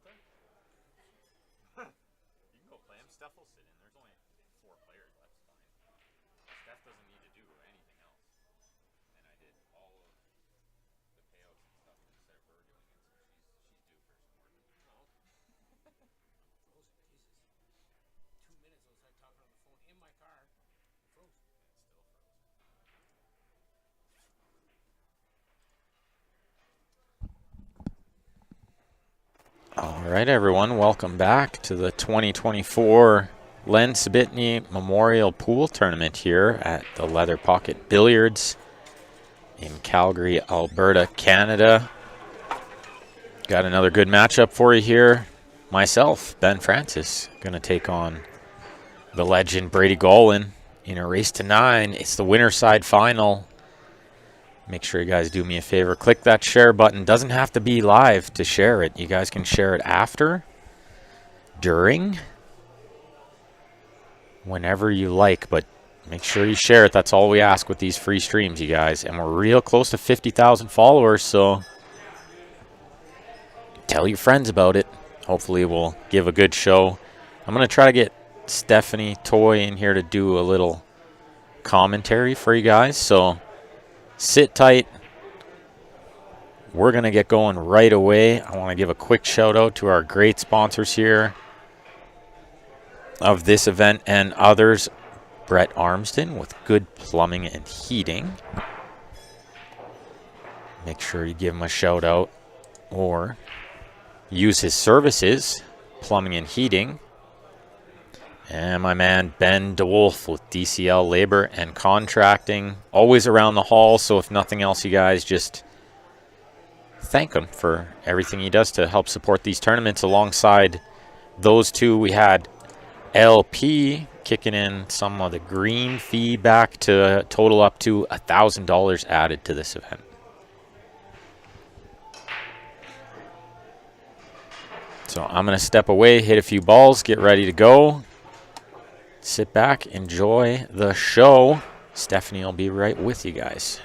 right there? You can go play him. Steph will sit in. There's only 4 players. That's fine. Steph doesn't need to do anything else. And I did all of the payouts and stuff instead of her doing it. So she's due for some work. Oh, okay. Frozen. Jesus. 2 minutes I was like talking on the phone in my car. Frozen. It's still frozen. All right, everyone. Welcome back to the 2024 Len Sbitney Memorial Pool Tournament here at the Leather Pocket Billiards in Calgary, Alberta, Canada. Got another good matchup for you here. Myself, Ben Francis, going to take on the legend Brady in a race to 9. It's the winner side final. Make sure you guys do me a favor. Click that share button. Doesn't have to be live to share it. You guys can share it after, during, whenever you like. But make sure you share it. That's all we ask with these free streams, you guys. And we're real close to 50,000 followers, so tell your friends about it. Hopefully we'll give a good show. I'm going to try to get Stephanie Toy in here to do a little commentary for you guys. So sit tight. We're going to get going right away. I want to give a quick shout out to our great sponsors here of this event and others. Brett Armston with Good Plumbing and Heating. Make sure you give him a shout out or use his services, plumbing and heating. And my man Ben DeWolf with DCL Labor and Contracting. Always around the hall, so if nothing else, you guys just thank him for everything he does to help support these tournaments. Alongside those two, we had LP kicking in some of the green fee back to total up to $1,000 added to this event. So I'm going to step away, hit a few balls, get ready to go. Sit back, enjoy the show. Stephanie will be right with you guys.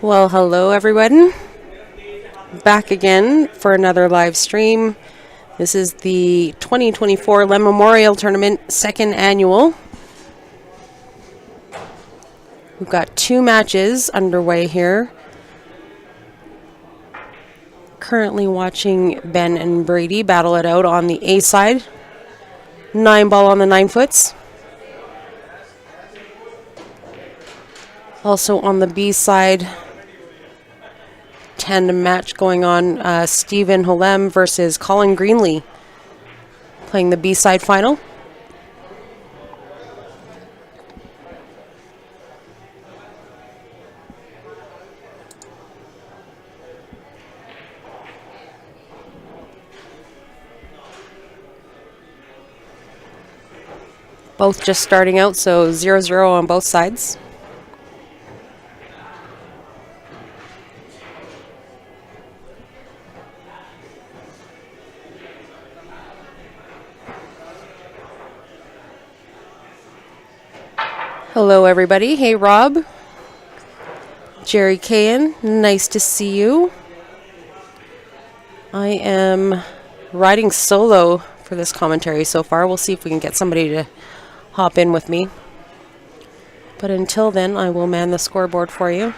Well, hello everyone. Back again for another live stream. This is the 2024 Len Memorial Tournament, second annual. We've got 2 matches underway here. Currently watching Ben and Brady battle it out on the A side. 9 ball on the 9 foots. Also on the B side, tandem match going on. Stephen Holem versus Colin Greenlee playing the B side final. Both just starting out, so 0-0 on both sides. Hello everybody. Hey Rob. Jerry Cahan, nice to see you. I am riding solo for this commentary so far. We'll see if we can get somebody to hop in with me. But until then, I will man the scoreboard for you.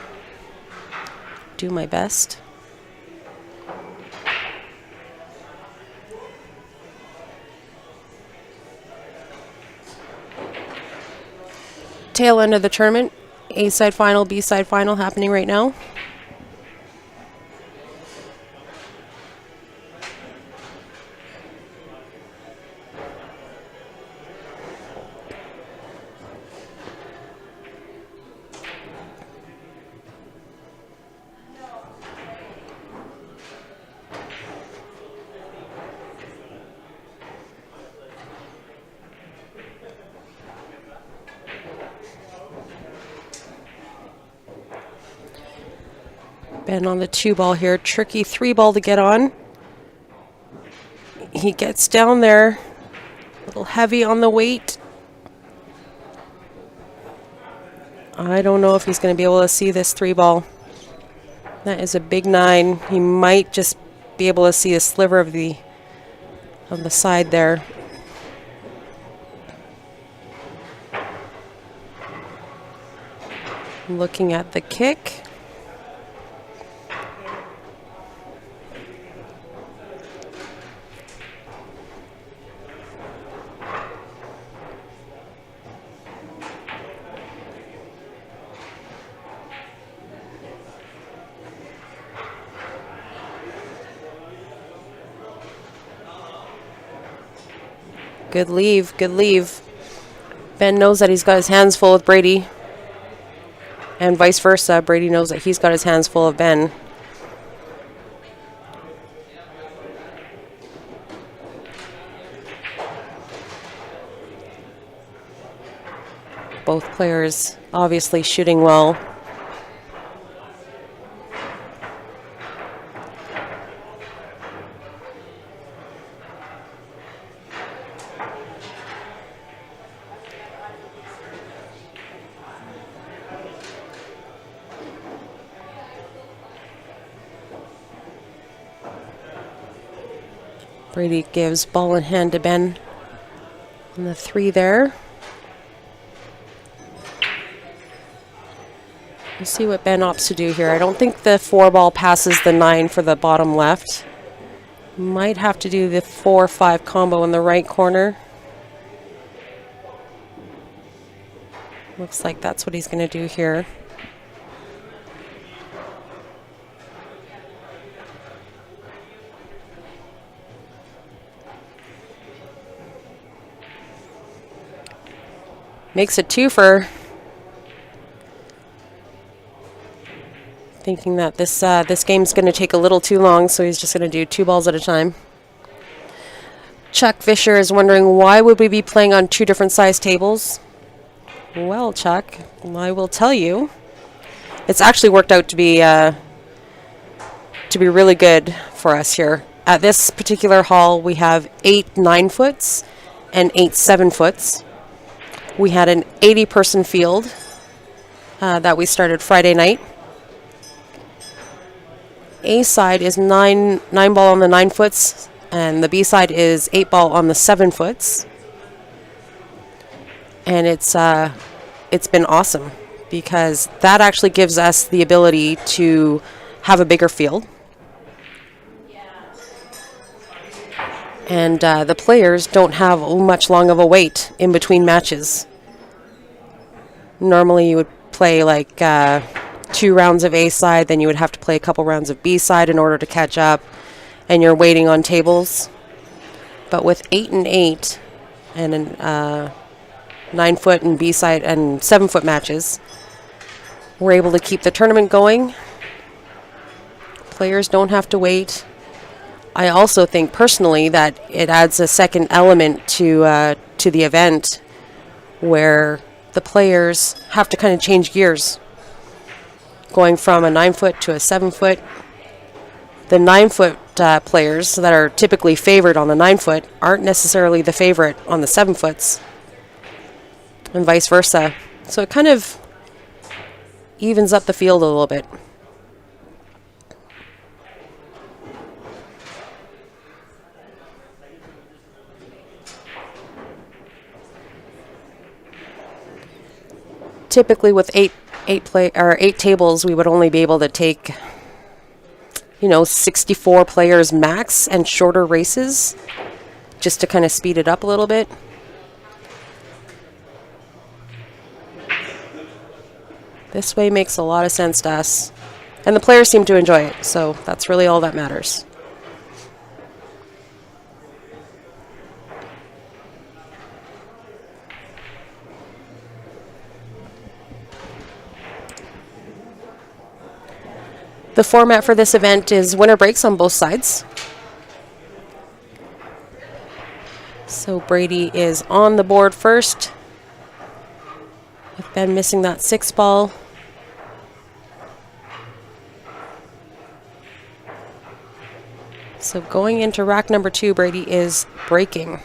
Do my best. Tail end of the tournament, A side final, B side final happening right now. Ben on the 2 ball here. Tricky 3 ball to get on. He gets down there. A little heavy on the weight. I don't know if he's going to be able to see this 3 ball. That is a big 9. He might just be able to see a sliver of the side there. Looking at the kick. Good leave, good leave. Ben knows that he's got his hands full with Brady. And vice versa, Brady knows that he's got his hands full of Ben. Both players obviously shooting well. Brady gives ball in hand to Ben on the 3 there. We'll see what Ben opts to do here. I don't think the 4 ball passes the 9 for the bottom left. Might have to do the 4-5 combo in the right corner. Looks like that's what he's going to do here. Makes a 2-fer. Thinking that this game's going to take a little too long, so he's just going to do 2 balls at a time. Chuck Fisher is wondering, why would we be playing on 2 different size tables? Well, Chuck, I will tell you. It's actually worked out to be really good for us here. At this particular hall, we have 8 9-foots and 8 7-foots. We had an 80-person field that we started Friday night. A side is nine ball on the 9 foots, and the B side is 8 ball on the 7 foots. And it's been awesome because that actually gives us the ability to have a bigger field. And the players don't have much long of a wait in between matches. Normally you would play like 2 rounds of A side, then you would have to play a couple rounds of B side in order to catch up, and you're waiting on tables. But with 8 and 8 and 9 foot and B side and 7 foot matches, we're able to keep the tournament going. Players don't have to wait. I also think personally that it adds a second element to the event where the players have to kind of change gears. Going from a 9 foot to a 7 foot. The 9 foot players that are typically favored on the 9 foot aren't necessarily the favorite on the 7 foots, and vice versa. So it kind of evens up the field a little bit. Typically with eight tables, we would only be able to take 64 players max and shorter races just to kind of speed it up a little bit. This way makes a lot of sense to us. And the players seem to enjoy it, so that's really all that matters. The format for this event is winner breaks on both sides. So Brady is on the board first, with Ben missing that 6 ball. So going into rack number 2, Brady is breaking.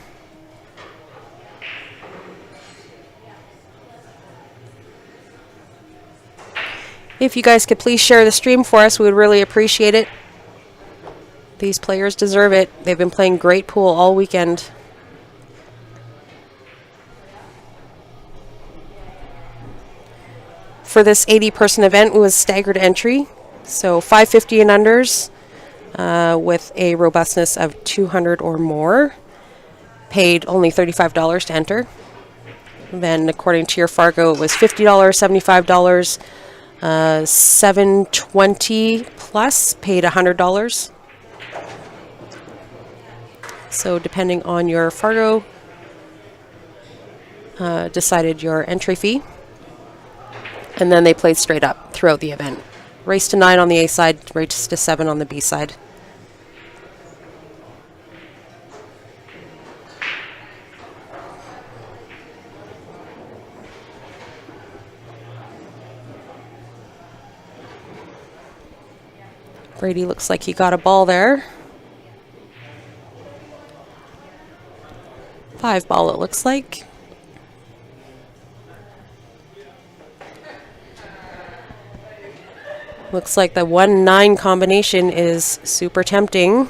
If you guys could please share the stream for us, we would really appreciate it. These players deserve it. They've been playing great pool all weekend. For this 80-person event, it was staggered entry. So 550 and unders with a robustness of 200 or more. Paid only $35 to enter. Then according to your Fargo, it was $50, $75. 720 plus paid $100. So depending on your Fargo, decided your entry fee. And then they played straight up throughout the event. Race to 9 on the A side, race to 7 on the B side. Brady looks like he got a ball there. 5 ball it looks like. Looks like the 1-9 combination is super tempting.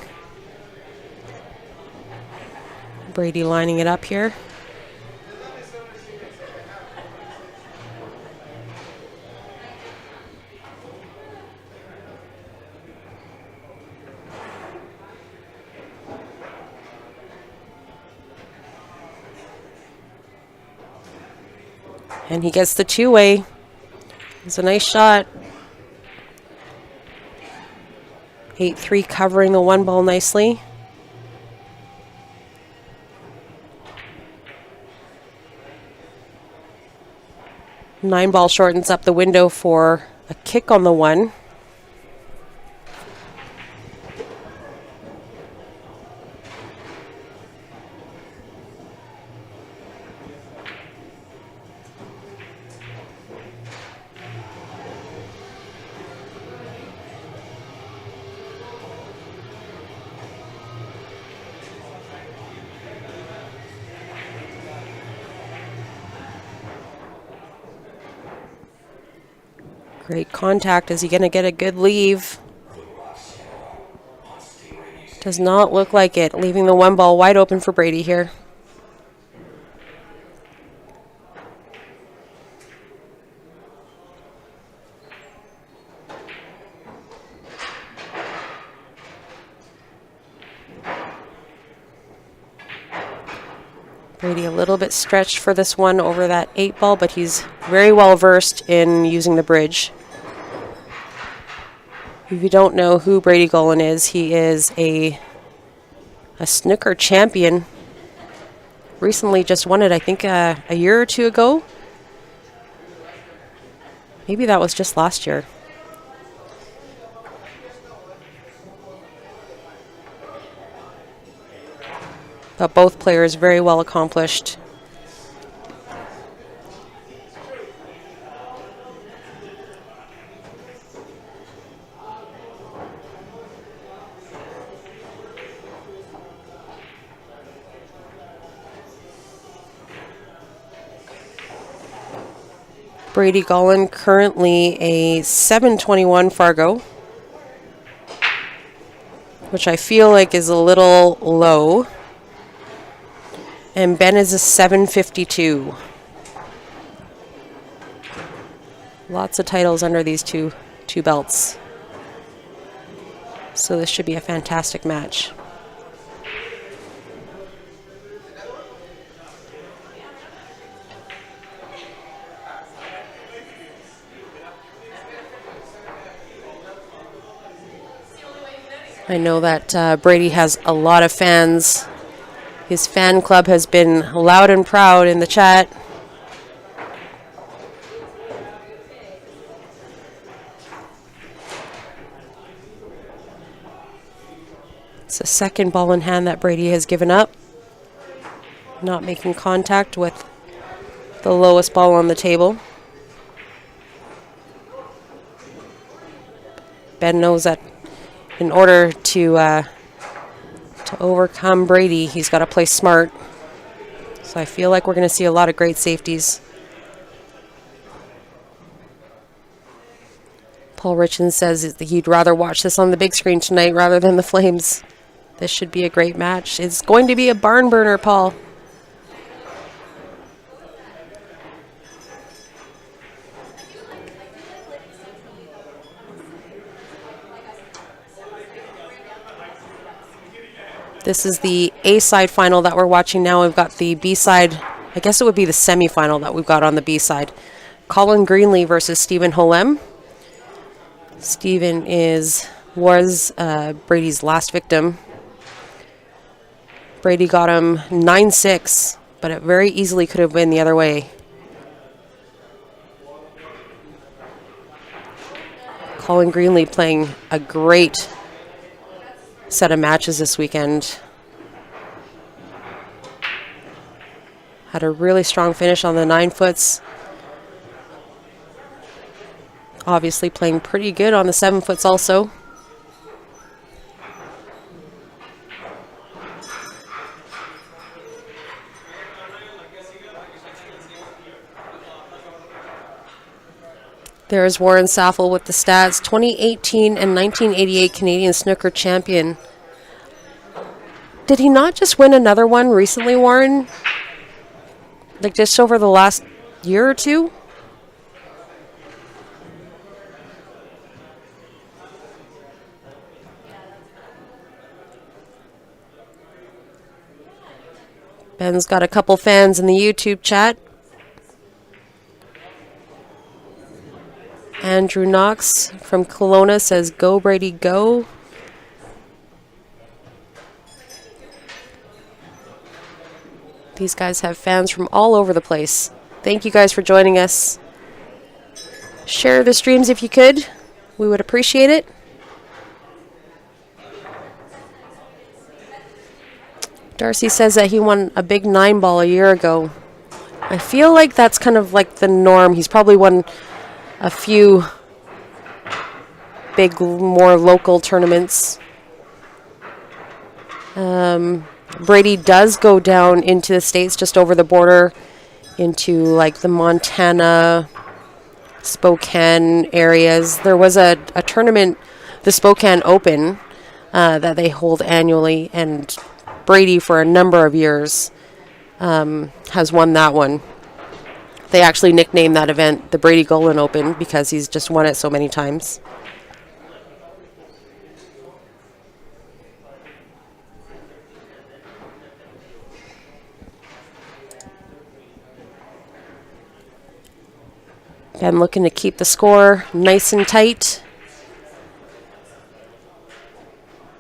Brady lining it up here. And he gets the 2-way. It's a nice shot. 8-3 covering the 1 ball nicely. Nine ball shortens up the window for a kick on the 1. Great contact. Is he going to get a good leave? Does not look like it, leaving the one ball wide open for Brady here. Brady a little bit stretched for this one over that 8 ball, but he's very well versed in using the bridge. If you don't know who Brady Golan is, he is a snooker champion. Recently just won it, I think, a year or two ago. Maybe that was just last year. But both players very well accomplished. Brady Golan currently a 721 Fargo, which I feel like is a little low. And Ben is a 752. Lots of titles under these two belts. So this should be a fantastic match. I know that Brady has a lot of fans. His fan club has been loud and proud in the chat. It's the second ball in hand that Brady has given up. Not making contact with the lowest ball on the table. Ben knows that in order to overcome Brady, he's got to play smart. So I feel like we're going to see a lot of great safeties. Paul Richens says that he'd rather watch this on the big screen tonight rather than the Flames. This should be a great match. It's going to be a barn burner, Paul. This is the A-side final that we're watching now. We've got the B-side, I guess it would be the semi-final that we've got on the B-side. Colin Greenlee versus Stephen Holem. Stephen was Brady's last victim. Brady got him 9-6, but it very easily could have been the other way. Colin Greenlee playing a great set of matches this weekend. Had a really strong finish on the 9-foots. Obviously playing pretty good on the 7-foots also. There's Warren Saffel with the stats. 2018 and 1988 Canadian snooker champion. Did he not just win another one recently, Warren? Like just over the last year or two? Ben's got a couple fans in the YouTube chat. Andrew Knox from Kelowna says, "Go Brady, go." These guys have fans from all over the place. Thank you guys for joining us. Share the streams if you could. We would appreciate it. Darcy says that he won a big 9-ball a year ago. I feel like that's kind of like the norm. He's probably won a few big, more local tournaments. Brady does go down into the States, just over the border, into like the Montana, Spokane areas. There was a tournament, the Spokane Open, that they hold annually, and Brady for a number of years has won that one. They actually nicknamed that event the Brady Golan Open because he's just won it so many times. Ben looking to keep the score nice and tight.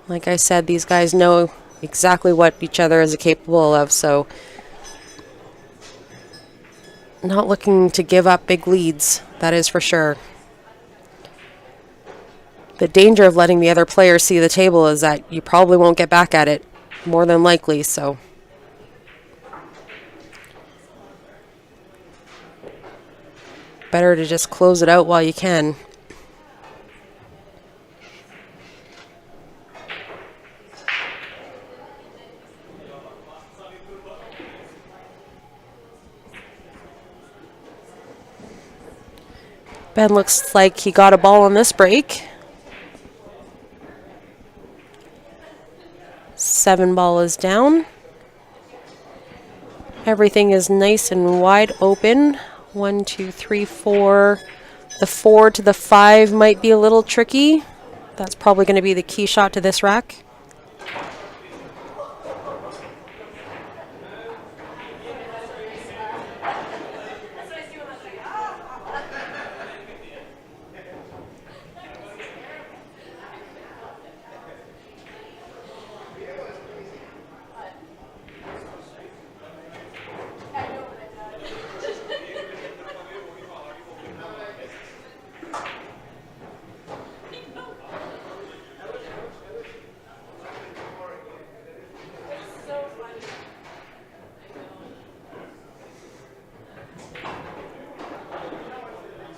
Like I said, these guys know exactly what each other is capable of, so not looking to give up big leads, that is for sure. The danger of letting the other player see the table is that you probably won't get back at it, more than likely, so. Better to just close it out while you can. Ben looks like he got a ball on this break. 7 ball is down. Everything is nice and wide open. 1, 2, 3, 4. The 4 to the 5 might be a little tricky. That's probably going to be the key shot to this rack.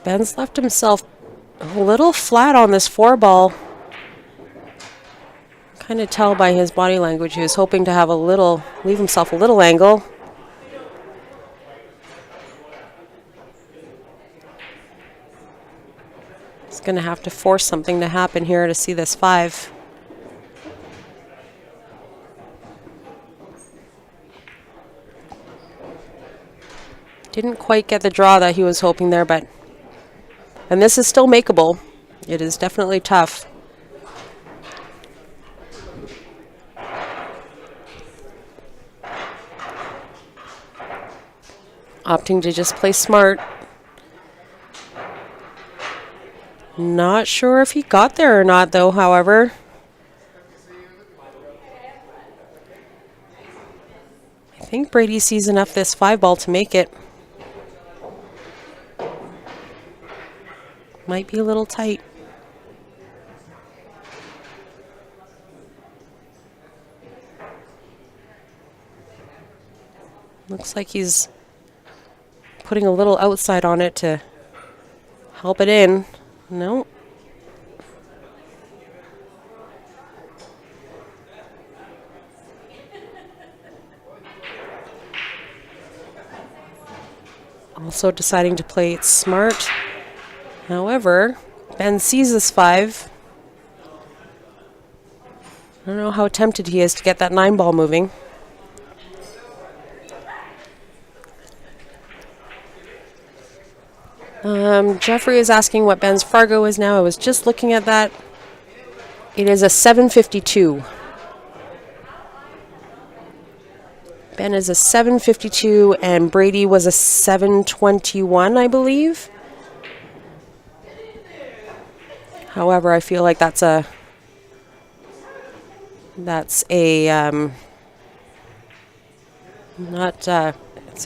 Ben's left himself a little flat on this 4 ball. Kind of tell by his body language he was hoping to have leave himself a little angle. He's going to have to force something to happen here to see this 5. Didn't quite get the draw that he was hoping there, and this is still makeable. It is definitely tough. Opting to just play smart. Not sure if he got there or not, though, however. I think Brady sees enough this 5 ball to make it. Might be a little tight. Looks like he's putting a little outside on it to help it in. No. Also deciding to play it smart. However, Ben sees this 5. I don't know how tempted he is to get that 9 ball moving. Jeffrey is asking what Ben's Fargo is now. I was just looking at that. It is a 752. Ben is a 752 and Brady was a 721, I believe. However, I feel like it's a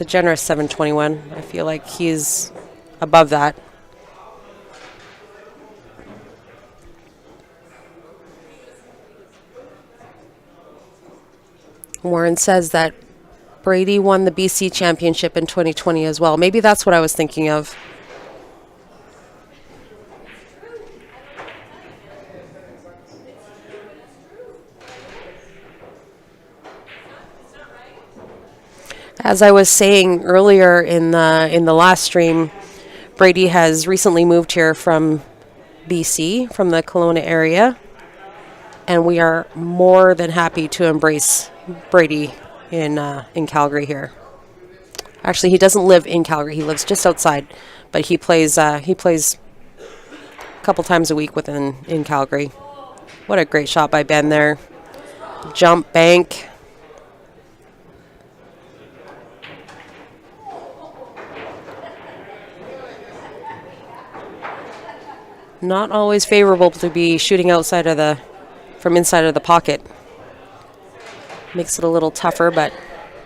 generous 721. I feel like he's above that. Warren says that Brady won the BC championship in 2020 as well. Maybe that's what I was thinking of. As I was saying earlier in the last stream, Brady has recently moved here from BC, from the Kelowna area. and we are more than happy to embrace Brady in Calgary here. Actually, he doesn't live in Calgary. He lives just outside, but he plays a couple times a week in Calgary. What a great shot by Ben there. Jump bank. Not always favorable to be shooting from inside of the pocket. Makes it a little tougher, but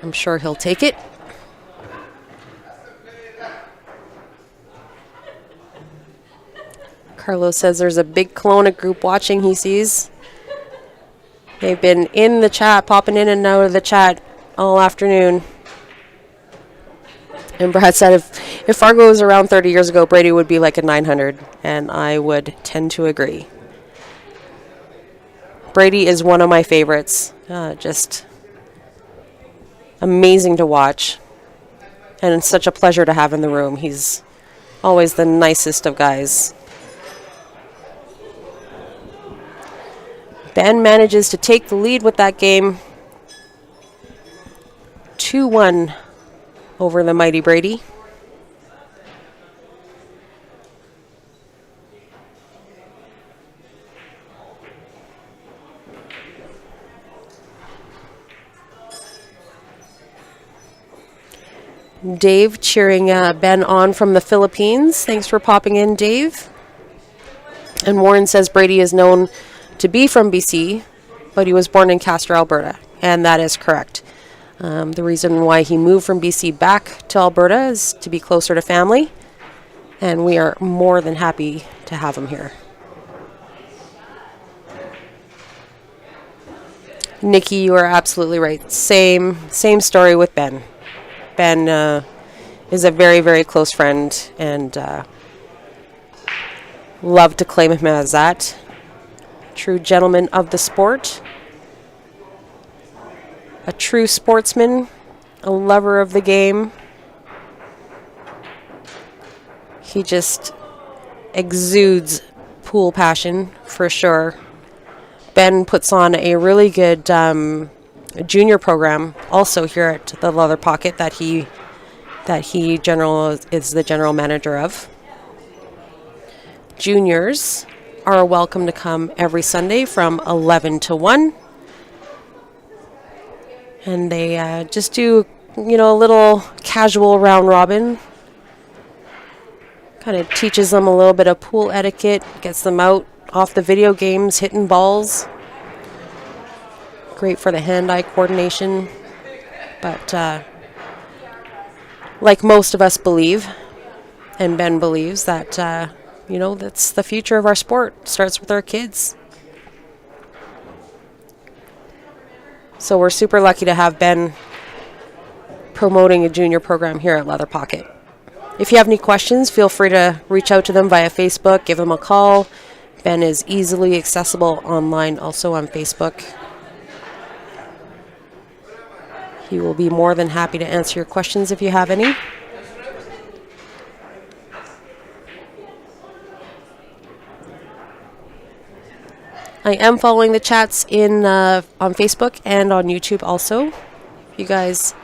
I'm sure he'll take it. Carlos says there's a big Kelowna group watching, he sees. They've been in the chat, popping in and out of the chat all afternoon. And Brad said if Fargo was around 30 years ago, Brady would be like a 900. And I would tend to agree. Brady is one of my favorites. Just amazing to watch. And such a pleasure to have in the room. He's always the nicest of guys. Ben manages to take the lead with that game. 2-1 over the mighty Brady. Dave cheering Ben on from the Philippines. Thanks for popping in, Dave. And Warren says Brady is known to be from BC, but he was born in Castor, Alberta. And that is correct. The reason why he moved from BC back to Alberta is to be closer to family. And we are more than happy to have him here. Nikki, you are absolutely right. Same story with Ben. Ben is a very, very close friend, and love to claim him as that. True gentleman of the sport. A true sportsman. A lover of the game. He just exudes pool passion, for sure. Ben puts on a really good junior program also here at the Leather Pocket that he is the general manager of. Juniors are welcome to come every Sunday from 11 to 1. And they just do, a little casual round robin. Kind of teaches them a little bit of pool etiquette, gets them out off the video games, hitting balls. Great for the hand-eye coordination. But like most of us believe, and Ben believes, that, that's the future of our sport. It starts with our kids. So we're super lucky to have Ben promoting a junior program here at Leather Pocket. If you have any questions, feel free to reach out to them via Facebook, give them a call. Ben is easily accessible online, also on Facebook. He will be more than happy to answer your questions if you have any. I am following the chats on Facebook and on YouTube also. If you guys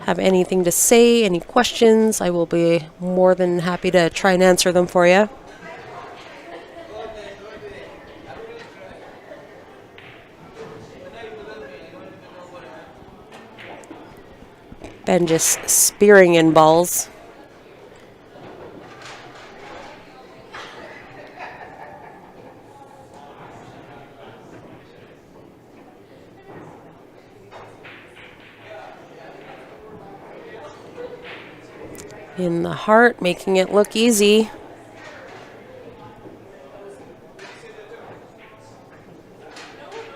have anything to say, any questions, I will be more than happy to try and answer them for you. Ben just spearing in balls. In the heart, making it look easy.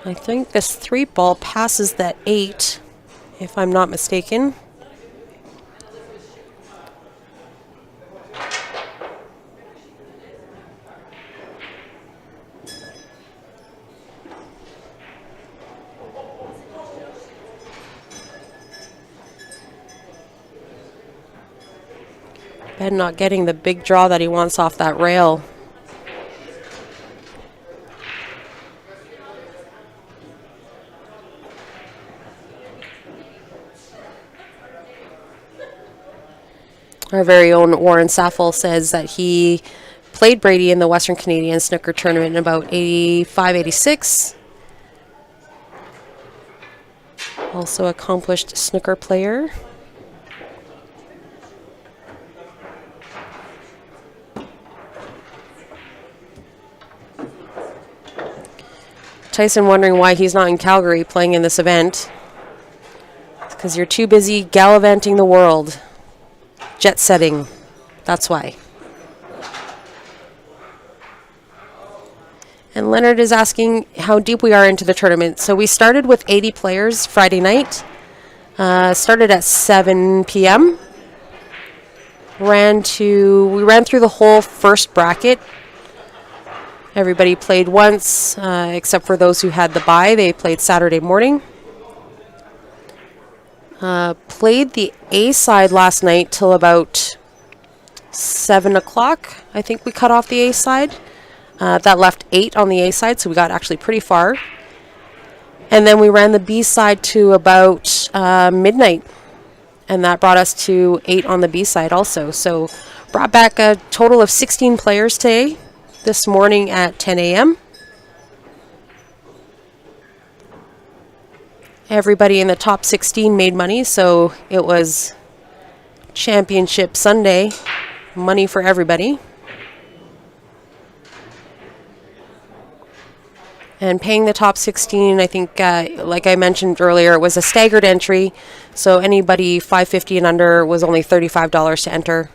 I think this 3-ball passes that 8, if I'm not mistaken. Ben not getting the big draw that he wants off that rail. Our very own Warren Saffel says that he played Brady in the Western Canadian Snooker Tournament in about 85, 86. Also accomplished snooker player. Tyson wondering why he's not in Calgary playing in this event. It's because you're too busy gallivanting the world. Jet setting. That's why. And Leonard is asking how deep we are into the tournament. So we started with 80 players Friday night. Started at 7 p.m. We ran through the whole first bracket. Everybody played once, except for those who had the bye. They played Saturday morning. Played the A side last night till about 7 o'clock. I think we cut off the A side. That left 8 on the A side, so we got actually pretty far. And then we ran the B side to about midnight, and that brought us to 8 on the B side also. So brought back a total of 16 players today, this morning at 10 a.m. Everybody in the top 16 made money, so it was Championship Sunday, money for everybody. And paying the top 16, I think, like I mentioned earlier, it was a staggered entry, so anybody 550 and under was only $35 to enter.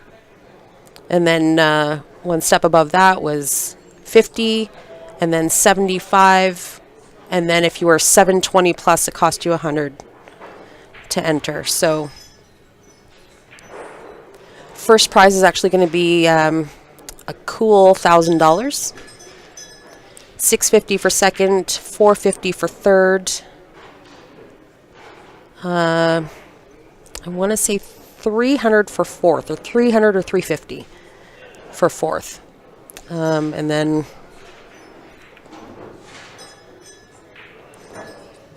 And then one step above that was 50, and then 75. And then if you were 720 plus, it cost you 100 to enter. So first prize is actually going to be a cool $1,000. $650 for second, $450 for third. I want to say $300 for fourth, or $300 or $350 for fourth. And then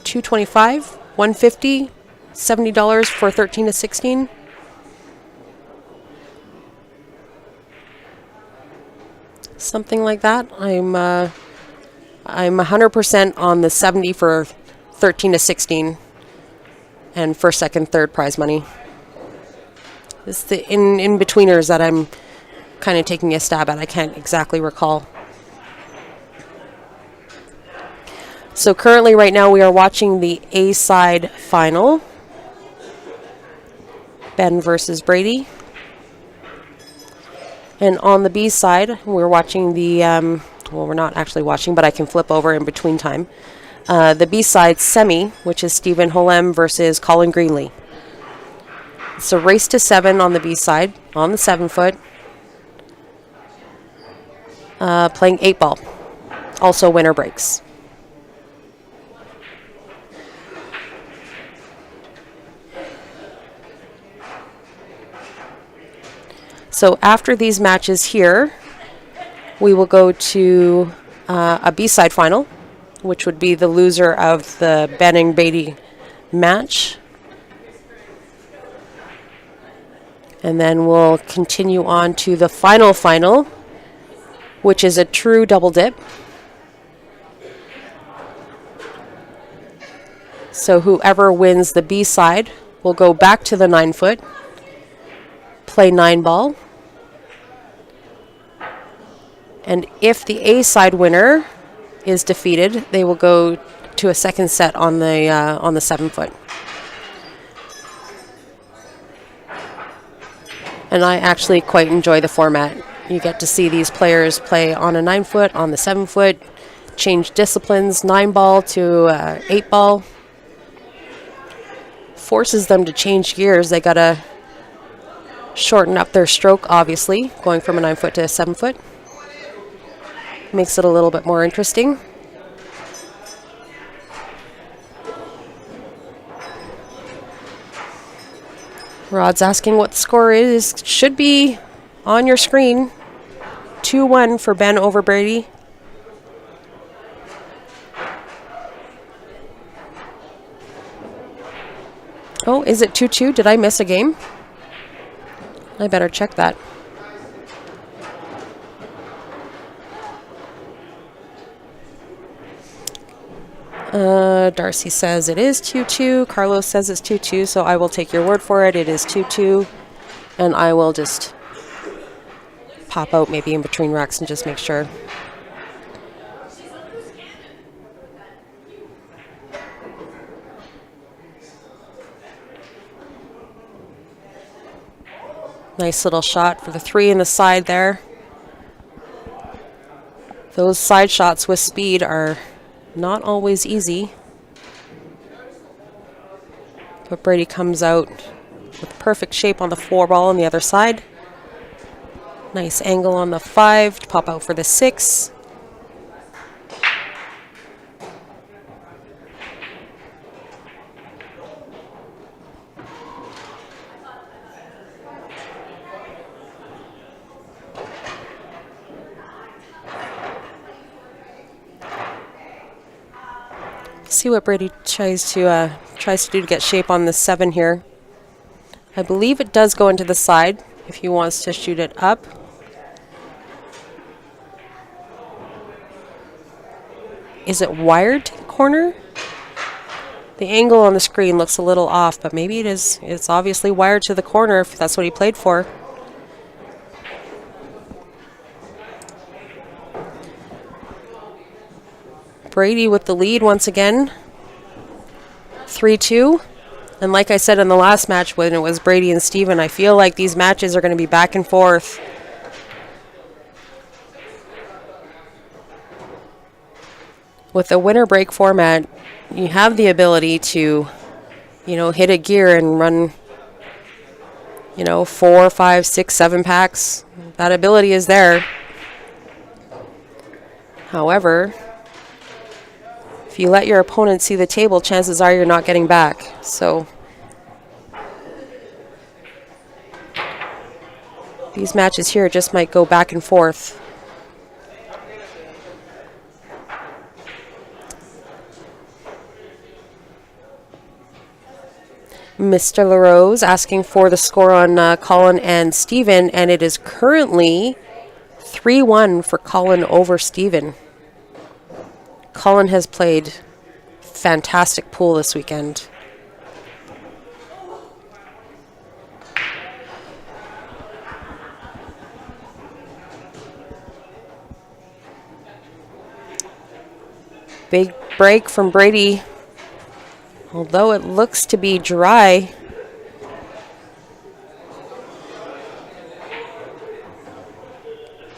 $225, $150, $70 for 13 to 16. Something like that. I'm 100% on the 70 for 13 to 16 and first, second, third prize money. It's the in-betweeners that I'm kind of taking a stab at. I can't exactly recall. So currently right now we are watching the A-side final. Ben versus Brady. And on the B side, we're watching the, well, we're not actually watching, but I can flip over in between time. The B side semi, which is Stephen Holem versus Colin Greenlee. It's a race to 7 on the B side, on the 7 foot. Playing 8 ball. Also winner breaks. So after these matches here, we will go to a B-side final, which would be the loser of the Ben and Brady match. And then we'll continue on to the final, which is a true double dip. So whoever wins the B side will go back to the 9 foot, play 9 ball. And if the A side winner is defeated, they will go to a second set on the 7 foot. And I actually quite enjoy the format. You get to see these players play on a 9 foot, on the 7 foot, change disciplines, 9 ball to 8 ball. Forces them to change gears. They gotta shorten up their stroke, obviously, going from a 9 foot to a 7 foot. Makes it a little bit more interesting. Rod's asking what the score is. Should be on your screen. 2-1 for Ben over Brady. Oh, is it 2-2? Did I miss a game? I better check that. Darcy says it is 2-2. Carlos says it's 2-2, so I will take your word for it. It is 2-2. And I will just pop out maybe in between racks and just make sure. Nice little shot for the 3 in the side there. Those side shots with speed are not always easy. But Brady comes out with perfect shape on the 4 ball on the other side. Nice angle on the 5 to pop out for the 6. See what Brady tries to do to get shape on the 7 here. I believe it does go into the side if he wants to shoot it up. Is it wired to the corner? The angle on the screen looks a little off, but maybe it is. It's obviously wired to the corner if that's what he played for. Brady with the lead once again. 3-2. And like I said in the last match when it was Brady and Steven, I feel like these matches are going to be back and forth. With the winner break format, you have the ability to, hit a gear and run, 4, 5, 6, 7 packs. That ability is there. However, if you let your opponent see the table, chances are you're not getting back. So these matches here just might go back and forth. Mr. LaRose asking for the score on Colin and Steven, and it is currently 3-1 for Colin over Steven. Colin has played fantastic pool this weekend. Big break from Brady. Although it looks to be dry.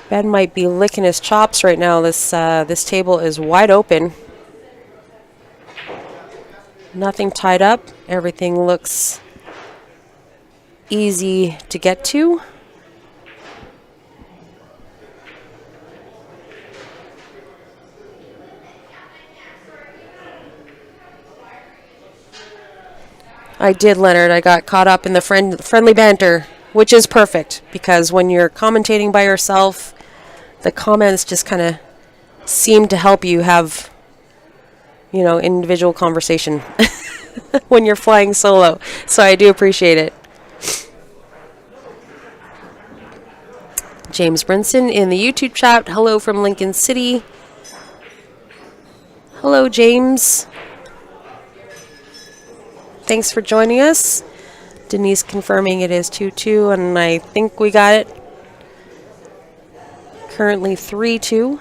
Ben might be licking his chops right now. This table is wide open. Nothing tied up. Everything looks easy to get to. I did, Leonard. I got caught up in the friendly banter, which is perfect because when you're commentating by yourself, the comments just kind of seem to help you have, individual conversation when you're flying solo. So I do appreciate it. James Brinson in the YouTube chat. Hello from Lincoln City. Hello, James. Thanks for joining us. Denise confirming it is 2-2, and I think we got it. Currently 3-2.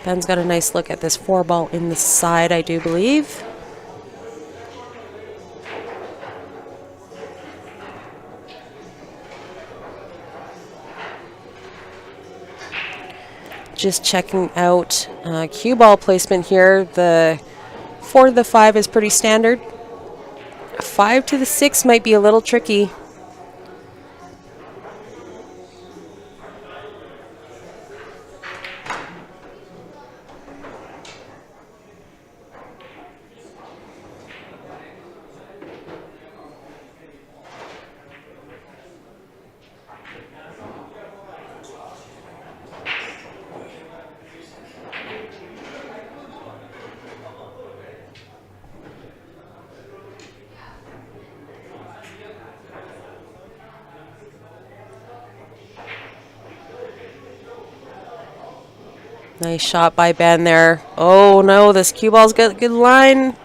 Ben's got a nice look at this 4 ball in the side, I do believe. Just checking out cue ball placement here. The 4 to the 5 is pretty standard. 5 to the 6 might be a little tricky. Nice shot by Ben there. Oh no, this cue ball's got a good line.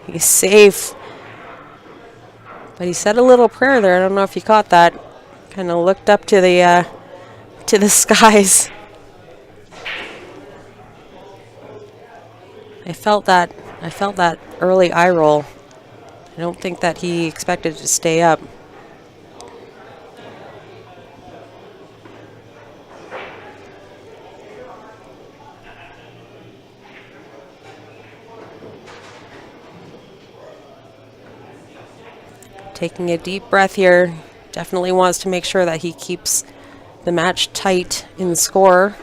He's safe. But he said a little prayer there. I don't know if you caught that. Kind of looked up to the skies. I felt that early eye roll. I don't think that he expected to stay up. Taking a deep breath here. Definitely wants to make sure that he keeps the match tight in the score.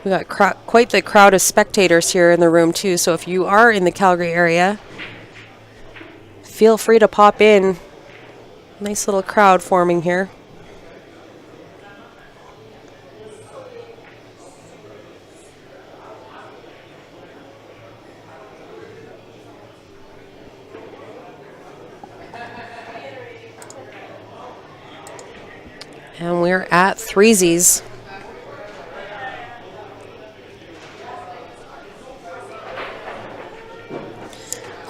We got quite the crowd of spectators here in the room too, so if you are in the Calgary area, feel free to pop in. Nice little crowd forming here. And we're at threesies.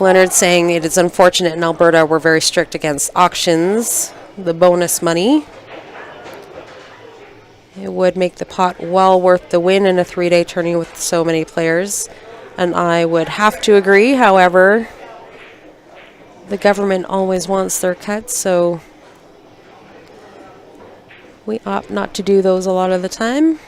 Leonard saying it is unfortunate in Alberta we're very strict against auctions, the bonus money. It would make the pot well worth the win in a 3-day tourney with so many players. And I would have to agree, however, the government always wants their cut, so we opt not to do those a lot of the time.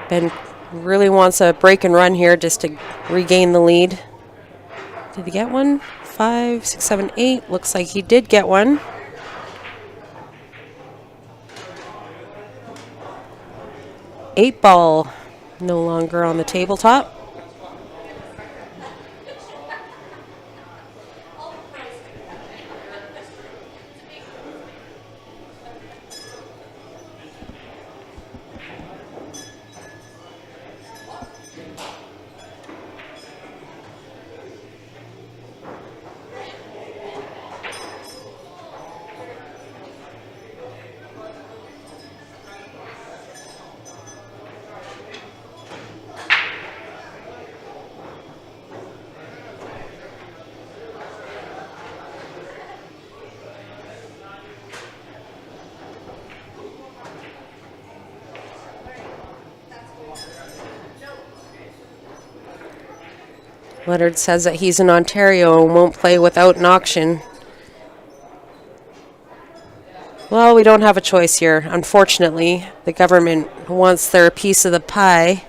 Ben really wants a break and run here just to regain the lead. Did he get one? 5, 6, 7, 8. Looks like he did get one. Eight ball, no longer on the tabletop. Leonard says that he's in Ontario and won't play without an auction. Well, we don't have a choice here. Unfortunately, the government wants their piece of the pie.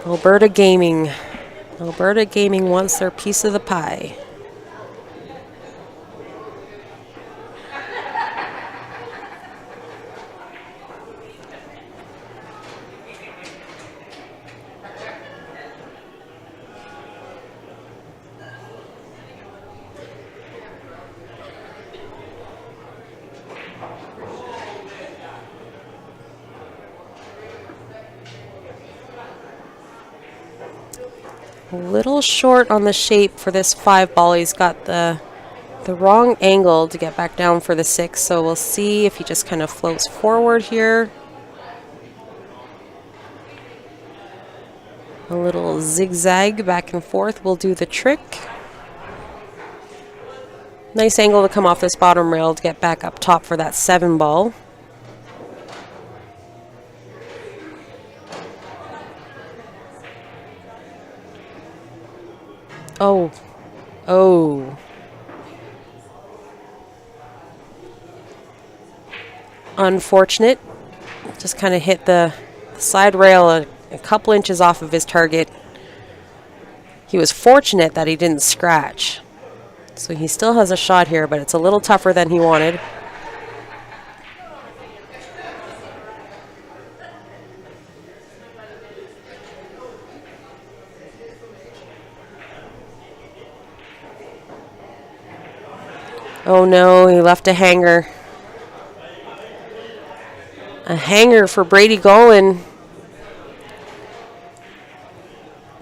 Alberta Gaming. Alberta Gaming wants their piece of the pie. A little short on the shape for this 5 ball. He's got the wrong angle to get back down for the 6, so we'll see if he just kind of floats forward here. A little zigzag back and forth will do the trick. Nice angle to come off this bottom rail to get back up top for that 7 ball. Oh. Oh. Unfortunate. Just kind of hit the side rail a couple inches off of his target. He was fortunate that he didn't scratch. So he still has a shot here, but it's a little tougher than he wanted. Oh no, he left a hanger. A hanger for Brady Golan.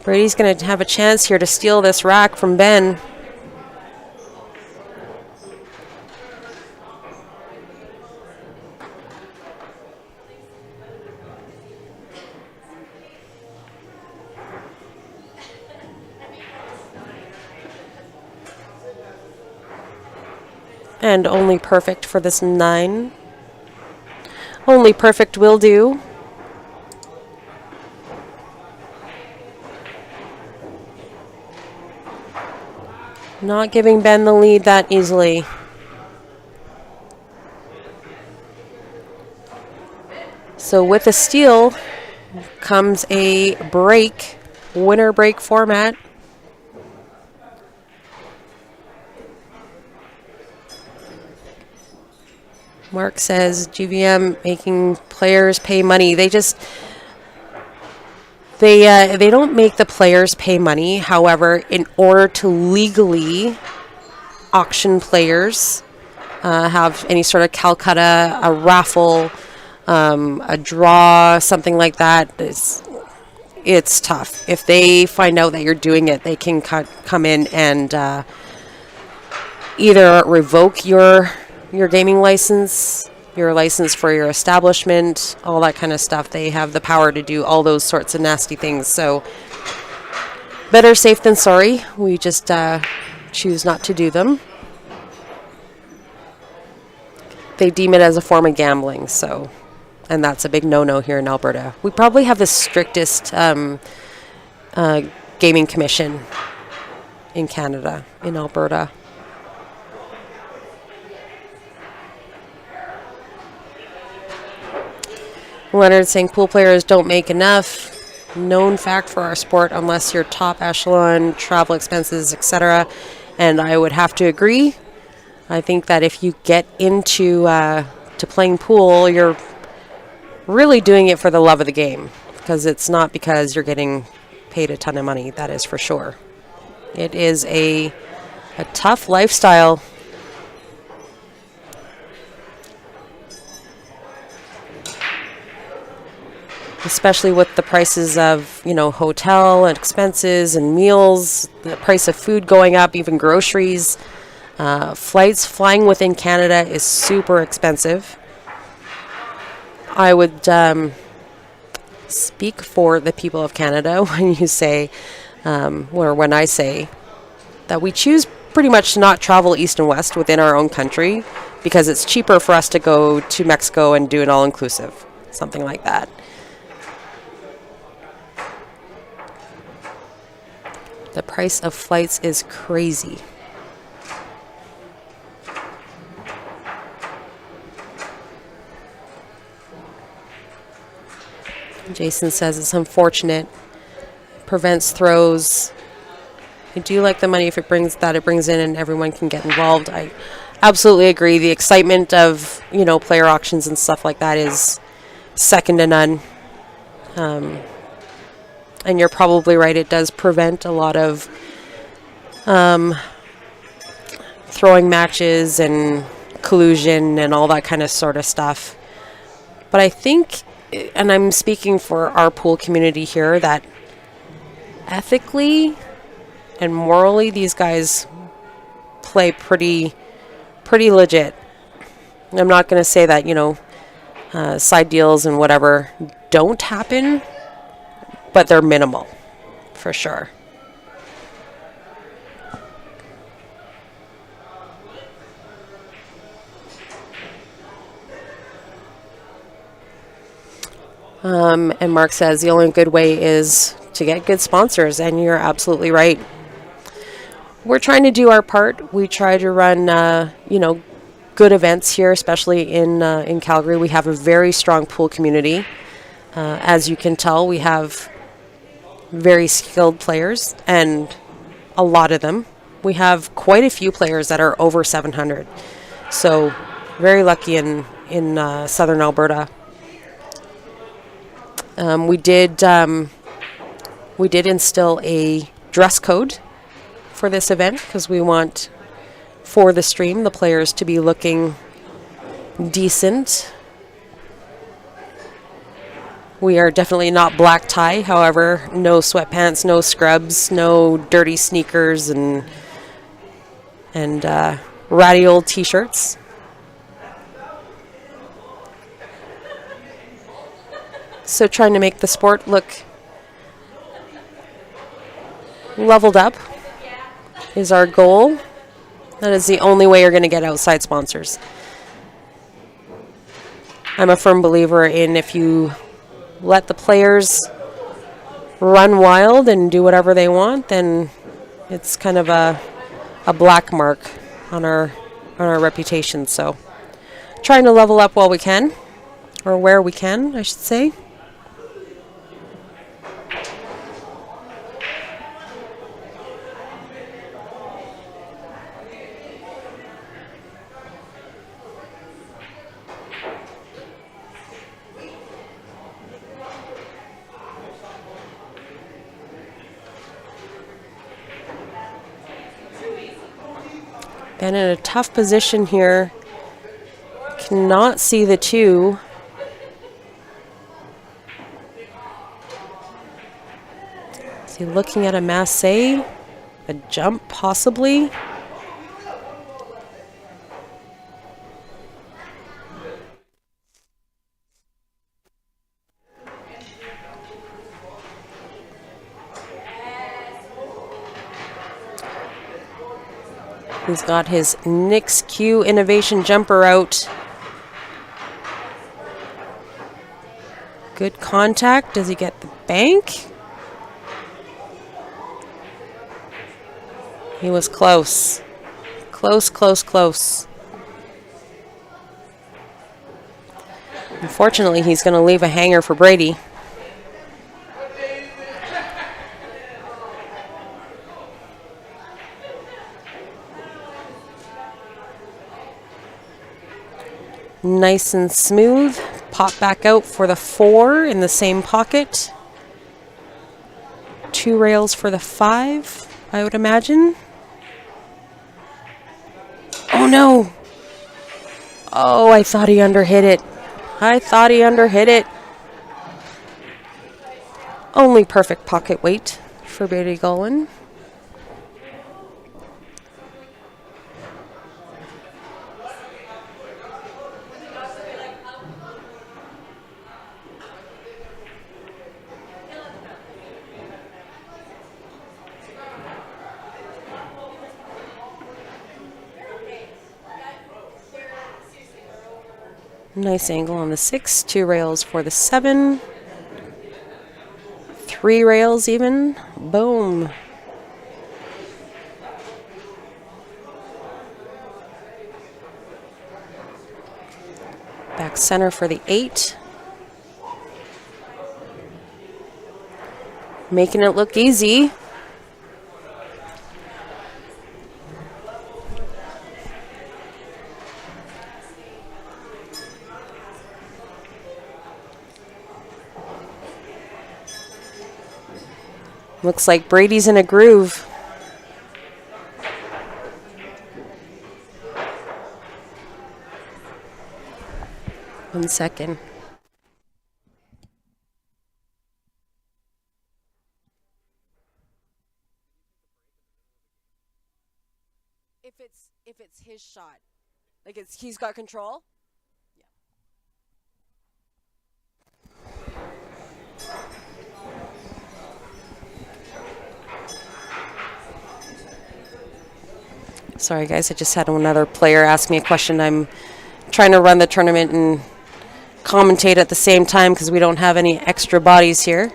Brady's going to have a chance here to steal this rack from Ben. And only perfect for this 9. Only perfect will do. Not giving Ben the lead that easily. So with a steal comes a break, winner break format. Mark says GVM making players pay money. They don't make the players pay money. However, in order to legally auction players, have any sort of Calcutta, a raffle, a draw, something like that, it's tough. If they find out that you're doing it, they can come in and either revoke your gaming license, your license for your establishment, all that kind of stuff. They have the power to do all those sorts of nasty things. So better safe than sorry. We just choose not to do them. They deem it as a form of gambling, so, and that's a big no-no here in Alberta. We probably have the strictest gaming commission in Canada, in Alberta. Leonard saying pool players don't make enough. Known fact for our sport unless you're top echelon, travel expenses, etc. And I would have to agree. I think that if you get into to playing pool, you're really doing it for the love of the game, because it's not because you're getting paid a ton of money. That is for sure. It is a tough lifestyle. Especially with the prices of, hotel and expenses and meals, the price of food going up, even groceries. Flying within Canada is super expensive. I would speak for the people of Canada when you say, or when I say, that we choose pretty much to not travel east and west within our own country because it's cheaper for us to go to Mexico and do an all-inclusive, something like that. The price of flights is crazy. Jason says it's unfortunate. Prevents throws. I do like the money if it brings in and everyone can get involved. I absolutely agree. The excitement of, player auctions and stuff like that is second to none. And you're probably right, it does prevent a lot of throwing matches and collusion and all that kind of sort of stuff. But I think, and I'm speaking for our pool community here, that ethically and morally these guys play pretty legit. I'm not going to say that, side deals and whatever don't happen, but they're minimal, for sure. And Mark says the only good way is to get good sponsors, and you're absolutely right. We're trying to do our part. We try to run, good events here, especially in Calgary. We have a very strong pool community. As you can tell, we have very skilled players, and a lot of them. We have quite a few players that are over 700. So very lucky in southern Alberta. We did instill a dress code for this event because we want for the stream, the players to be looking decent. We are definitely not black tie, however, no sweatpants, no scrubs, no dirty sneakers and ratty old t-shirts. So trying to make the sport look leveled up is our goal. That is the only way you're going to get outside sponsors. I'm a firm believer in if you let the players run wild and do whatever they want, then it's kind of a black mark on our reputation. So trying to level up while we can, or where we can, I should say. And in a tough position here, cannot see the two. Is he looking at a masse? A jump, possibly? He's got his Nix Q Innovation jumper out. Good contact. Does he get the bank? He was close. Close, close, close. Unfortunately, he's going to leave a hanger for Brady. Nice and smooth. Pop back out for the 4 in the same pocket. 2 rails for the 5, I would imagine. Oh no! Oh, I thought he underhit it. I thought he underhit it. Only perfect pocket weight for Brady Golan. Nice angle on the 6, 2 rails for the 7, 3 rails even, boom. Back center for the 8. Making it look easy. Looks like Brady's in a groove. One second. If it's his shot, like he's got control. Sorry guys, I just had another player ask me a question. I'm trying to run the tournament and commentate at the same time because we don't have any extra bodies here.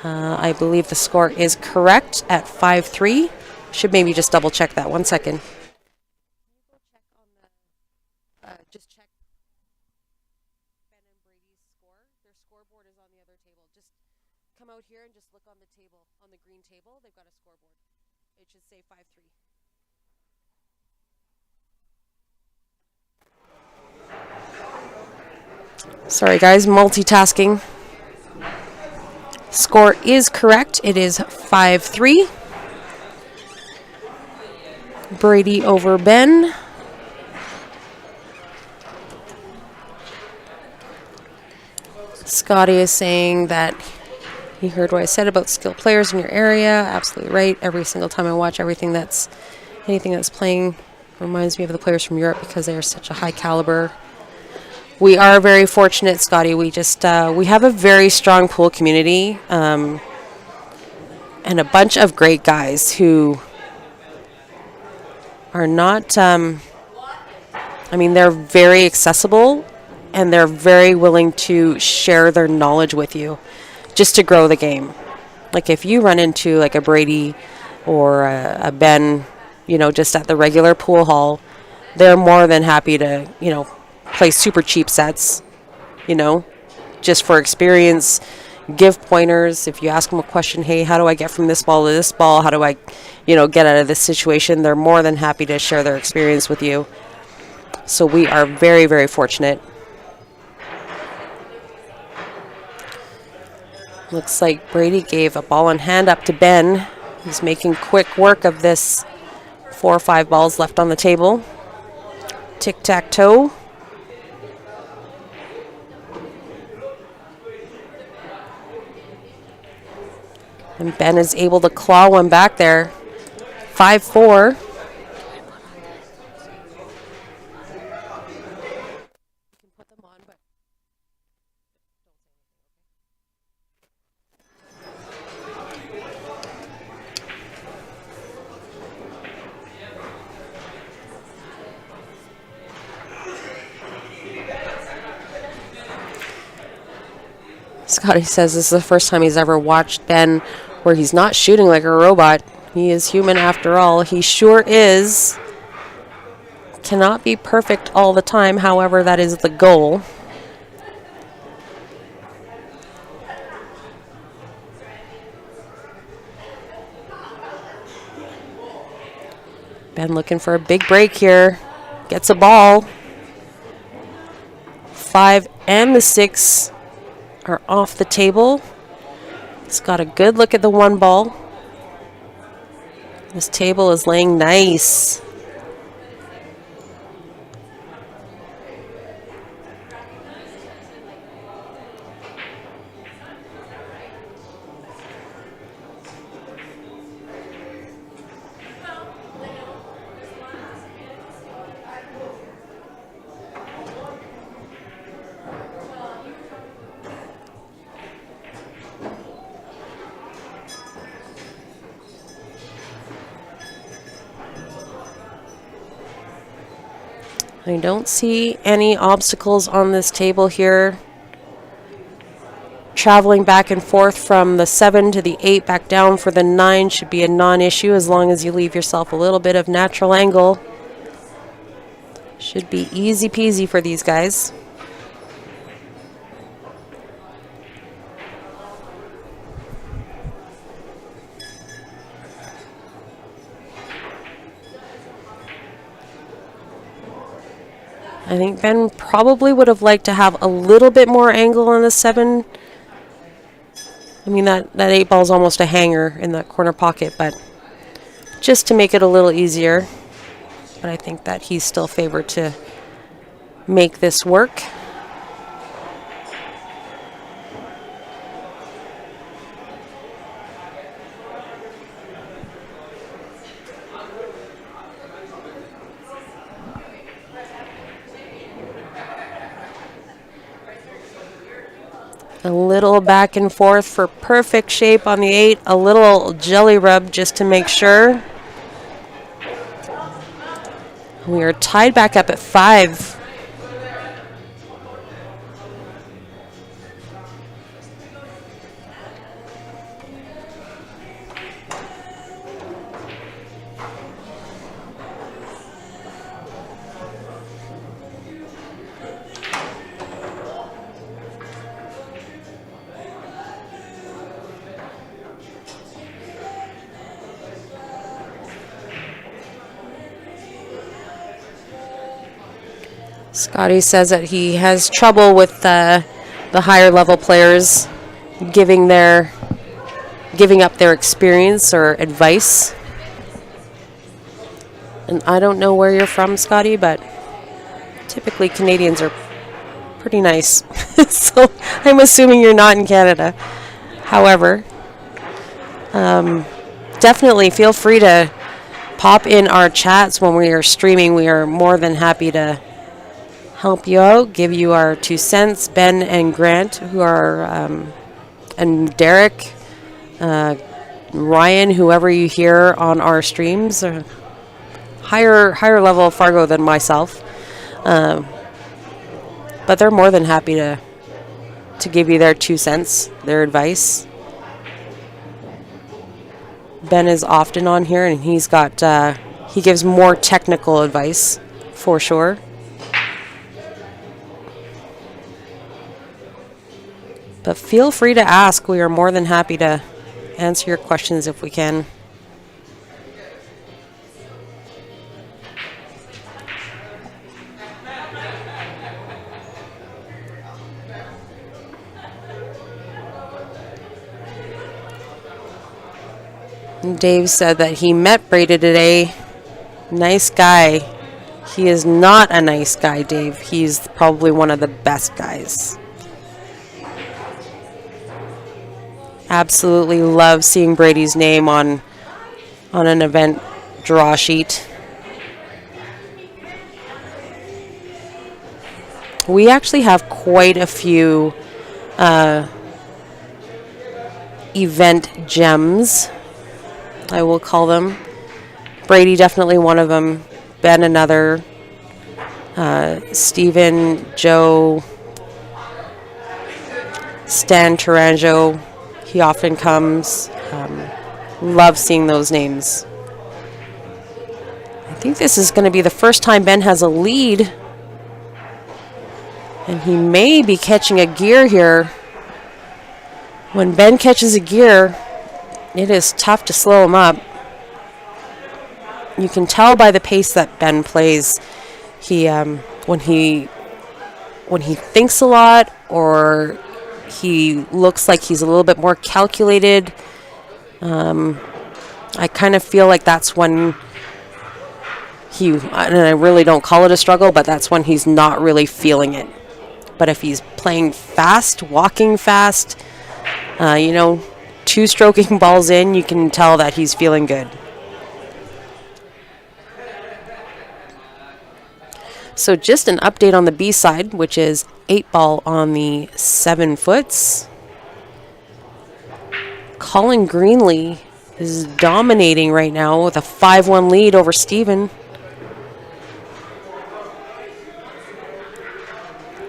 I believe the score is correct at 5-3. Should maybe just double check that. 1 second. Just check Ben and Brady's score. Their scoreboard is on the other table. Just come out here and just look on the table, on the green table. They've got a scoreboard. It should say 5-3. Sorry guys, multitasking. Score is correct. It is 5-3. Brady over Ben. Scotty is saying that he heard what I said about skilled players in your area. Absolutely right. Every single time I watch anything that's playing reminds me of the players from Europe because they are such a high caliber. We are very fortunate, Scotty. We just we have a very strong pool community and a bunch of great guys who are not. I mean, they're very accessible and they're very willing to share their knowledge with you, just to grow the game. Like if you run into like a Brady or a Ben, you know, just at the regular pool hall, they're more than happy to, you know, play super cheap sets, you know, just for experience, give pointers. If you ask them a question, hey, how do I get from this ball to this ball? How do I, you know, get out of this situation? They're more than happy to share their experience with you. So we are very, very fortunate. Looks like Brady gave a ball in hand up to Ben. He's making quick work of this 4 or 5 balls left on the table. Tic-tac-toe. And Ben is able to claw one back there. 5-4. Scotty says this is the first time he's ever watched Ben where he's not shooting like a robot. He is human after all. He sure is. Cannot be perfect all the time. However, that is the goal. Ben looking for a big break here. Gets a ball. 5 and the 6 are off the table. He's got a good look at the 1 ball. This table is laying nice. I don't see any obstacles on this table here. Traveling back and forth from the 7 to the 8 back down for the 9 should be a non-issue as long as you leave yourself a little bit of natural angle. Should be easy peasy for these guys. I think Ben probably would have liked to have a little bit more angle on the 7. I mean, that 8 ball is almost a hanger in that corner pocket, but just to make it a little easier. But I think that he's still favored to make this work. A little back and forth for perfect shape on the 8. A little jelly rub just to make sure. We are tied back up at 5. Scotty says that he has trouble with the higher level players giving up their experience or advice. And I don't know where you're from, Scotty, but typically Canadians are pretty nice. So I'm assuming you're not in Canada. However, definitely feel free to pop in our chats when we are streaming. We are more than happy to help you out, give you our 2 cents. Ben and Grant, who are, and Derek, Ryan, whoever you hear on our streams, are higher level Fargo than myself. But they're more than happy to give you their 2 cents, their advice. Ben is often on here, and he's got he gives more technical advice for sure. But feel free to ask. We are more than happy to answer your questions if we can. Dave said that he met Brady today. Nice guy. He is not a nice guy, Dave. He's probably one of the best guys. Absolutely love seeing Brady's name on an event draw sheet. We actually have quite a few event gems, I will call them. Brady definitely one of them. Ben another. Steven, Joe, Stan Taranjo. He often comes. Love seeing those names. I think this is going to be the first time Ben has a lead. And he may be catching a gear here. When Ben catches a gear, it is tough to slow him up. You can tell by the pace that Ben plays. He when he thinks a lot, or he looks like he's a little bit more calculated. I kind of feel like that's when and I really don't call it a struggle, but that's when he's not really feeling it. But if he's playing fast, walking fast, two-stroking balls in, you can tell that he's feeling good. So just an update on the B side, which is 8-ball on the 7 foots. Colin Greenlee is dominating right now with a 5-1 lead over Steven.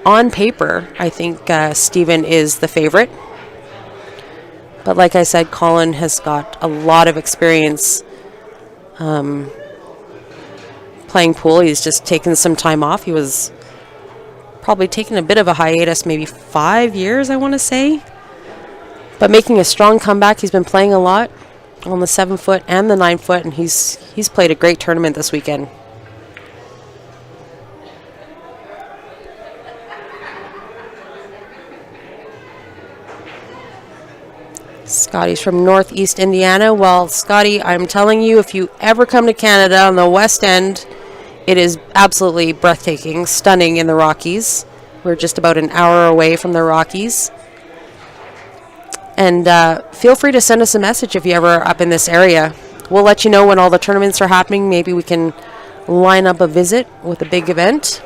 On paper, I think Steven is the favorite. But like I said, Colin has got a lot of experience playing pool. He's just taken some time off. He was probably taking a bit of a hiatus, maybe 5 years, I want to say. But making a strong comeback. He's been playing a lot on the 7 foot and the 9 foot, and he's played a great tournament this weekend. Scotty's from Northeast Indiana. Well, Scotty, I'm telling you, if you ever come to Canada on the West End, it is absolutely breathtaking, stunning in the Rockies. We're just about an hour away from the Rockies. And feel free to send us a message if you ever are up in this area. We'll let you know when all the tournaments are happening. Maybe we can line up a visit with a big event.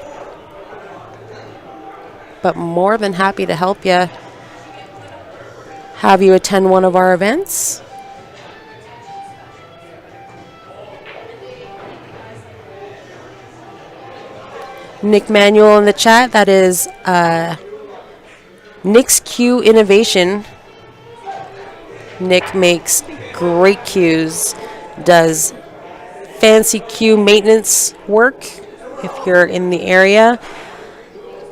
But more than happy to help you. Have you attend one of our events? Nick Manuel in the chat. That is Nick's Cue Innovation. Nick makes great cues, does fancy cue maintenance work if you're in the area.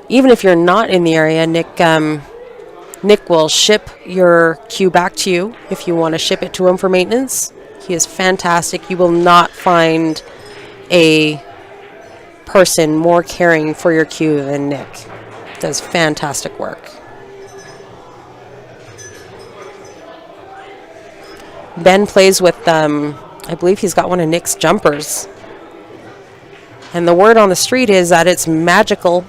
Even if you're not in the area, Nick will ship your cue back to you if you want to ship it to him for maintenance. He is fantastic. You will not find a person more caring for your cue than Nick. Does fantastic work. Ben plays with, I believe he's got one of Nick's jumpers. And the word on the street is that it's magical.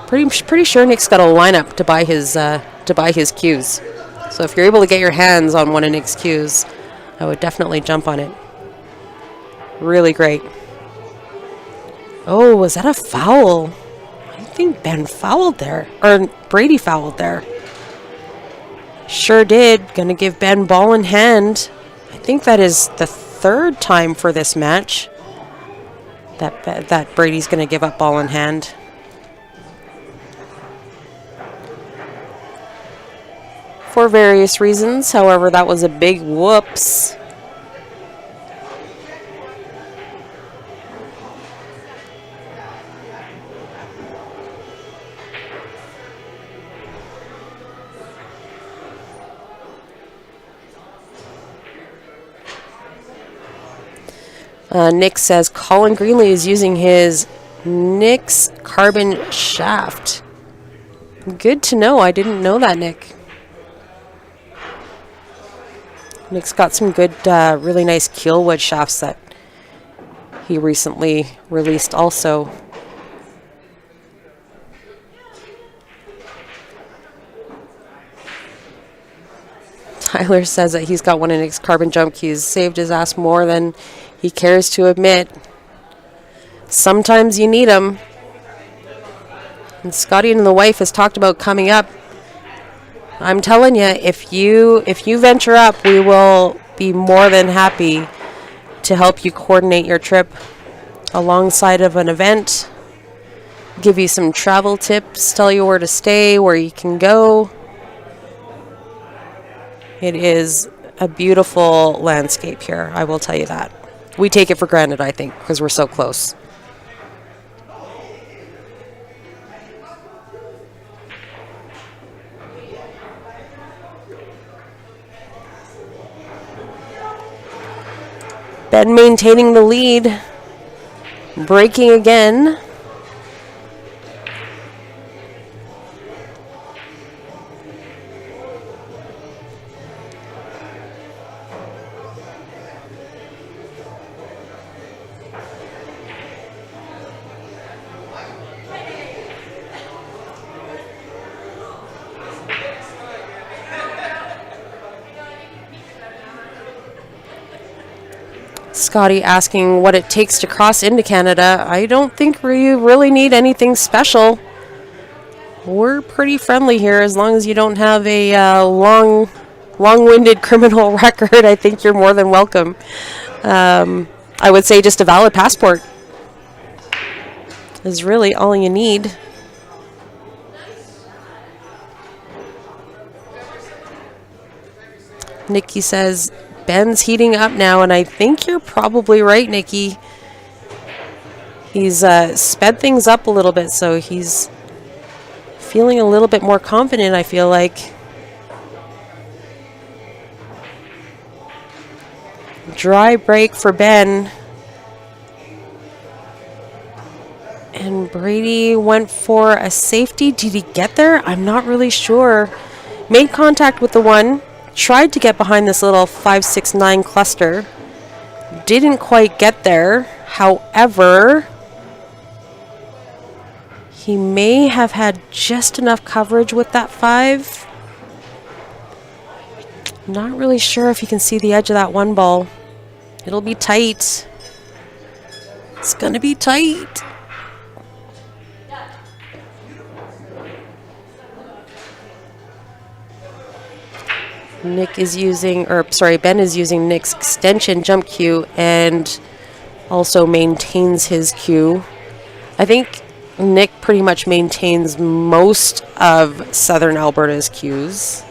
Pretty sure Nick's got a lineup to buy his cues. So if you're able to get your hands on one of Nick's cues, I would definitely jump on it. Really great. Oh, was that a foul? I think Ben fouled there. Or Brady fouled there. Sure did. Gonna give Ben ball in hand. I think that is the third time for this match that Brady's gonna give up ball in hand. For various reasons. However, that was a big whoops. Nick says Colin Greenlee is using his Nick's carbon shaft. Good to know. I didn't know that, Nick. Nick's got some good, really nice keelwood shafts that he recently released also. Tyler says that he's got one of Nick's carbon jump keys. Saved his ass more than he cares to admit. Sometimes you need them. And Scotty and the wife has talked about coming up. I'm telling you, if you venture up, we will be more than happy to help you coordinate your trip alongside of an event, give you some travel tips, tell you where to stay, where you can go. It is a beautiful landscape here, I will tell you that. We take it for granted, I think, because we're so close. Ben maintaining the lead, breaking again. Scotty asking what it takes to cross into Canada. I don't think we really need anything special. We're pretty friendly here as long as you don't have a long-winded criminal record. I think you're more than welcome. I would say just a valid passport is really all you need. Nikki says Ben's heating up now, and I think you're probably right, Nikki. He's sped things up a little bit, so he's feeling a little bit more confident, I feel like. Dry break for Ben. And Brady went for a safety. Did he get there? I'm not really sure. Made contact with the one. Tried to get behind this little 5-6-9 cluster. Didn't quite get there. However, he may have had just enough coverage with that 5. Not really sure if you can see the edge of that one ball. It'll be tight. It's gonna be tight. Ben is using Nick's extension jump cue and also maintains his cue. I think Nick pretty much maintains most of Southern Alberta's cues.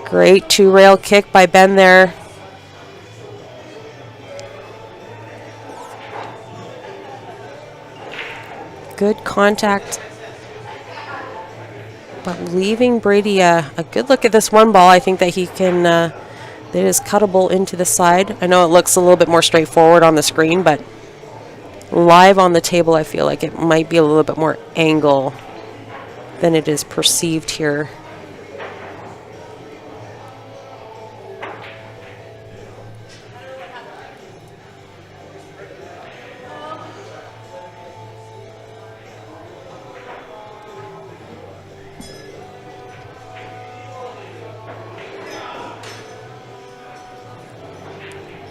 Great 2-rail kick by Ben there. Good contact, but leaving Brady a good look at this one ball. I think that he can, that is cuttable into the side. I know it looks a little bit more straightforward on the screen, but live on the table, I feel like it might be a little bit more angle than it is perceived here.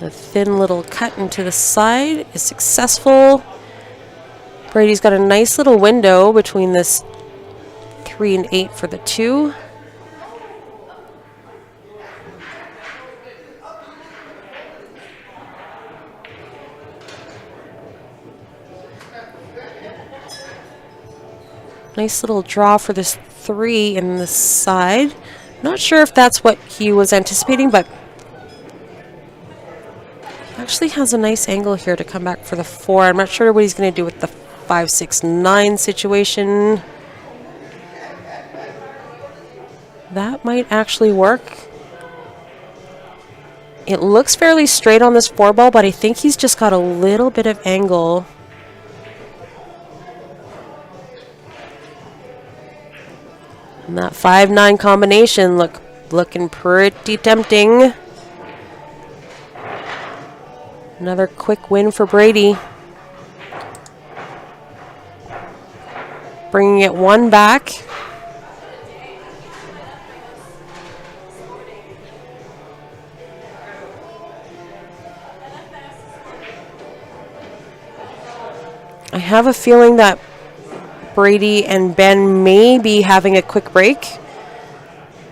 A thin little cut into the side is successful. Brady's got a nice little window between this 3 and 8 for the 2. Nice little draw for this 3 in the side. Not sure if that's what he was anticipating, but actually has a nice angle here to come back for the 4. I'm not sure what he's going to do with the 5, 6, 9 situation. That might actually work. It looks fairly straight on this 4 ball, but I think he's just got a little bit of angle. And that 5-9 combination looking pretty tempting. Another quick win for Brady. Bringing it 1 back. I have a feeling that Brady and Ben may be having a quick break.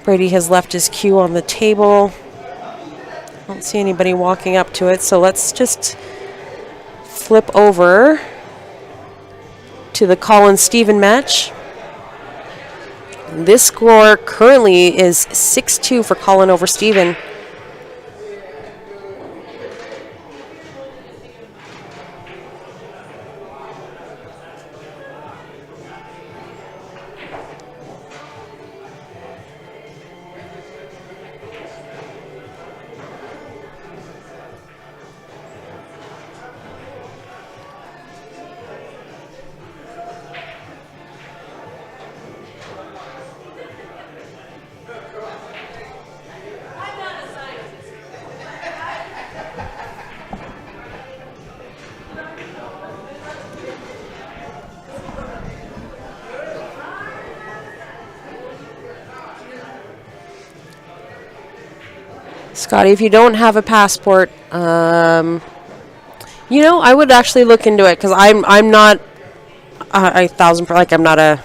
Brady has left his cue on the table. I don't see anybody walking up to it, so let's just flip over to the Colin-Steven match. This score currently is 6-2 for Colin over Steven. Scotty, if you don't have a passport, I would actually look into it, because I'm not I'm not a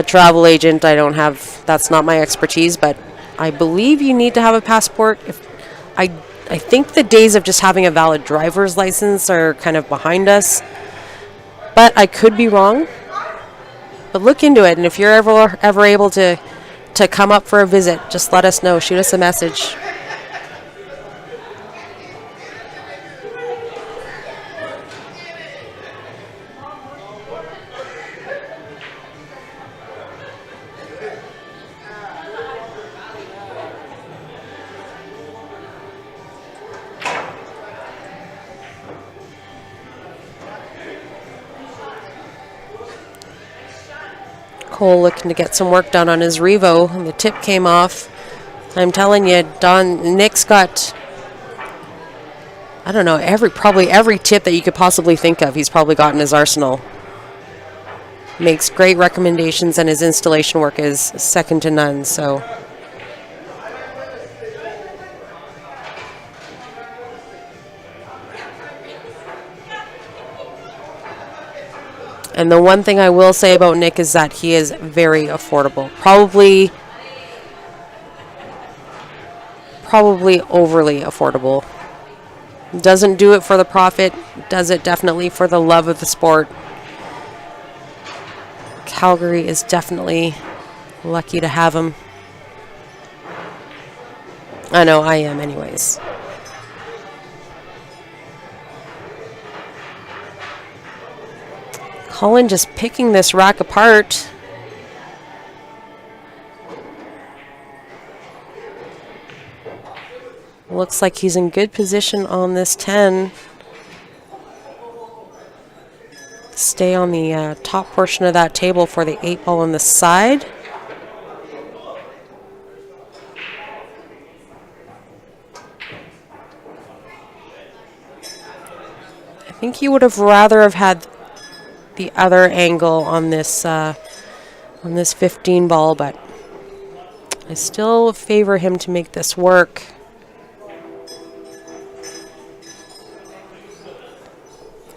travel agent. That's not my expertise, but I believe you need to have a passport. I think the days of just having a valid driver's license are kind of behind us, but I could be wrong. But look into it, and if you're ever able to come up for a visit, just let us know. Shoot us a message. Cole looking to get some work done on his Revo, and the tip came off. I'm telling you, Nick's got, I don't know, probably every tip that you could possibly think of, he's probably got in his arsenal. Makes great recommendations, and his installation work is second to none, so. And the one thing I will say about Nick is that he is very affordable. Probably overly affordable. Doesn't do it for the profit, does it definitely for the love of the sport. Calgary is definitely lucky to have him. I know I am anyways. Colin just picking this rack apart. Looks like he's in good position on this 10. Stay on the top portion of that table for the 8-ball on the side. I think he would have rather have had the other angle on this 15 ball, but I still favor him to make this work.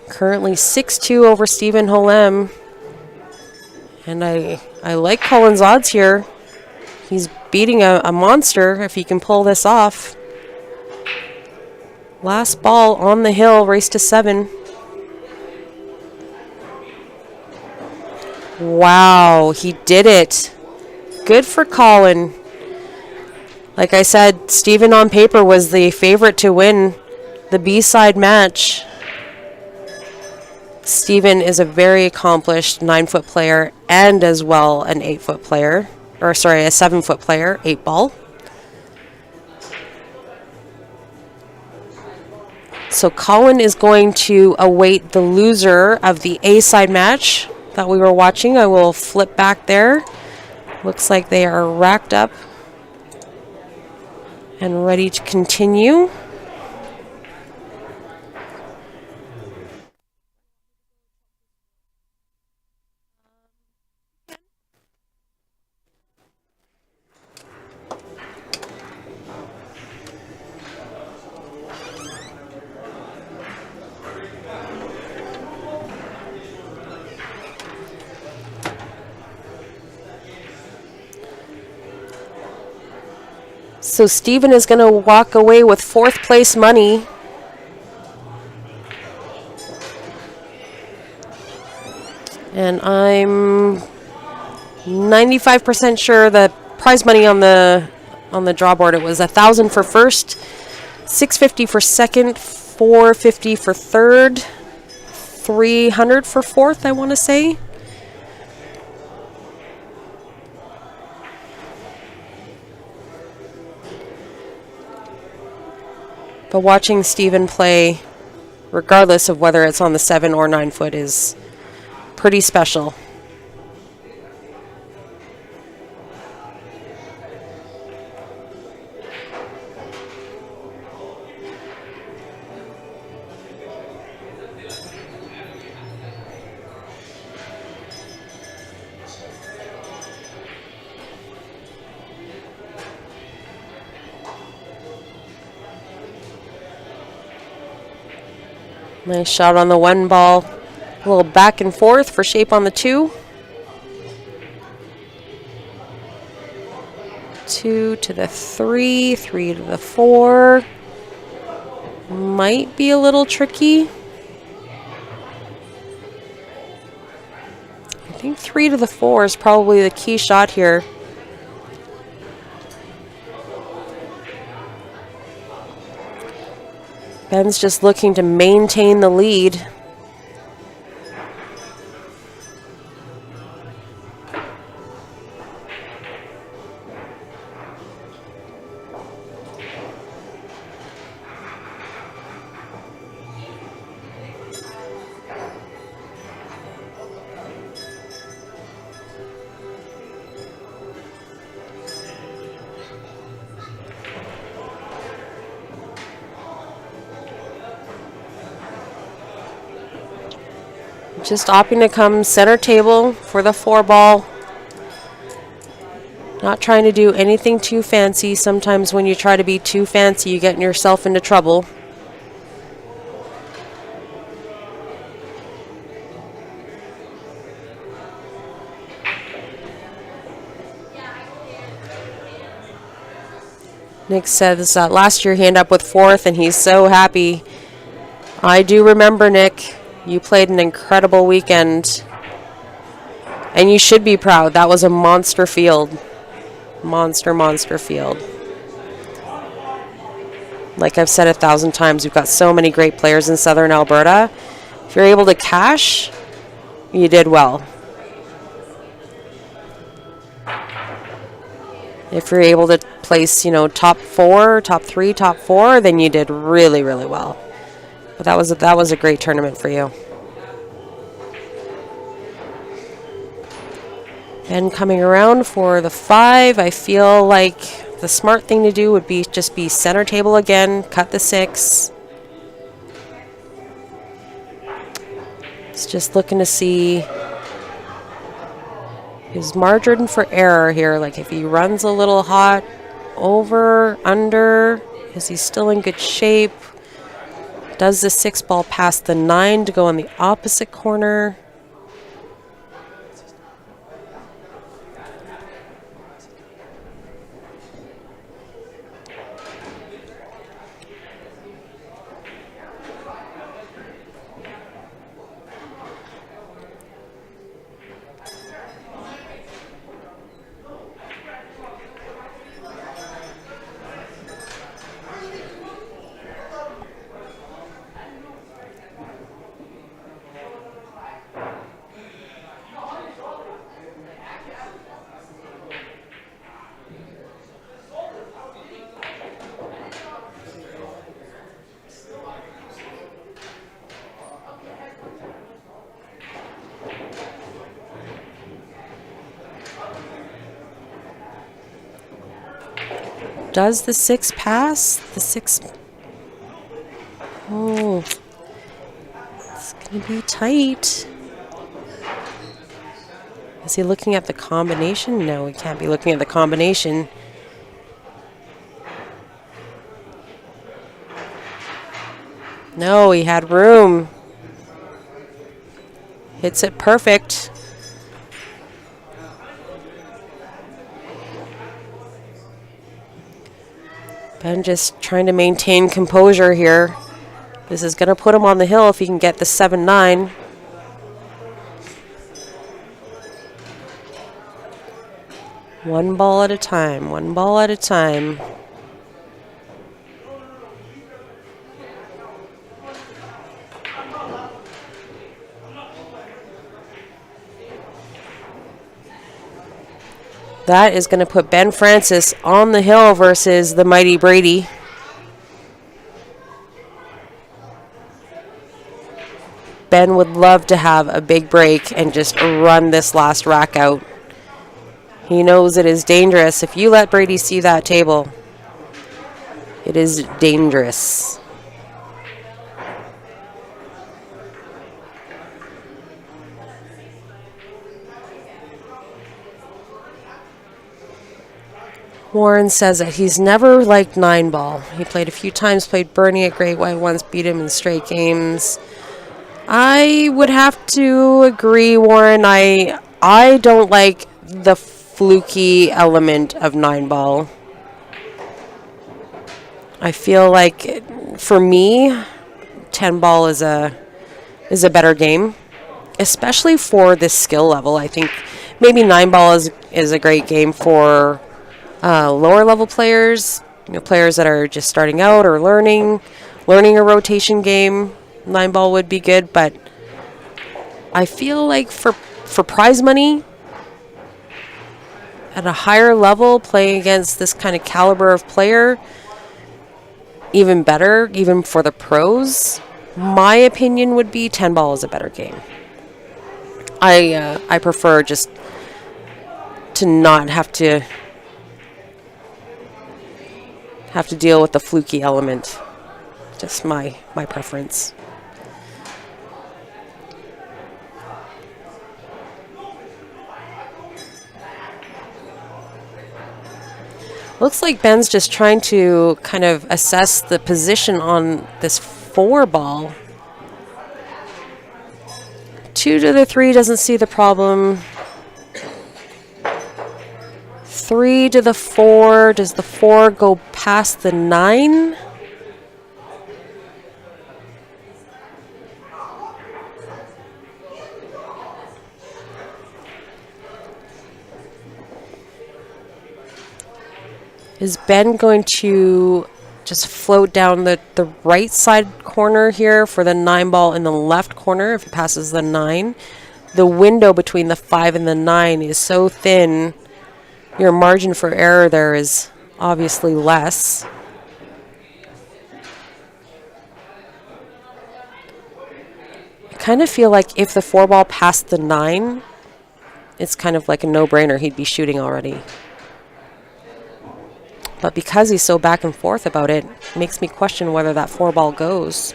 Currently 6-2 over Stephen Holem. And I like Colin's odds here. He's beating a monster if he can pull this off. Last ball on the hill, race to 7. Wow, he did it. Good for Colin. Like I said, Stephen on paper was the favorite to win the B-side match. Stephen is a very accomplished 9-foot player and as well an 8-foot player. Or sorry, a 7-foot player, 8-ball. So Colin is going to await the loser of the A-side match that we were watching. I will flip back there. Looks like they are racked up and ready to continue. So Stephen is going to walk away with 4th place money. And I'm 95% sure the prize money on the draw board, it was $1,000 for first, $650 for second, $450 for third, $300 for fourth, I want to say. But watching Stephen play, regardless of whether it's on the 7 or 9 foot, is pretty special. Nice shot on the 1 ball. A little back and forth for shape on the 2. 2 to the 3, 3 to the 4. Might be a little tricky. I think 3 to the 4 is probably the key shot here. Ben's just looking to maintain the lead. Just opting to come center table for the 4 ball. Not trying to do anything too fancy. Sometimes when you try to be too fancy, you get yourself into trouble. Nick says last year he ended up with 4th and he's so happy. I do remember, Nick. You played an incredible weekend. And you should be proud. That was a monster field. Monster field. Like I've said 1,000 times, we've got so many great players in Southern Alberta. If you're able to cash, you did well. If you're able to place, top 4, top 3, top 4, then you did really, really well. But that was a great tournament for you. And coming around for the 5, I feel like the smart thing to do would be just be center table again, cut the 6. It's just looking to see his margin for error here. Like if he runs a little hot, over, under, is he still in good shape? Does the 6 ball pass the 9 to go in the opposite corner? Does the 6 pass? The 6. Oh, it's going to be tight. Is he looking at the combination? No, he can't be looking at the combination. No, he had room. Hits it perfect. Ben just trying to maintain composure here. This is going to put him on the hill if he can get the 7-9. One ball at a time, one ball at a time. That is going to put Ben Francis on the hill versus the mighty Brady. Ben would love to have a big break and just run this last rack out. He knows it is dangerous. If you let Brady see that table, it is dangerous. Warren says that he's never liked 9-ball. He played a few times, played Bernie at Great White once, beat him in straight games. I would have to agree, Warren. I don't like the fluky element of 9-ball. I feel like, for me, 10-ball is a better game, especially for this skill level. I think maybe 9-ball is a great game for lower level players, players that are just starting out or learning a rotation game. 9-ball would be good, but I feel like for prize money at a higher level, playing against this kind of caliber of player, even better, even for the pros, my opinion would be 10-ball is a better game. I prefer just to not have to deal with the fluky element. Just my preference. Looks like Ben's just trying to kind of assess the position on this 4-ball. 2 to the 3 doesn't see the problem. 3 to the 4. Does the 4 go past the 9? Is Ben going to just float down the right side corner here for the 9-ball in the left corner if he passes the 9? The window between the 5 and the 9 is so thin. Your margin for error there is obviously less. I kind of feel like if the 4-ball passed the 9, it's kind of like a no-brainer. He'd be shooting already. But because he's so back and forth about it, it makes me question whether that 4-ball goes.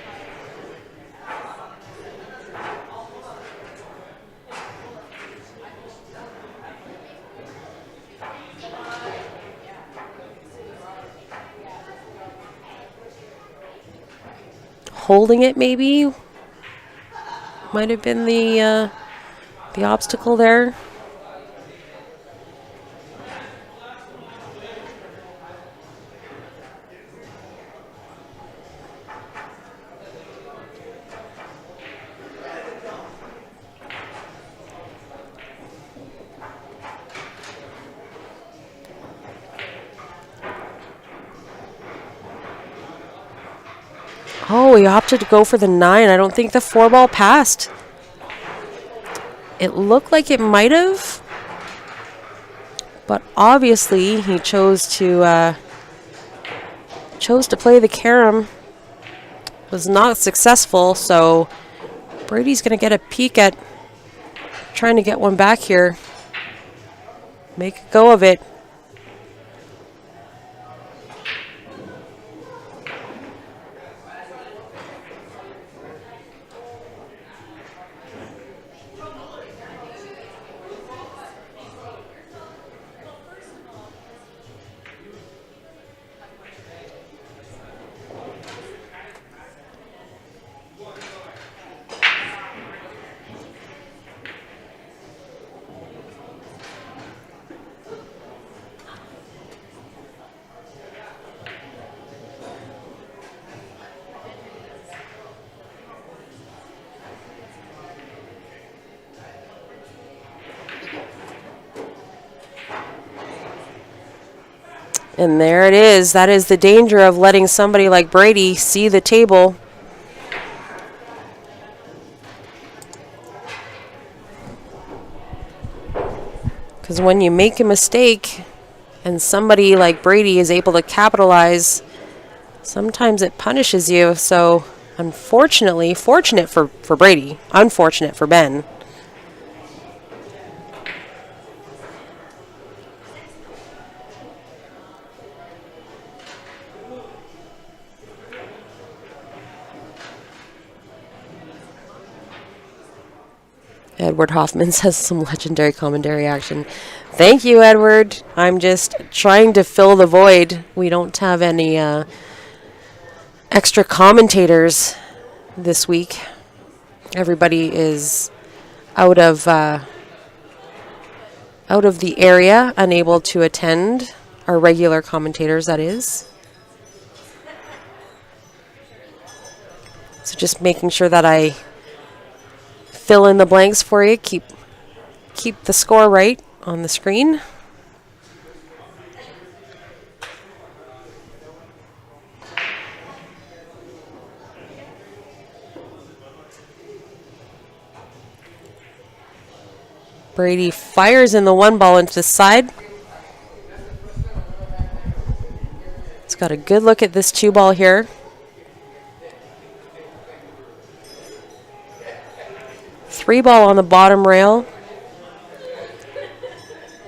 Holding it maybe might have been the obstacle there. Oh, he opted to go for the 9. I don't think the 4-ball passed. It looked like it might have, but obviously he chose to play the carom. Was not successful, so Brady's going to get a peek at trying to get one back here. Make a go of it. And there it is. That is the danger of letting somebody like Brady see the table. Because when you make a mistake and somebody like Brady is able to capitalize, sometimes it punishes you. So unfortunately, fortunate for Brady, unfortunate for Ben. Edward Hoffman says some legendary commentary action. Thank you, Edward. I'm just trying to fill the void. We don't have any extra commentators this week. Everybody is out of the area, unable to attend. Our regular commentators, that is. So just making sure that I fill in the blanks for you. Keep the score right on the screen. Brady fires in the 1-ball into the side. He's got a good look at this 2-ball here. Three-ball on the bottom rail.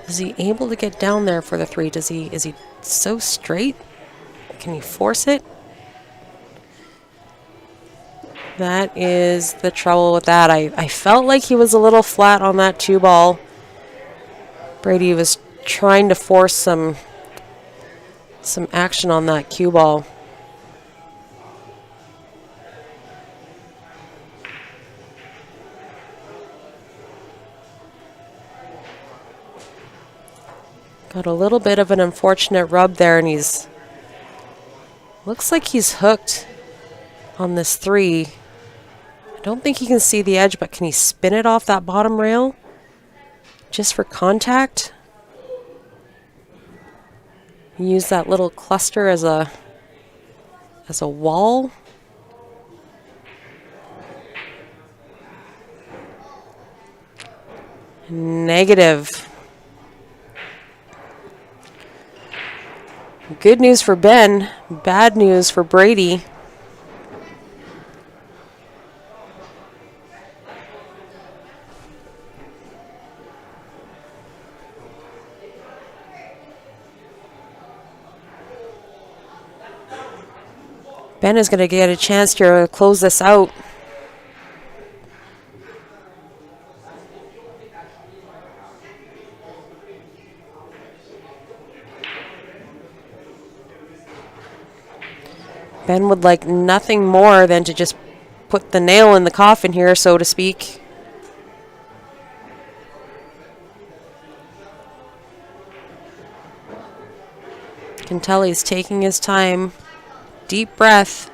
Is he able to get down there for the 3? Is he so straight? Can he force it? That is the trouble with that. I felt like he was a little flat on that 2-ball. Brady was trying to force some action on that cue ball. Got a little bit of an unfortunate rub there, and looks like he's hooked on this 3. I don't think he can see the edge, but can he spin it off that bottom rail just for contact? Use that little cluster as a wall. Negative. Good news for Ben, bad news for Brady. Ben is going to get a chance here to close this out. Ben would like nothing more than to just put the nail in the coffin here, so to speak. You can tell he's taking his time. Deep breath.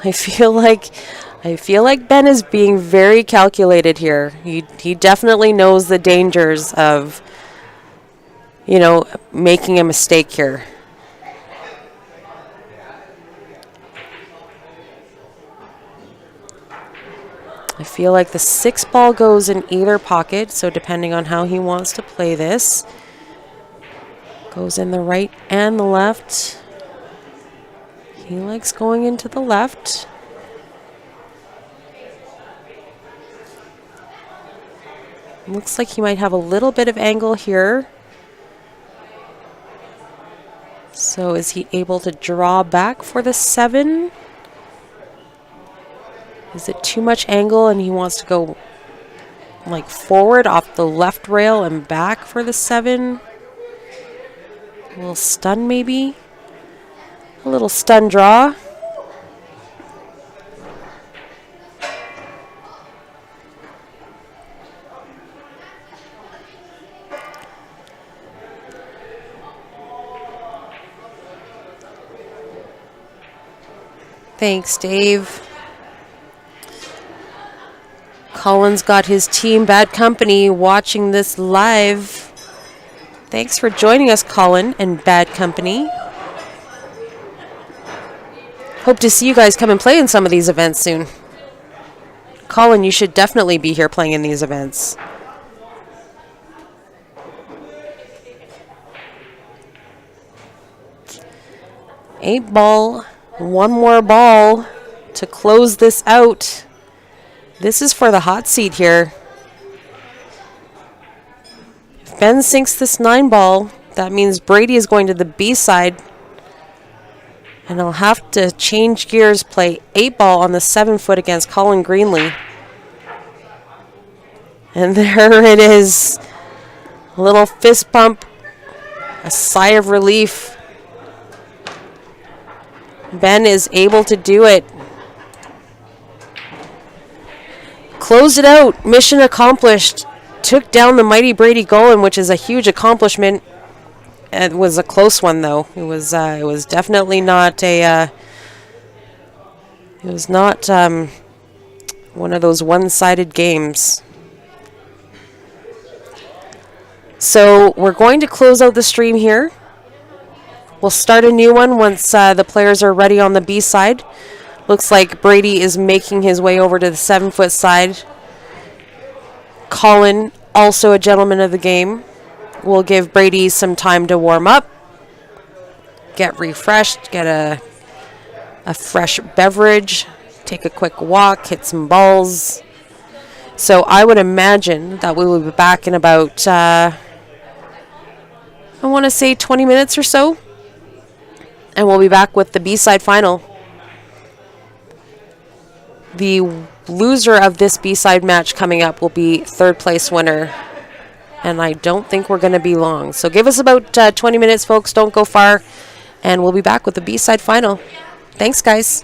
I feel like Ben is being very calculated here. He definitely knows the dangers of, you know, making a mistake here. I feel like the 6 ball goes in either pocket, so depending on how he wants to play this, goes in the right and the left. He likes going into the left. Looks like he might have a little bit of angle here. So is he able to draw back for the 7? Is it too much angle and he wants to go like forward off the left rail and back for the 7? A little stun maybe? A little stun draw. Thanks, Dave. Colin's got his team Bad Company watching this live. Thanks for joining us, Colin and Bad Company. Hope to see you guys come and play in some of these events soon. Colin, you should definitely be here playing in these events. Eight ball, one more ball to close this out. This is for the hot seat here. If Ben sinks this 9 ball, that means Brady is going to the B side. And I'll have to change gears, play 8 ball on the 7 foot against Colin Greenlee. And there it is. A little fist pump. A sigh of relief. Ben is able to do it. Closed it out. Mission accomplished. Took down the mighty Brady Golan, which is a huge accomplishment. It was a close one, though. It was definitely not a. It was not one of those one-sided games. So we're going to close out the stream here. We'll start a new one once the players are ready on the B side. Looks like Brady is making his way over to the 7 foot side. Colin, also a gentleman of the game, will give Brady some time to warm up, get refreshed, get a fresh beverage, take a quick walk, hit some balls. So I would imagine that we will be back in about, I want to say 20 minutes or so. And we'll be back with the B-side final. The loser of this B-side match coming up will be 3rd place winner. And I don't think we're going to be long. So give us about 20 minutes, folks. Don't go far. And we'll be back with the B-side final. Thanks, guys.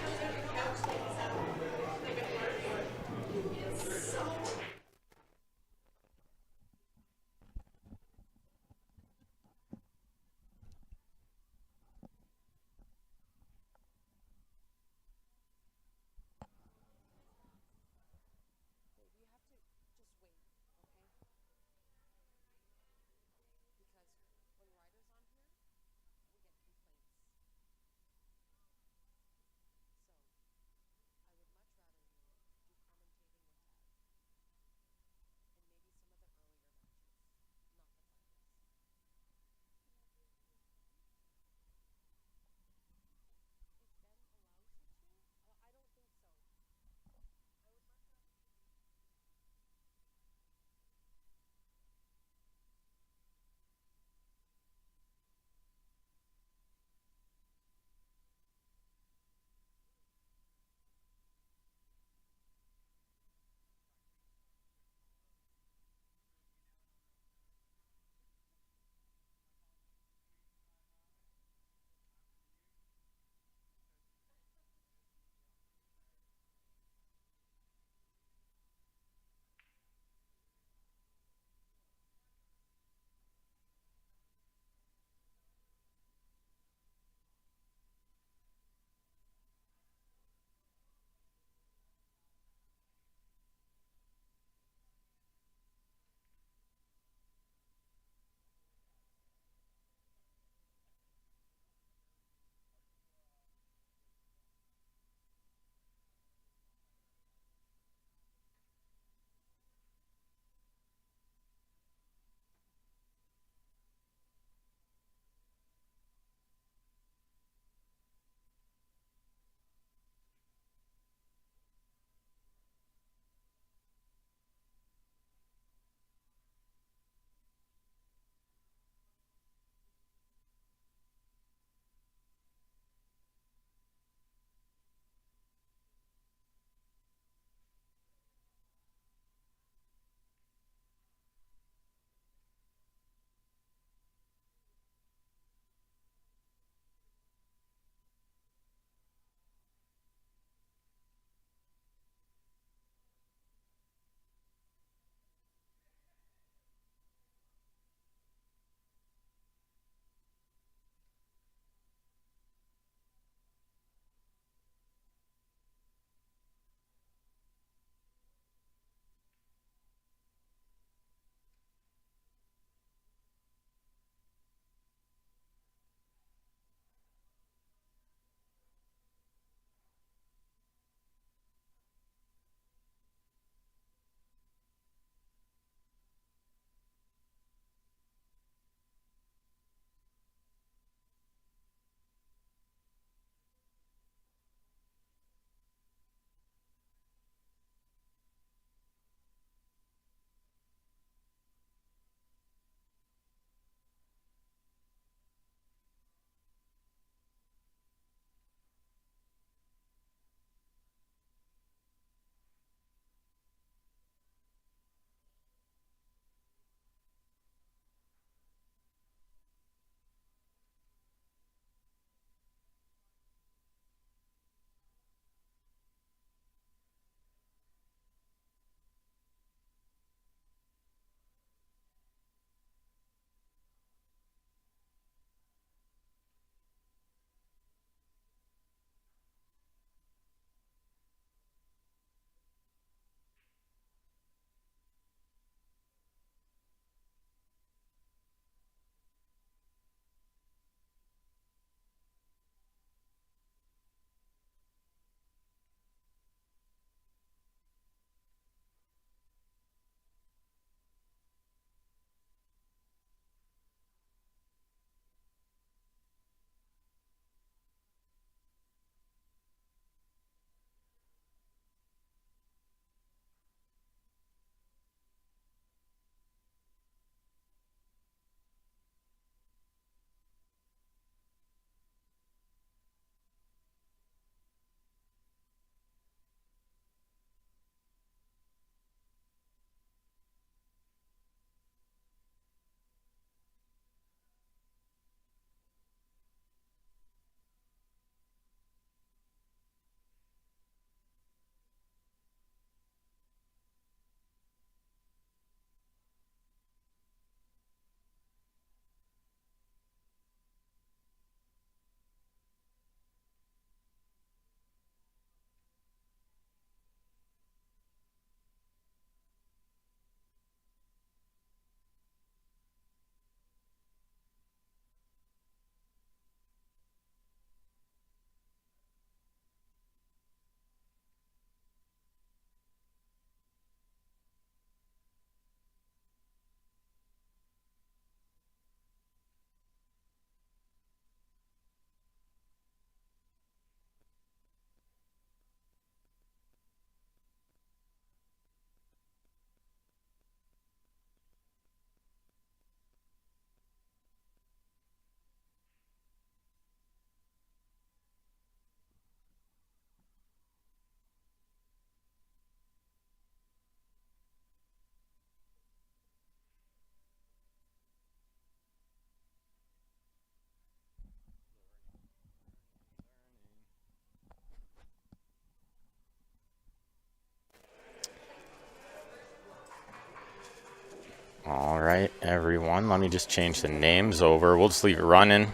right, everyone. Let me just change the names over. We'll just leave it running.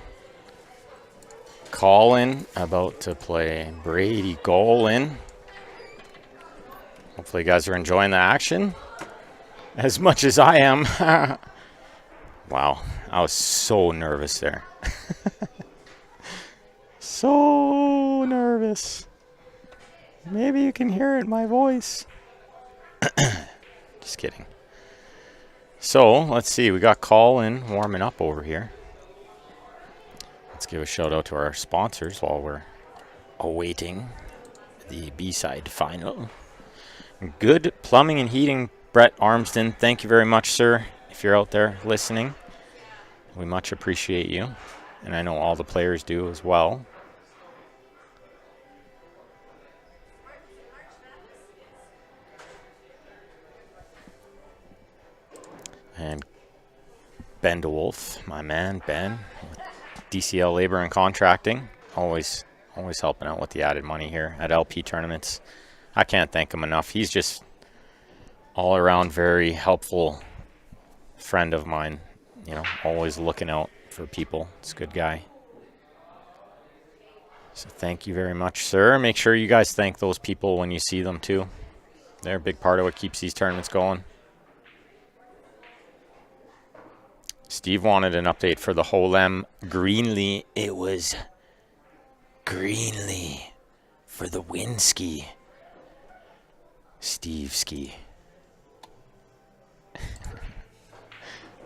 Colin about to play Brady Golin. Hopefully you guys are enjoying the action as much as I am. Wow, I was so nervous there. So nervous. Maybe you can hear it in my voice. Just kidding. So, let's see. We got Colin warming up over here. Let's give a shout out to our sponsors while we're awaiting the B-side final. Good Plumbing and Heating, Brett Armsden. Thank you very much, sir. If you're out there listening, we much appreciate you. And I know all the players do as well. And Ben DeWolf, my man, Ben, DCL Labor and Contracting, always helping out with the added money here at LP tournaments. I can't thank him enough. He's just all around very helpful friend of mine, you know, always looking out for people. It's a good guy. So thank you very much, sir. Make sure you guys thank those people when you see them too. They're a big part of what keeps these tournaments going. Steve wanted an update for the Holem Greenlee. It was Greenlee for the Winski. Steve Ski.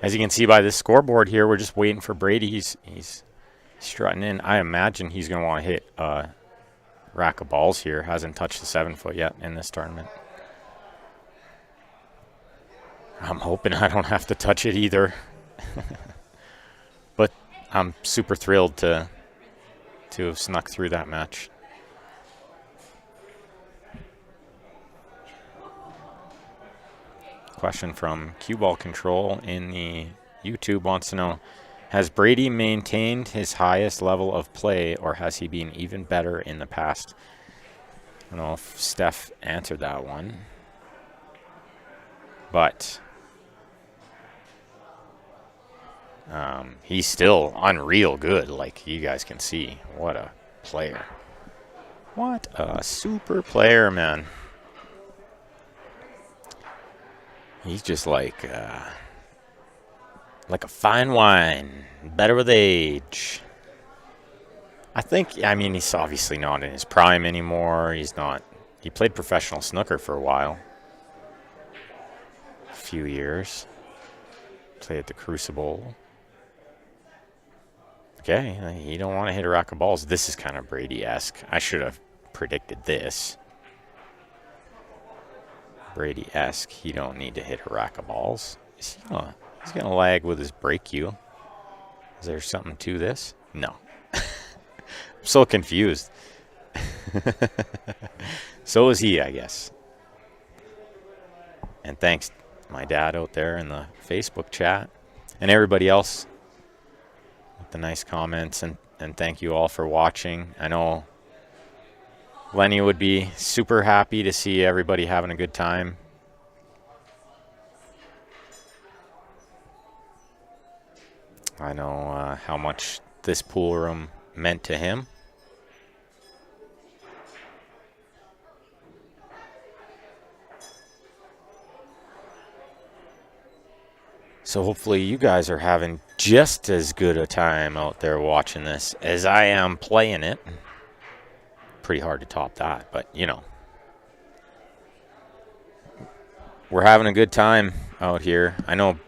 As you can see by this scoreboard here, we're just waiting for Brady. He's strutting in. I imagine he's going to want to hit a rack of balls here. Hasn't touched the 7-foot yet in this tournament. I'm hoping I don't have to touch it either. But I'm super thrilled to have snuck through that match. Question from Cue Ball Control in the YouTube wants to know, has Brady maintained his highest level of play, or has he been even better in the past? I don't know if Steph answered that one, but he's still unreal good, like you guys can see. What a player. What a super player, man. He's just like a fine wine, better with age. I mean, he's obviously not in his prime anymore. He played professional snooker for a while. A few years. Played at the Crucible. Okay, you don't want to hit a rack of balls. This is kind of Brady-esque. I should have predicted this. Brady-esque. You don't need to hit a rack of balls. He's going to lag with his break cue. Is there something to this? No. I'm so confused. So is he, I guess. And thanks my dad out there in the Facebook chat and everybody else with the nice comments, and thank you all for watching. I know Lenny would be super happy to see everybody having a good time. I know how much this pool room meant to him. So hopefully you guys are having just as good a time out there watching this as I am playing it. Pretty hard to top that, but you know. We're having a good time out here. I know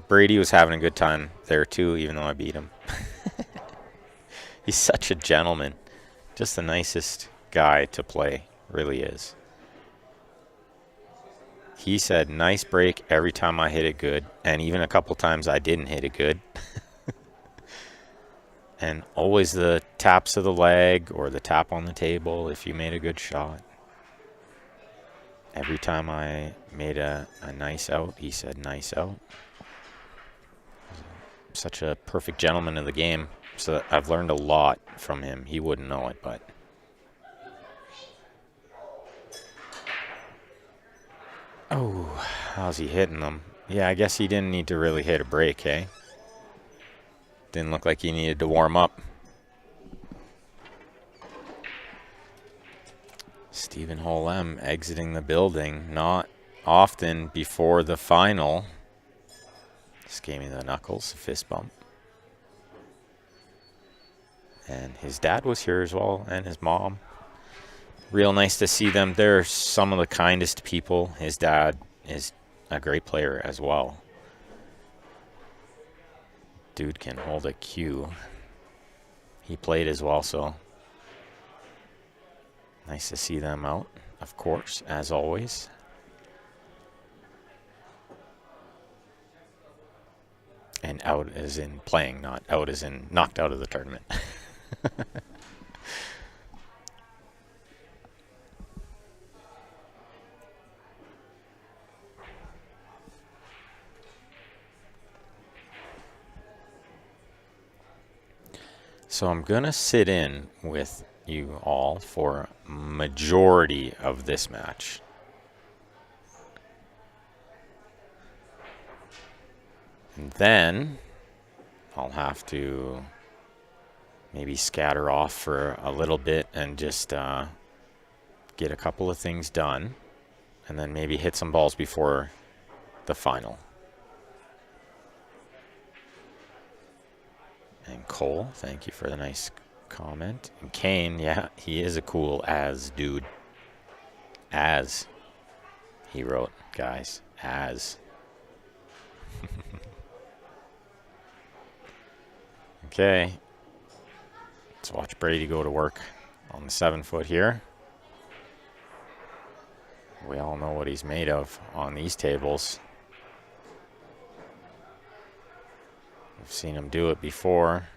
Brady was having a good time there too, even though I beat him. He's such a gentleman. Just the nicest guy to play, really is. He said, nice break every time I hit it good. And even a couple times I didn't hit it good. And always the taps of the leg or the tap on the table if you made a good shot. Every time I made a nice out, he said, nice out. Such a perfect gentleman of the game. So I've learned a lot from him. He wouldn't know it, but... Oh, how's he hitting them? Yeah, I guess he didn't need to really hit a break, hey? Didn't look like he needed to warm up. Stephen Holem exiting the building, not often before the final. Just gave me the knuckles, fist bump. And his dad was here as well, and his mom. Real nice to see them. They're some of the kindest people. His dad is a great player as well. Dude can hold a cue. He played as well, so nice to see them out, of course, as always. And out as in playing, not out as in knocked out of the tournament. So I'm going to sit in with you all for majority of this match. And then I'll have to maybe scatter off for a little bit and just get a couple of things done. And then maybe hit some balls before the final. And Cole, thank you for the nice comment. And Kane, yeah, he is a cool as dude. As he wrote, guys, as. Okay. Let's watch Brady go to work on the 7-foot here. We all know what he's made of on these tables. I've seen him do it before.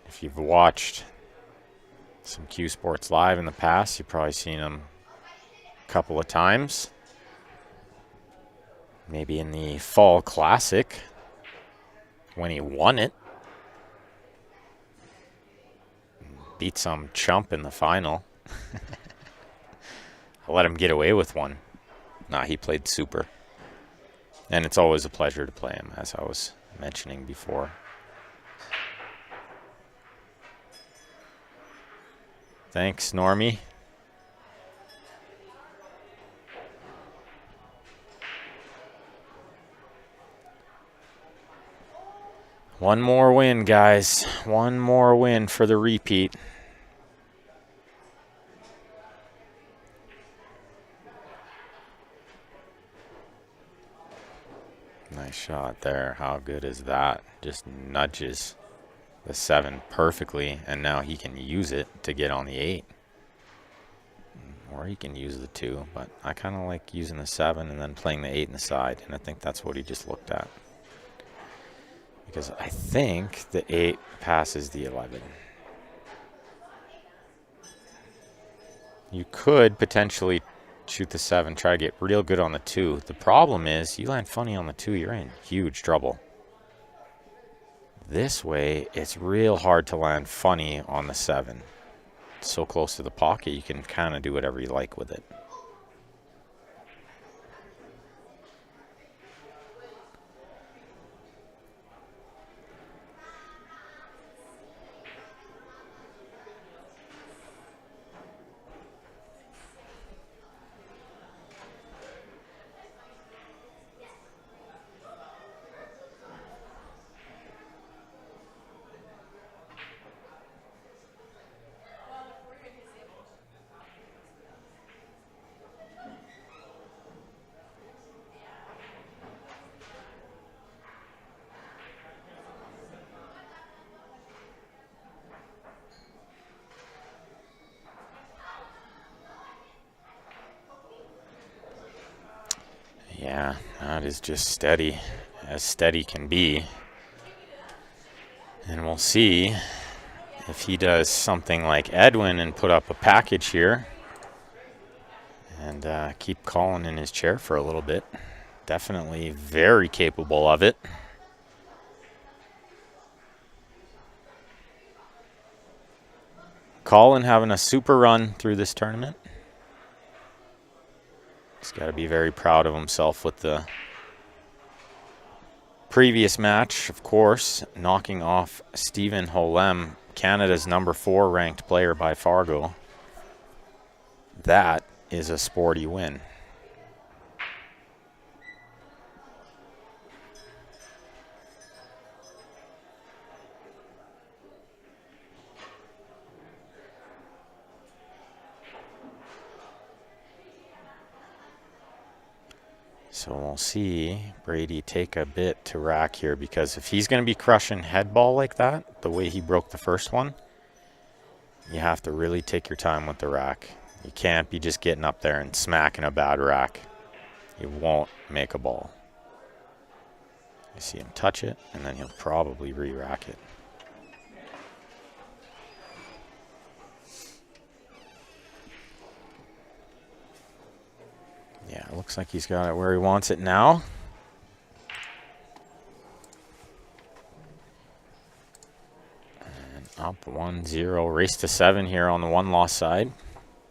If you've watched some Q Sports Live in the past, you've probably seen him a couple of times. Maybe in the Fall Classic when he won it. Beat some chump in the final. I let him get away with one. Nah, he played super. And it's always a pleasure to play him, as I was mentioning before. Thanks, Normie. One more win, guys. One more win for the repeat. Nice shot there. How good is that? Just nudges the 7 perfectly, and now he can use it to get on the 8. Or he can use the 2, but I kind of like using the 7 and then playing the 8 in the side, and I think that's what he just looked at. Because I think the 8 passes the 11. You could potentially shoot the 7, try to get real good on the 2. The problem is, you land funny on the 2, you're in huge trouble. This way, it's real hard to land funny on the 7. It's so close to the pocket, you can kind of do whatever you like with it. Yeah, that is just steady, as steady can be. And we'll see if he does something like Edwin and put up a package here and keep calling in his chair for a little bit. Definitely very capable of it. Colin having a super run through this tournament. He's got to be very proud of himself with the previous match, of course, knocking off Stephen Holem, Canada's number 4 ranked player by Fargo. That is a sporty win. So we'll see Brady take a bit to rack here, because if he's going to be crushing head ball like that, the way he broke the first one, you have to really take your time with the rack. You can't be just getting up there and smacking a bad rack. You won't make a ball. You see him touch it, and then he'll probably re-rack it. Yeah, it looks like he's got it where he wants it now. And up 1-0. Race to 7 here on the one-loss side.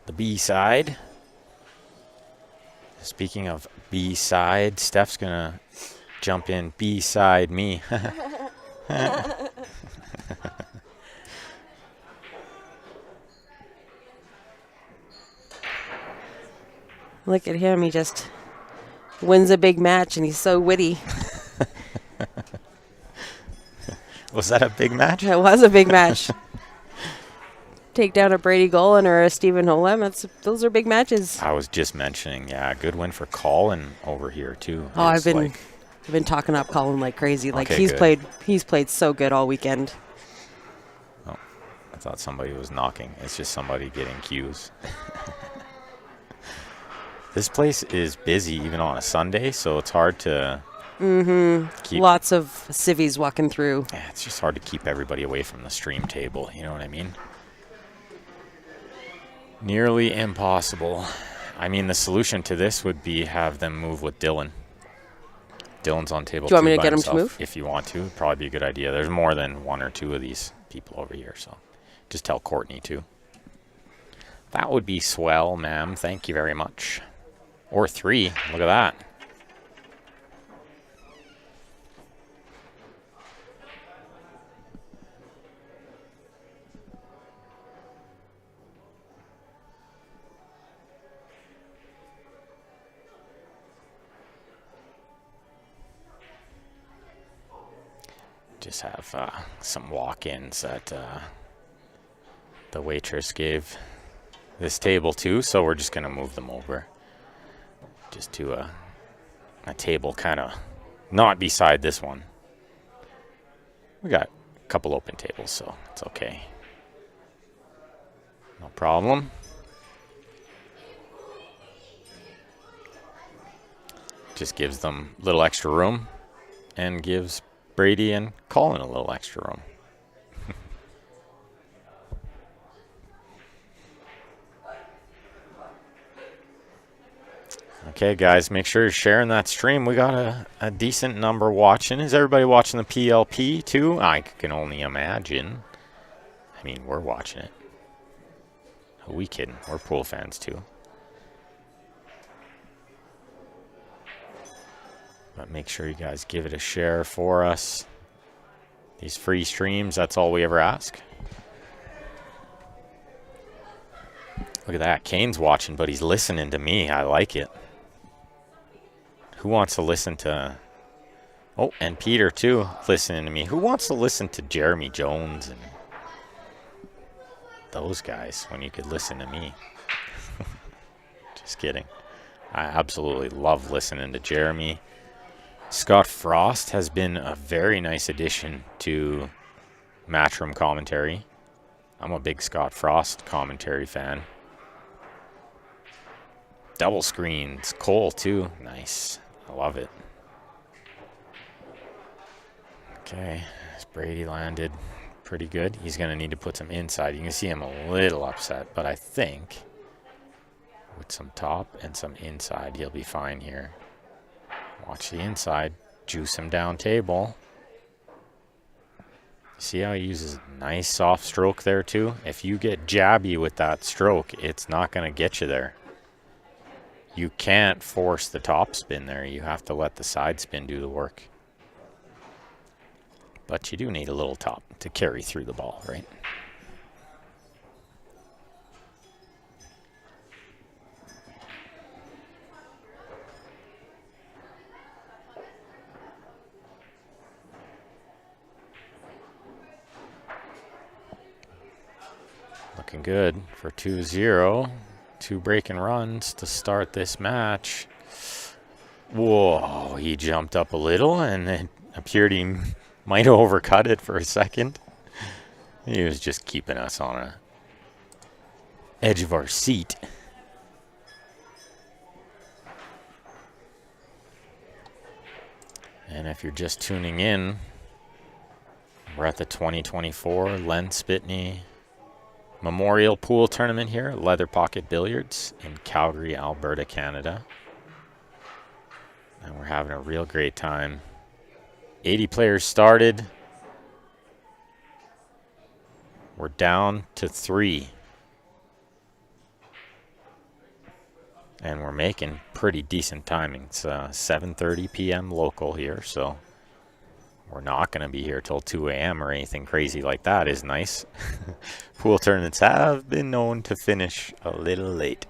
The B side. Speaking of B side, Steph's going to jump in beside me. Look at him. He just wins a big match, and he's so witty. Was that a big match? It was a big match. Take down a Brady Golan or a Stephen Holem. Those are big matches. I was just mentioning, yeah, good win for Colin over here too. Oh, I've been talking up Colin like crazy. Like, okay, he's played so good all weekend. Oh, I thought somebody was knocking. It's just somebody getting cues. This place is busy even on a Sunday, so it's hard to keep. Lots of civvies walking through. Yeah, it's just hard to keep everybody away from the stream table. You know what I mean? Nearly impossible. I mean, the solution to this would be have them move with Dylan. Dylan's on table 2 Do you want me to by get him himself. to move? If you want to, it'd probably be a good idea. There's more than 1 or 2 of these people over here, so just tell Courtney too. That would be swell, ma'am. Thank you very much. Or 3. Look at that. Just have some walk-ins that the waitress gave this table to, so we're just going to move them over. Just to a table kind of not beside this one. We got a couple open tables, so it's okay. No problem. Just gives them a little extra room and gives Brady and Colin a little extra room. Okay, guys, make sure you're sharing that stream. We got a decent number watching. Is everybody watching the PLP too? I can only imagine. I mean, we're watching it. Who we kidding? We're pool fans too. But make sure you guys give it a share for us. These free streams, that's all we ever ask. Look at that. Kane's watching, but he's listening to me. I like it. Who wants to listen to... Oh, and Peter, too, listening to me. Who wants to listen to Jeremy Jones and those guys when you could listen to me? Just kidding. I absolutely love listening to Jeremy. Scott Frost has been a very nice addition to Matchroom commentary. I'm a big Scott Frost commentary fan. Double screens. Cole, too. Nice. I love it. Okay. Brady landed pretty good. He's going to need to put some inside. You can see him a little upset, but I think with some top and some inside, he'll be fine here. Watch the inside. Juice him down table. See how he uses a nice soft stroke there, too? If you get jabby with that stroke, it's not going to get you there. you can't force the top spin there. You have to let the side spin do the work. But you do need a little top to carry through the ball, right? Looking good for 2-0. 2 breaking runs to start this match. Whoa, he jumped up a little and it appeared he might have overcut it for a second. He was just keeping us on a edge of our seat. And if you're just tuning in, we're at the 2024 Len Sbitney Memorial Pool Tournament here at Leather Pocket Billiards in Calgary, Alberta, Canada. And we're having a real great time. 80 players started. We're down to 3. And we're making pretty decent timing. It's 7:30 p.m. local here, so we're not going to be here till 2 a.m. or anything crazy like that. Is nice. Pool tournaments have been known to finish a little late.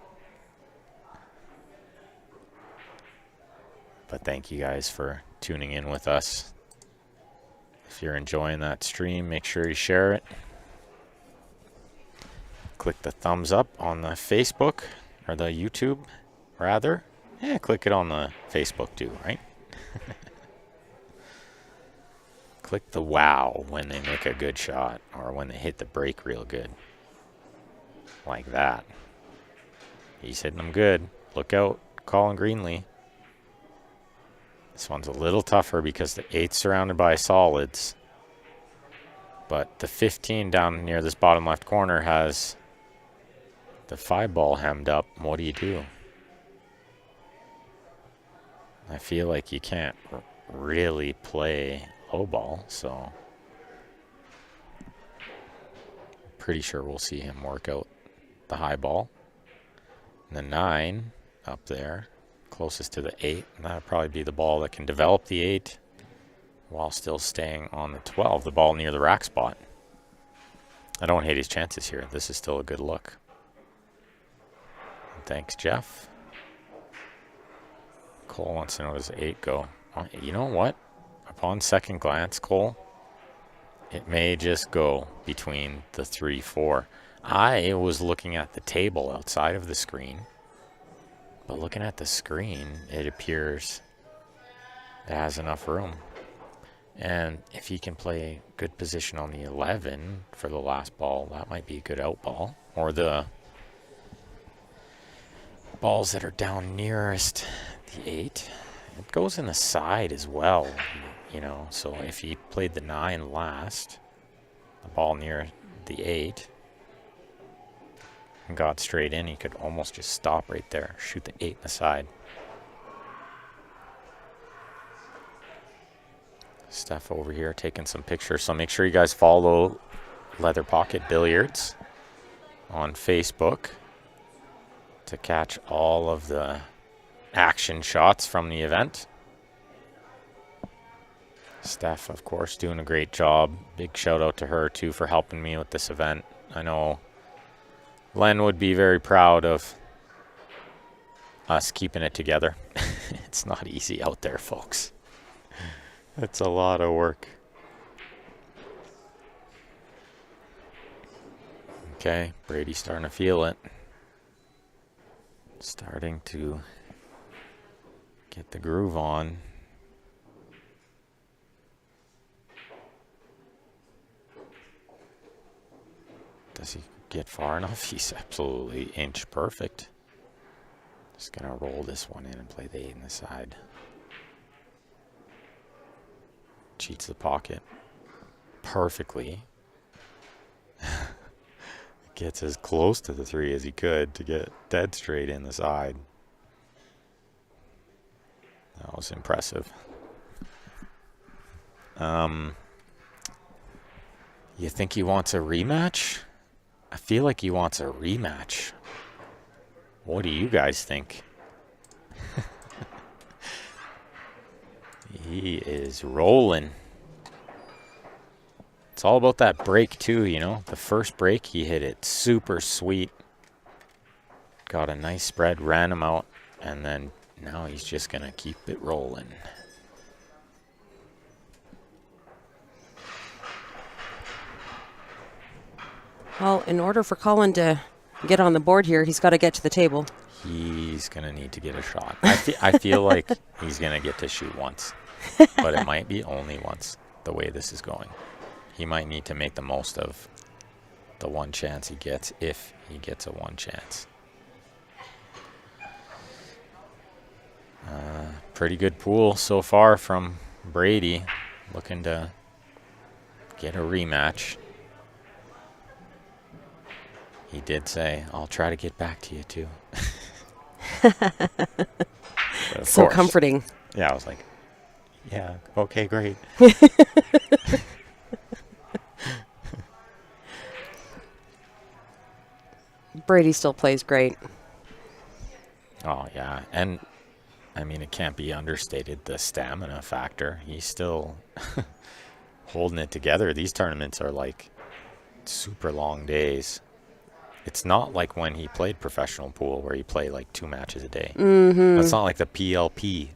But thank you guys for tuning in with us. If you're enjoying that stream, make sure you share it. Click the thumbs up on the Facebook, or the YouTube, rather. Yeah, click it on the Facebook too, right? Click the wow when they make a good shot, or when they hit the break real good. Like that. He's hitting them good. Look out, Colin Greenlee. This one's a little tougher because the 8's surrounded by solids. But the 15 down near this bottom left corner has the 5 ball hemmed up. What do you do? I feel like you can't really play low ball, so pretty sure we'll see him work out the high ball. And the 9 up there, closest to the 8, and that'll probably be the ball that can develop the 8 while still staying on the 12, the ball near the rack spot. I don't hate his chances here. This is still a good look. Thanks, Jeff. Cole wants to know, does 8 go? You know what? Upon second glance, Cole, it may just go between the 3-4. I was looking at the table outside of the screen, but looking at the screen, it appears it has enough room. And if he can play good position on the 11 for the last ball, that might be a good out ball. Or the balls that are down nearest the 8. It goes in the side as well, you know. So if he played the 9 last, the ball near the 8, and got straight in, he could almost just stop right there, shoot the 8 in the side. Steph over here taking some pictures, so make sure you guys follow Leather Pocket Billiards on Facebook to catch all of the action shots from the event. Steph, of course, doing a great job. Big shout out to her too for helping me with this event. I know Len would be very proud of us keeping it together. It's not easy out there, folks. It's a lot of work. Okay, Brady's starting to feel it. Starting to get the groove on. Does he get far enough? He's absolutely inch perfect. Just gonna roll this one in and play the 8 in the side. Cheats the pocket perfectly. Gets as close to the 3 as he could to get dead straight in the side. That was impressive. You think he wants a rematch? I feel like he wants a rematch. What do you guys think? He is rolling. It's all about that break too, you know. The first break, he hit it super sweet. Got a nice spread, ran him out, and then now he's just going to keep it rolling. Well, in order for Colin to get on the board here, he's got to get to the table. He's going to need to get a shot. I feel like he's going to get to shoot once, but it might be only once the way this is going. He might need to make the most of the one chance he gets, if he gets a one chance. Pretty good pool so far from Brady, looking to get a rematch. He did say, I'll try to get back to you too. So comforting. Yeah, I was like, yeah, okay, great. Brady still plays great. Oh, yeah. And, I mean, it can't be understated, the stamina factor. He's still holding it together. These tournaments are like super long days. It's not like when he played professional pool where he played like 2 matches a day. Mm-hmm. That's not like the PLP.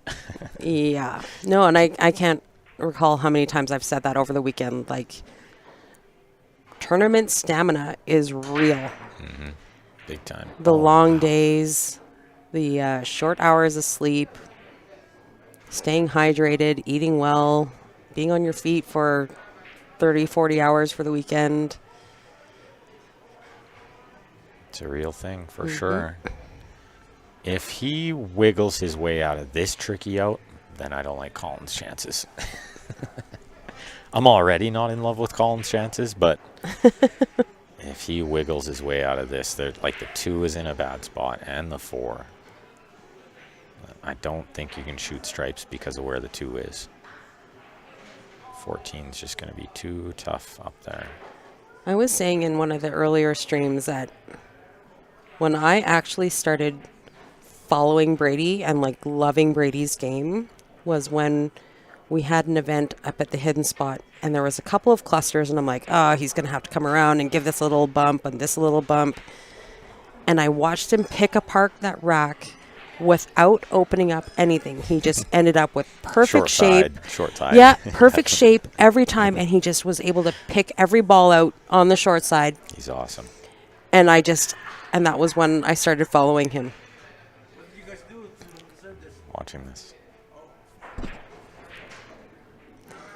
Yeah. No, and I can't recall how many times I've said that over the weekend. Like, tournament stamina is real. Mm-hmm. Big time. The long days, the short hours of sleep, staying hydrated, eating well, being on your feet for 30, 40 hours for the weekend. It's a real thing for sure. If he wiggles his way out of this tricky out, then I don't like Colin's chances. I'm already not in love with Colin's chances, but if he wiggles his way out of this, like the 2 is in a bad spot and the 4. I don't think you can shoot stripes because of where the 2 is. 14 is just going to be too tough up there. I was saying in one of the earlier streams that when I actually started following Brady and like loving Brady's game was when we had an event up at the hidden spot and there was a couple of clusters and I'm like, oh, he's going to have to come around and give this a little bump and this a little bump. And I watched him pick apart that rack without opening up anything. He just ended up with perfect shape. Short side. Yeah, perfect shape every time. And he just was able to pick every ball out on the short side. He's awesome. And that was when I started following him. What did you guys do to deserve this? Watching this.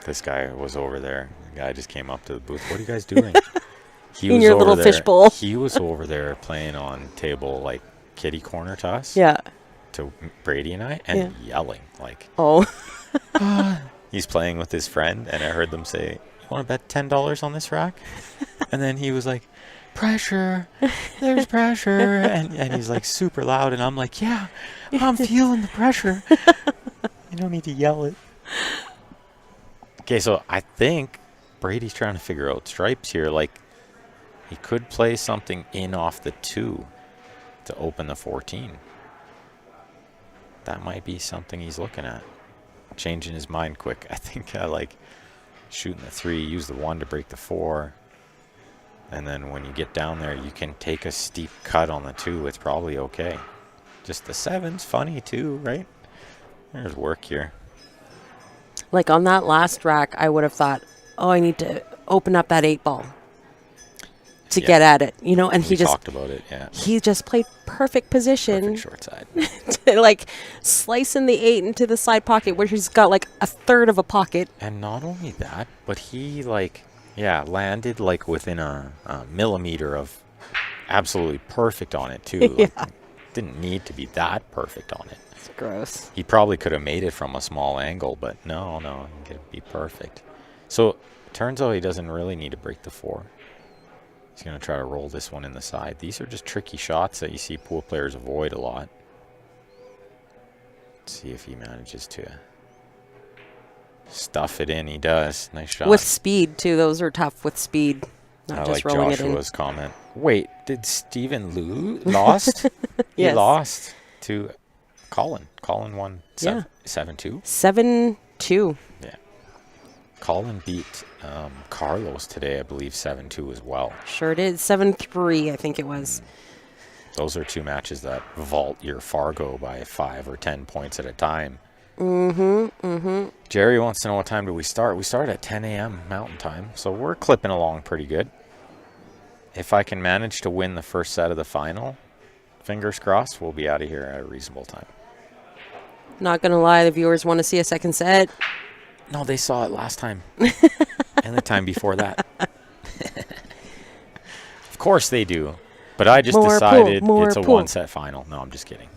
This guy was over there. The guy just came up to the booth. What are you guys doing? In your little fishbowl. He was over there playing on table like kitty corner to us. Yeah. To Brady and I, and yelling like, oh. He's playing with his friend, and I heard them say, "You want to bet $10 on this rack?" And then he was like, "Pressure, there's pressure," and he's like super loud, and I'm like, "Yeah, I'm feeling the pressure." You don't need to yell it. Okay, so I think Brady's trying to figure out stripes here. Like, he could play something in off the 2 to open the 14. That might be something he's looking at. Changing his mind quick. I think I like shooting the 3, use the 1 to break the 4. And then when you get down there, you can take a steep cut on the 2. It's probably okay. Just the 7's funny too, right? There's work here. Like on that last rack, I would have thought, oh, I need to open up that 8 ball to get at it, you know, and we talked about it, yeah. He just played perfect position. Perfect short side. To like slicing the 8 into the side pocket where he's got like a third of a pocket. And not only that, but he like, landed like within a millimeter of absolutely perfect on it too. Yeah. Like, didn't need to be that perfect on it. It's gross. He probably could have made it from a small angle, but no, it could be perfect. So turns out he doesn't really need to break the 4. He's going to try to roll this one in the side. These are just tricky shots that you see pool players avoid a lot. Let's see if he manages to stuff it in. He does. Nice shot. With speed, too. Those are tough with speed. Not I just like rolling Joshua's it in. comment. Wait, did Steven lost? Yes. He lost to Colin won Yeah. 7-2. 7-2. Yeah. Colin beat Carlos today, I believe, 7-2 as well. Sure did. 7-3, I think it was. Those are two matches that vault your Fargo by 5 or 10 points at a time. Jerry wants to know what time do we start. We start at 10 a.m. Mountain Time, so we're clipping along pretty good. If I can manage to win the first set of the final, fingers crossed, we'll be out of here at a reasonable time. Not going to lie, the viewers want to see a second set. No, they saw it last time. And the time before that. Of course they do. But I just decided it's a one-set final. No, I'm just kidding.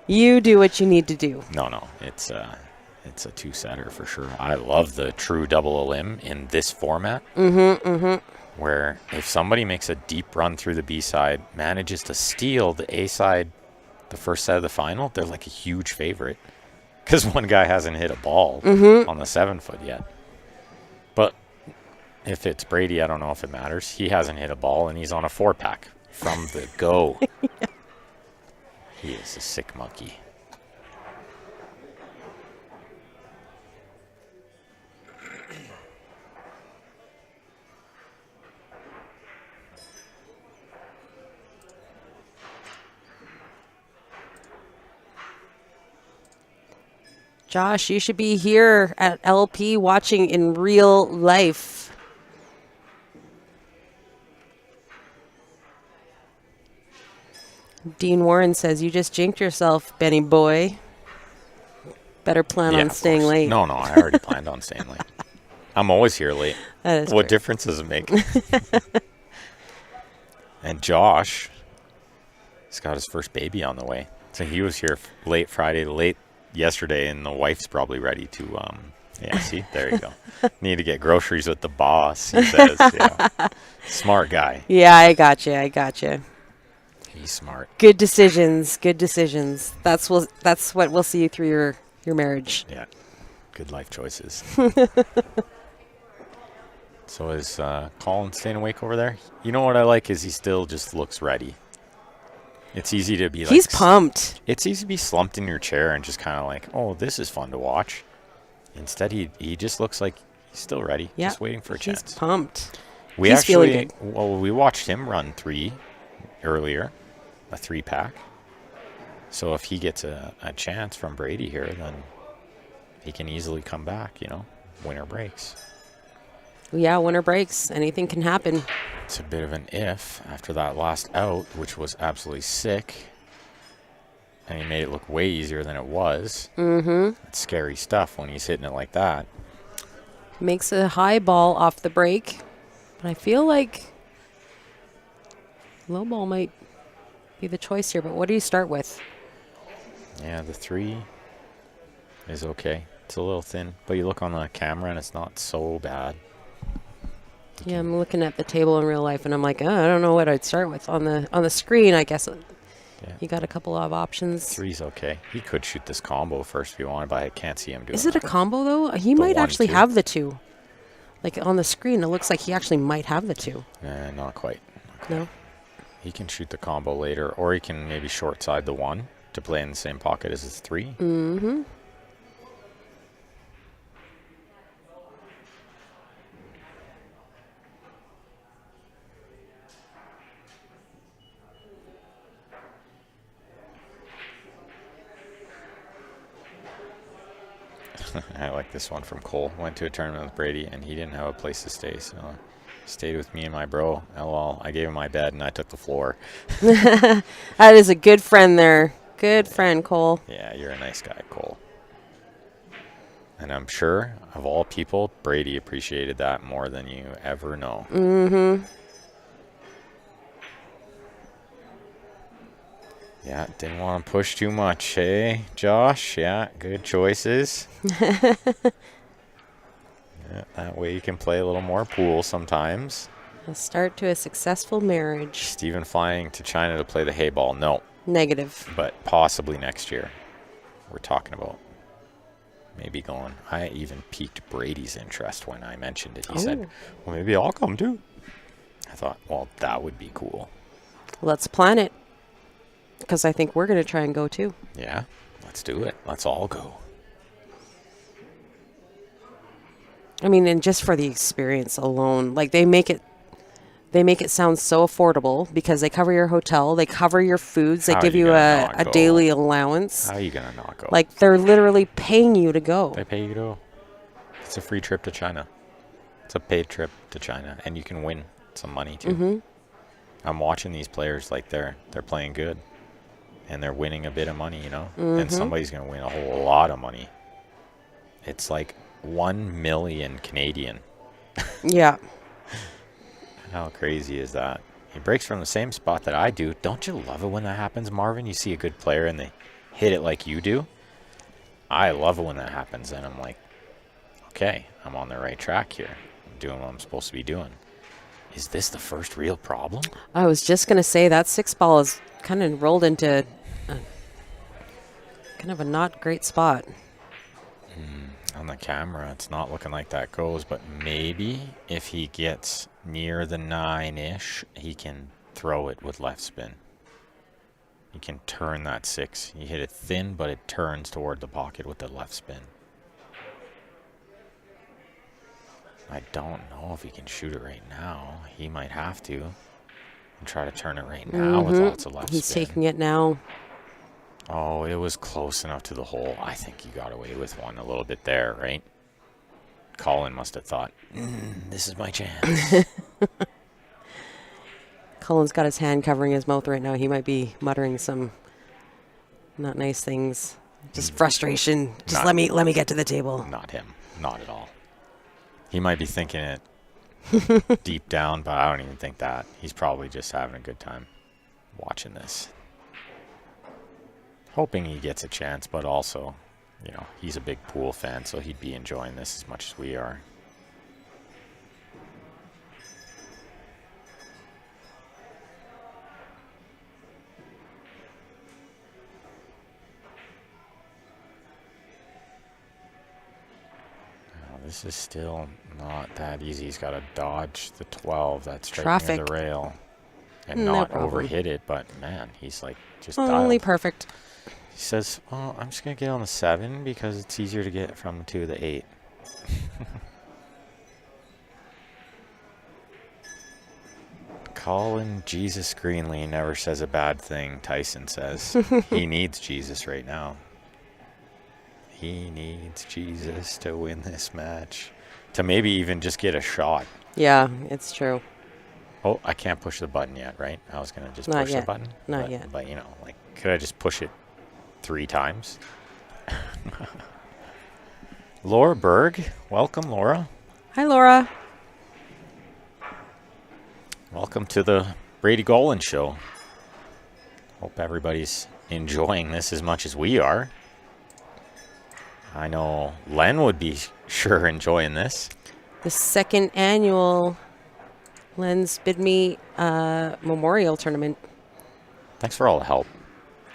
You do what you need to do. No. It's a two-setter for sure. I love the true double elim in this format. Where if somebody makes a deep run through the B side, manages to steal the A side the first set of the final, they're like a huge favorite. Because one guy hasn't hit a ball on the 7-foot yet. But if it's Brady, I don't know if it matters. He hasn't hit a ball, and he's on a 4-pack from the go. He is a sick monkey. Josh, you should be here at LP watching in real life. Dean Warren says, you just jinked yourself, Benny boy. Better plan on staying late. No, I already planned on staying late. I'm always here late. That is what true. difference does it make? And Josh has got his first baby on the way. So he was here late Friday, late yesterday, and the wife's probably ready to, see, there you go. Need to get groceries with the boss, he says. Yeah. Smart guy. Yeah, I got you. He's smart. Good decisions. That's what will see you through your marriage. Yeah, good life choices. So is Colin staying awake over there? You know what I like is he still just looks ready. It's easy to be like... He's pumped. It's easy to be slumped in your chair and just kind of like, oh, this is fun to watch. Instead, he just looks like he's still ready, just waiting for a chance. He's pumped. He's feeling good. Well, we watched him run 3 earlier, a 3-pack. So if he gets a chance from Brady here, then he can easily come back, winner breaks. Yeah, winner breaks. Anything can happen. It's a bit of an if after that last out, which was absolutely sick. And he made it look way easier than it was. It's scary stuff when he's hitting it like that. Makes a high ball off the break. But I feel like low ball might be the choice here. But what do you start with? Yeah, the 3 is okay. It's a little thin. But you look on the camera and it's not so bad. Yeah, I'm looking at the table in real life, and I'm like, I don't know what I'd start with. On the screen, I guess you got a couple of options. 3's okay. He could shoot this combo first if he wanted, but I can't see him doing it. Is it a combo, though? He might actually have the 2. Like, on the screen, it looks like he actually might have the 2. Not quite. No? He can shoot the combo later, or he can maybe short side the 1 to play in the same pocket as his 3. I like this one from Cole. Went to a tournament with Brady, and he didn't have a place to stay, so he stayed with me and my bro. LOL. I gave him my bed, and I took the floor. That is a good friend there. Good friend, Cole. Yeah, you're a nice guy, Cole. And I'm sure, of all people, Brady appreciated that more than you ever know. Yeah, didn't want to push too much, hey, Josh? Yeah, good choices. Yeah, that way you can play a little more pool sometimes. A start to a successful marriage. Steven flying to China to play the hay ball. No. Negative. But possibly next year. We're talking about maybe going. I even piqued Brady's interest when I mentioned it. He said, well, maybe I'll come too. I thought, well, that would be cool. Let's plan it. because I think we're going to try and go too. Yeah, let's do it. Let's all go. I mean, and just for the experience alone, like they make it sound so affordable because they cover your hotel, they cover your foods, they How are give you you gonna a not go? daily allowance. How are you going to not go? Like they're literally paying you to go. They pay you to go. It's a free trip to China. It's a paid trip to China, and you can win some money too. Mm-hmm. I'm watching these players like they're playing good, and they're winning a bit of money, you know. Mm-hmm. And somebody's going to win a whole lot of money. It's like 1 million Canadian. Yeah. How crazy is that? He breaks from the same spot that I do. Don't you love it when that happens, Marvin? You see a good player and they hit it like you do. I love it when that happens, and I'm like, okay, I'm on the right track here. I'm doing what I'm supposed to be doing. Is this the first real problem? I was just going to say that 6 ball is kind of rolled into kind of a not great spot. On the camera, it's not looking like that goes, but maybe if he gets near the 9-ish, he can throw it with left spin. He can turn that 6. You hit it thin, but it turns toward the pocket with the left spin. I don't know if he can shoot it right now. He might have to. And try to turn it right now with lots of left He's spin. taking it now. Oh, it was close enough to the hole. I think he got away with one a little bit there, right? Colin must have thought, this is my chance. Colin's got his hand covering his mouth right now. He might be muttering some not nice things. Just frustration. Just let me get to the table. Not him. Not at all. He might be thinking it deep down, but I don't even think that. He's probably just having a good time watching this. Hoping he gets a chance, but also, you know, he's a big pool fan, so he'd be enjoying this as much as we are. This is still not that easy. He's got to dodge the 12 that's straight near the rail and No not problem. overhit it. But, man, he's like just Only dialed. perfect. He says, well, I'm just going to get on the 7 because it's easier to get from to the 8. Colin Jesus Greenlee never says a bad thing, Tyson says. He needs Jesus right now. He needs Jesus to win this match. To maybe even just get a shot. Yeah, it's true. Oh, I can't push the button yet, right? I was going to just Not push yet. the button. Not yet. But, you know, like, could I just push it 3 times? Laura Berg. Welcome, Laura. Hi, Laura. Welcome to the Brady Golan Show. Hope everybody's enjoying this as much as we are. I know Len would be sure enjoying this. The 2nd annual Len Sbitney Memorial Tournament. Thanks for all the help.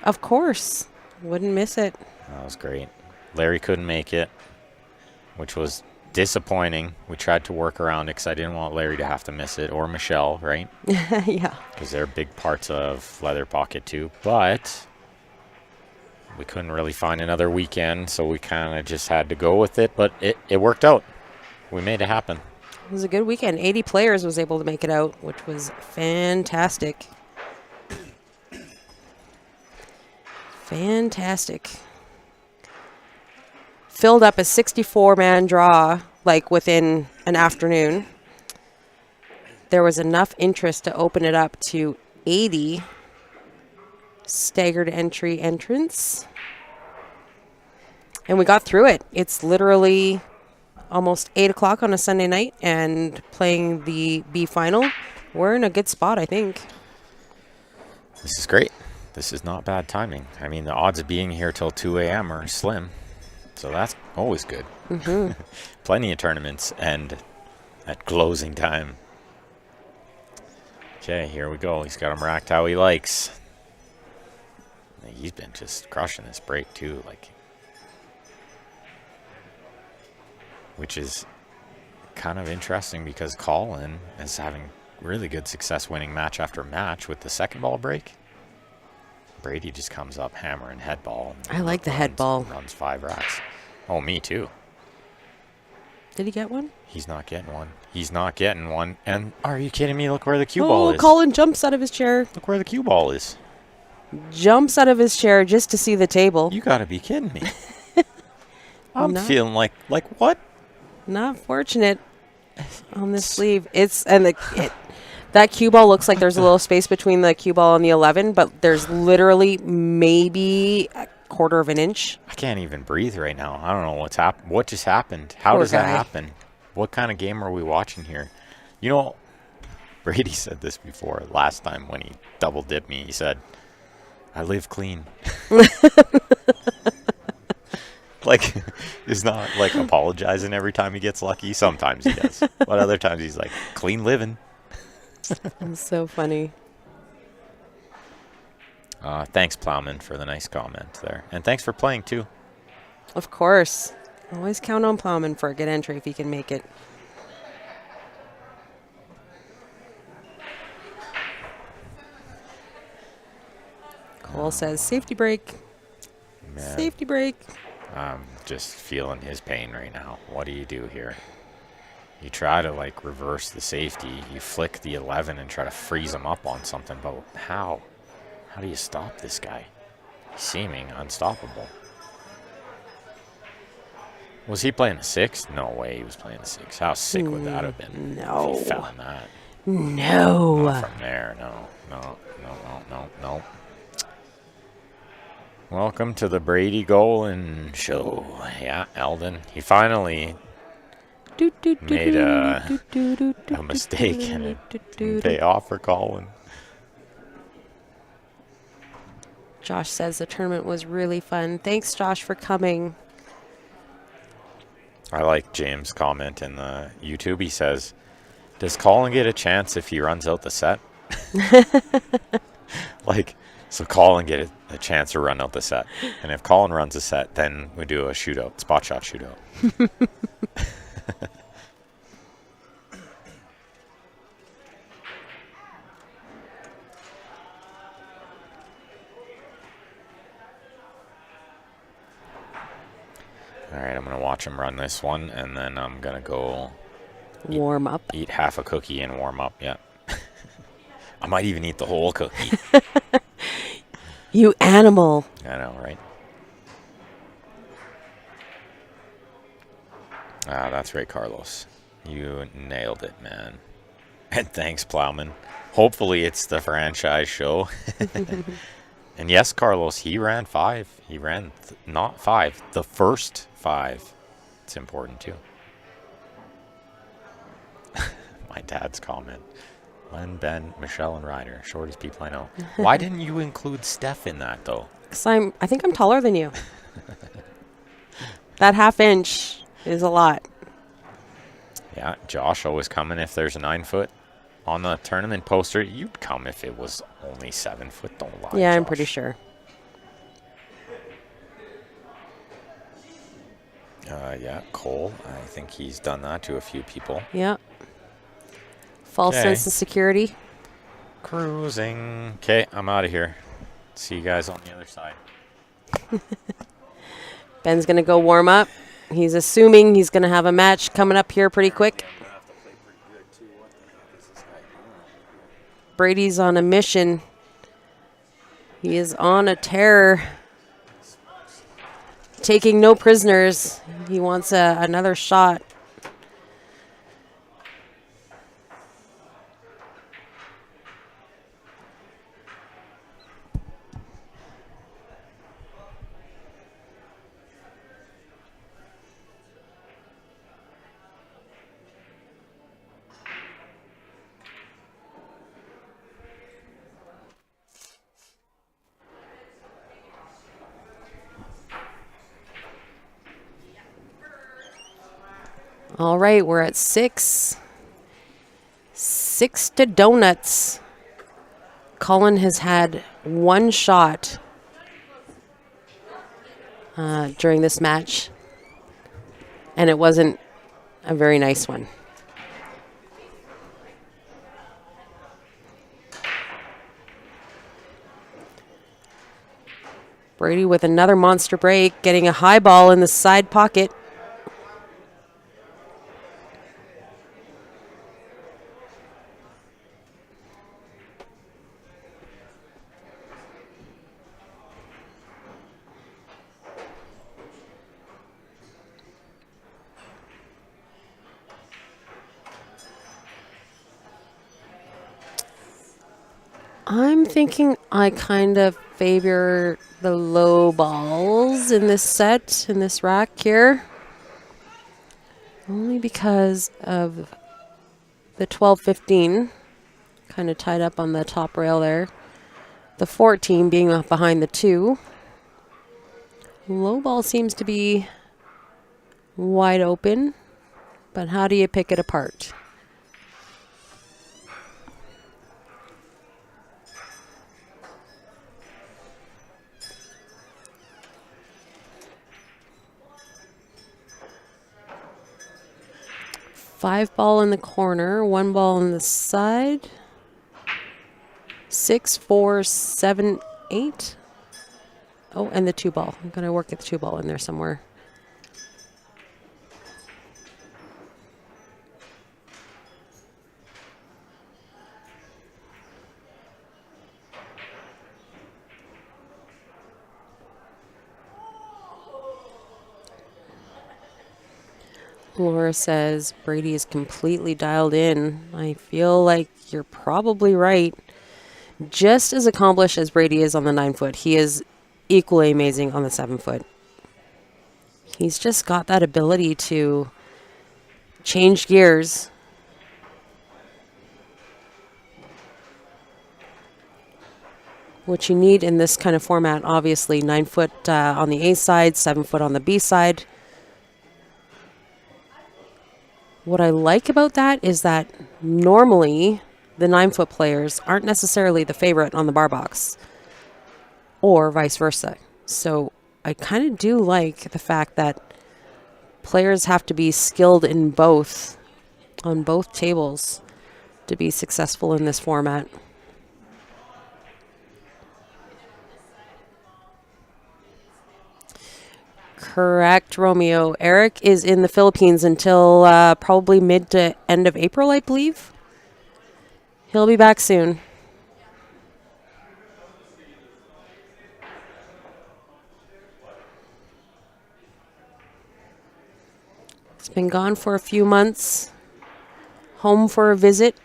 Of course. Wouldn't miss it. That was great. Larry couldn't make it, which was disappointing. We tried to work around it because I didn't want Larry to have to miss it, or Michelle, right? Yeah. Because they're big parts of Leather Pocket too. But we couldn't really find another weekend, so we kind of just had to go with it. But it worked out. We made it happen. It was a good weekend. 80 players was able to make it out, which was fantastic. Fantastic. Filled up a 64-man draw, like within an afternoon. There was enough interest to open it up to 80 staggered entry entrants. And we got through it. It's literally almost 8 o'clock on a Sunday night and playing the B final. We're in a good spot, I think. This is great. This is not bad timing. I mean, the odds of being here till 2 a.m. are slim. So that's always good. Mm-hmm. Plenty of tournaments and at closing time. Okay, here we go. He's got him racked how he likes. He's been just crushing this break too, like, which is kind of interesting because Colin is having really good success winning match after match with the second ball break. Brady just comes up hammering head ball. I like the head ball. Runs 5 racks. Oh, me too. Did he get one? He's not getting one. He's not getting one. And are you kidding me? Look where the cue ball is. Colin jumps out of his chair. Look where the cue ball is. Jumps out of his chair just to see the table. You got to be kidding me. I'm feeling like what? Not fortunate on this sleeve. That cue ball looks like there's a little space between the cue ball and the 11, but there's literally maybe a quarter of an inch. I can't even breathe right now. I don't know what's happened. What just happened? How Poor does that guy. happen? What kind of game are we watching here? You know, Brady said this before. Last time when he double dipped me, he said, "I live clean." Like, he's not like apologizing every time he gets lucky. Sometimes he does, but other times he's like, "Clean living." It's so funny. Thanks, Plowman, for the nice comment there, and thanks for playing too. Of course. Always count on Plowman for a good entry if he can make it. Cole says, safety break. Man, Safety break. I'm just feeling his pain right now. What do you do here? You try to like reverse the safety. You flick the 11 and try to freeze him up on something, but how? How do you stop this guy? He's seeming unstoppable. Was he playing the 6? No way he was playing the 6. How sick would that have been? No. If he found that. No. Not from there, no. Welcome to the Brady Golan Show. Yeah, Eldon. He finally made a mistake and it didn't pay off for Colin. Josh says the tournament was really fun. Thanks, Josh, for coming. I like James' comment in the YouTube. He says, "Does Colin get a chance if he runs out the set?" Like, so Colin get a chance to run out the set. And if Colin runs a set, then we do a shootout, spot shot shootout. All right, I'm going to watch him run this one, and then I'm going to go Warm up. eat half a cookie and warm up. Yeah. I might even eat the whole cookie. You animal. I know, right? Ah, that's right, Carlos. You nailed it, man. And thanks, Plowman. Hopefully it's the franchise show. And yes, Carlos, he ran 5. He ran not 5, the first 5. It's important, too. My dad's comment. Len, Ben, Michelle, and Ryder. Shortest people I know. Why didn't you include Steph in that, though? Because I think I'm taller than you. That half inch is a lot. Yeah, Josh always coming if there's a 9-foot on the tournament poster. You'd come if it was only 7 foot. Don't lie, Yeah, I'm Josh. pretty sure. Yeah, Cole. I think he's done that to a few people. Yeah. False sense of security. Cruising. Okay, I'm out of here. See you guys on the other side. Ben's going to go warm up. He's assuming he's going to have a match coming up here pretty quick. Brady's on a mission. He is on a tear. Taking no prisoners. He wants another shot. All right, we're at 6. 6 to donuts. Colin has had one shot during this match, and it wasn't a very nice one. Brady with another monster break, getting a high ball in the side pocket. I'm thinking I kind of favor the low balls in this set, in this rack here. Only because of the 12-15 kind of tied up on the top rail there. The 14 being up behind the 2. Low ball seems to be wide open, but how do you pick it apart? Five ball in the corner, 1 ball on the side. 6, 4, 7, 8. Oh, and the 2 ball. I'm going to work at the 2 ball in there somewhere. Laura says Brady is completely dialed in. I feel like you're probably right. Just as accomplished as Brady is on the 9-foot, he is equally amazing on the 7-foot. He's just got that ability to change gears. What you need in this kind of format, obviously, 9-foot on the A side, 7-foot on the B side. What I like about that is that normally the 9-foot players aren't necessarily the favorite on the bar box, or vice versa. So I kind of do like the fact that players have to be skilled in both, on both tables, to be successful in this format. Correct, Romeo. Eric is in the Philippines until probably mid to end of April, I believe. He'll be back soon. He's been gone for a few months. Home for a visit.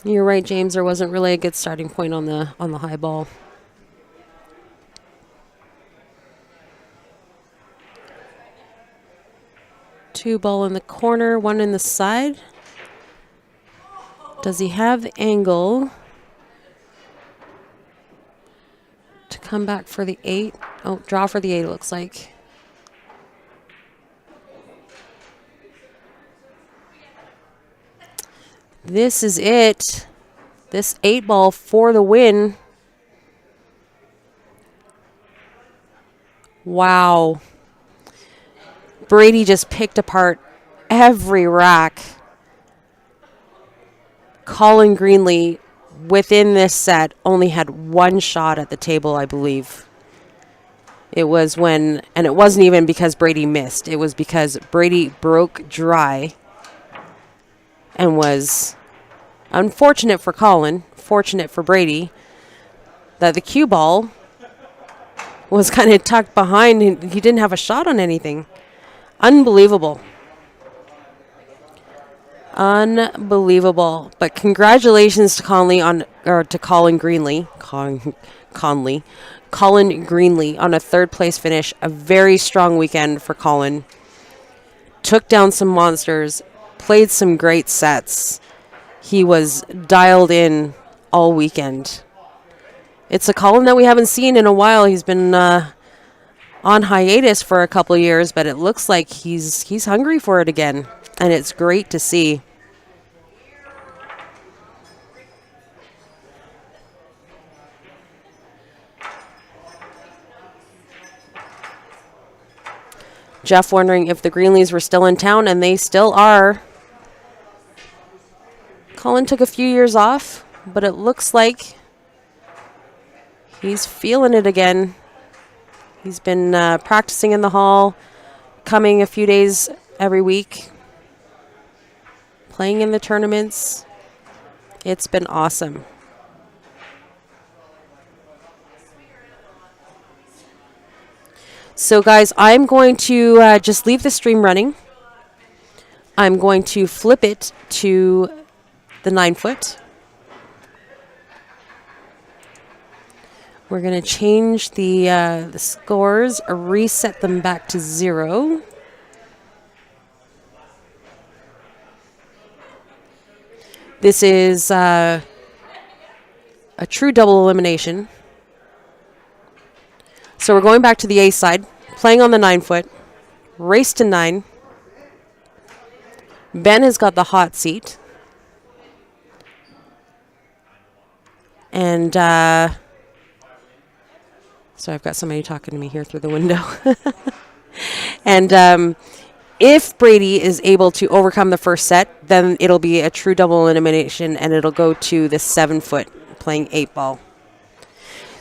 You're right, James. There wasn't really a good starting point on the high ball. Two ball in the corner, 1 in the side. Does he have the angle to come back for the 8? Oh, draw for the 8, it looks like. This is it. This 8 ball for the win. Wow. Brady just picked apart every rack. Colin Greenlee, within this set, only had 1 shot at the table, I believe. It was when, and it wasn't even because Brady missed. It was because Brady broke dry and was unfortunate for Colin, fortunate for Brady, that the cue ball was kind of tucked behind. He didn't have a shot on anything. Unbelievable. Unbelievable. But congratulations to Colin Greenlee. Colin Greenlee on a 3rd place finish. A very strong weekend for Colin. Took down some monsters. Played some great sets. He was dialed in all weekend. It's a Colin that we haven't seen in a while. He's been on hiatus for a couple of years, but it looks like he's hungry for it again, and it's great to see. Jeff wondering if the Greenleys were still in town, and they still are. Colin took a few years off, but it looks like he's feeling it again. He's been practicing in the hall, coming a few days every week, playing in the tournaments. It's been awesome. So, guys, I'm going to just leave the stream running. I'm going to flip it to the 9-foot. We're going to change the scores, reset them back to 0. This is a true double elimination. So we're going back to the ace side, playing on the 9-foot, race to 9. Ben has got the hot seat. And so I've got somebody talking to me here through the window. And if Brady is able to overcome the first set, then it'll be a true double elimination, and it'll go to the 7-foot, playing 8-ball.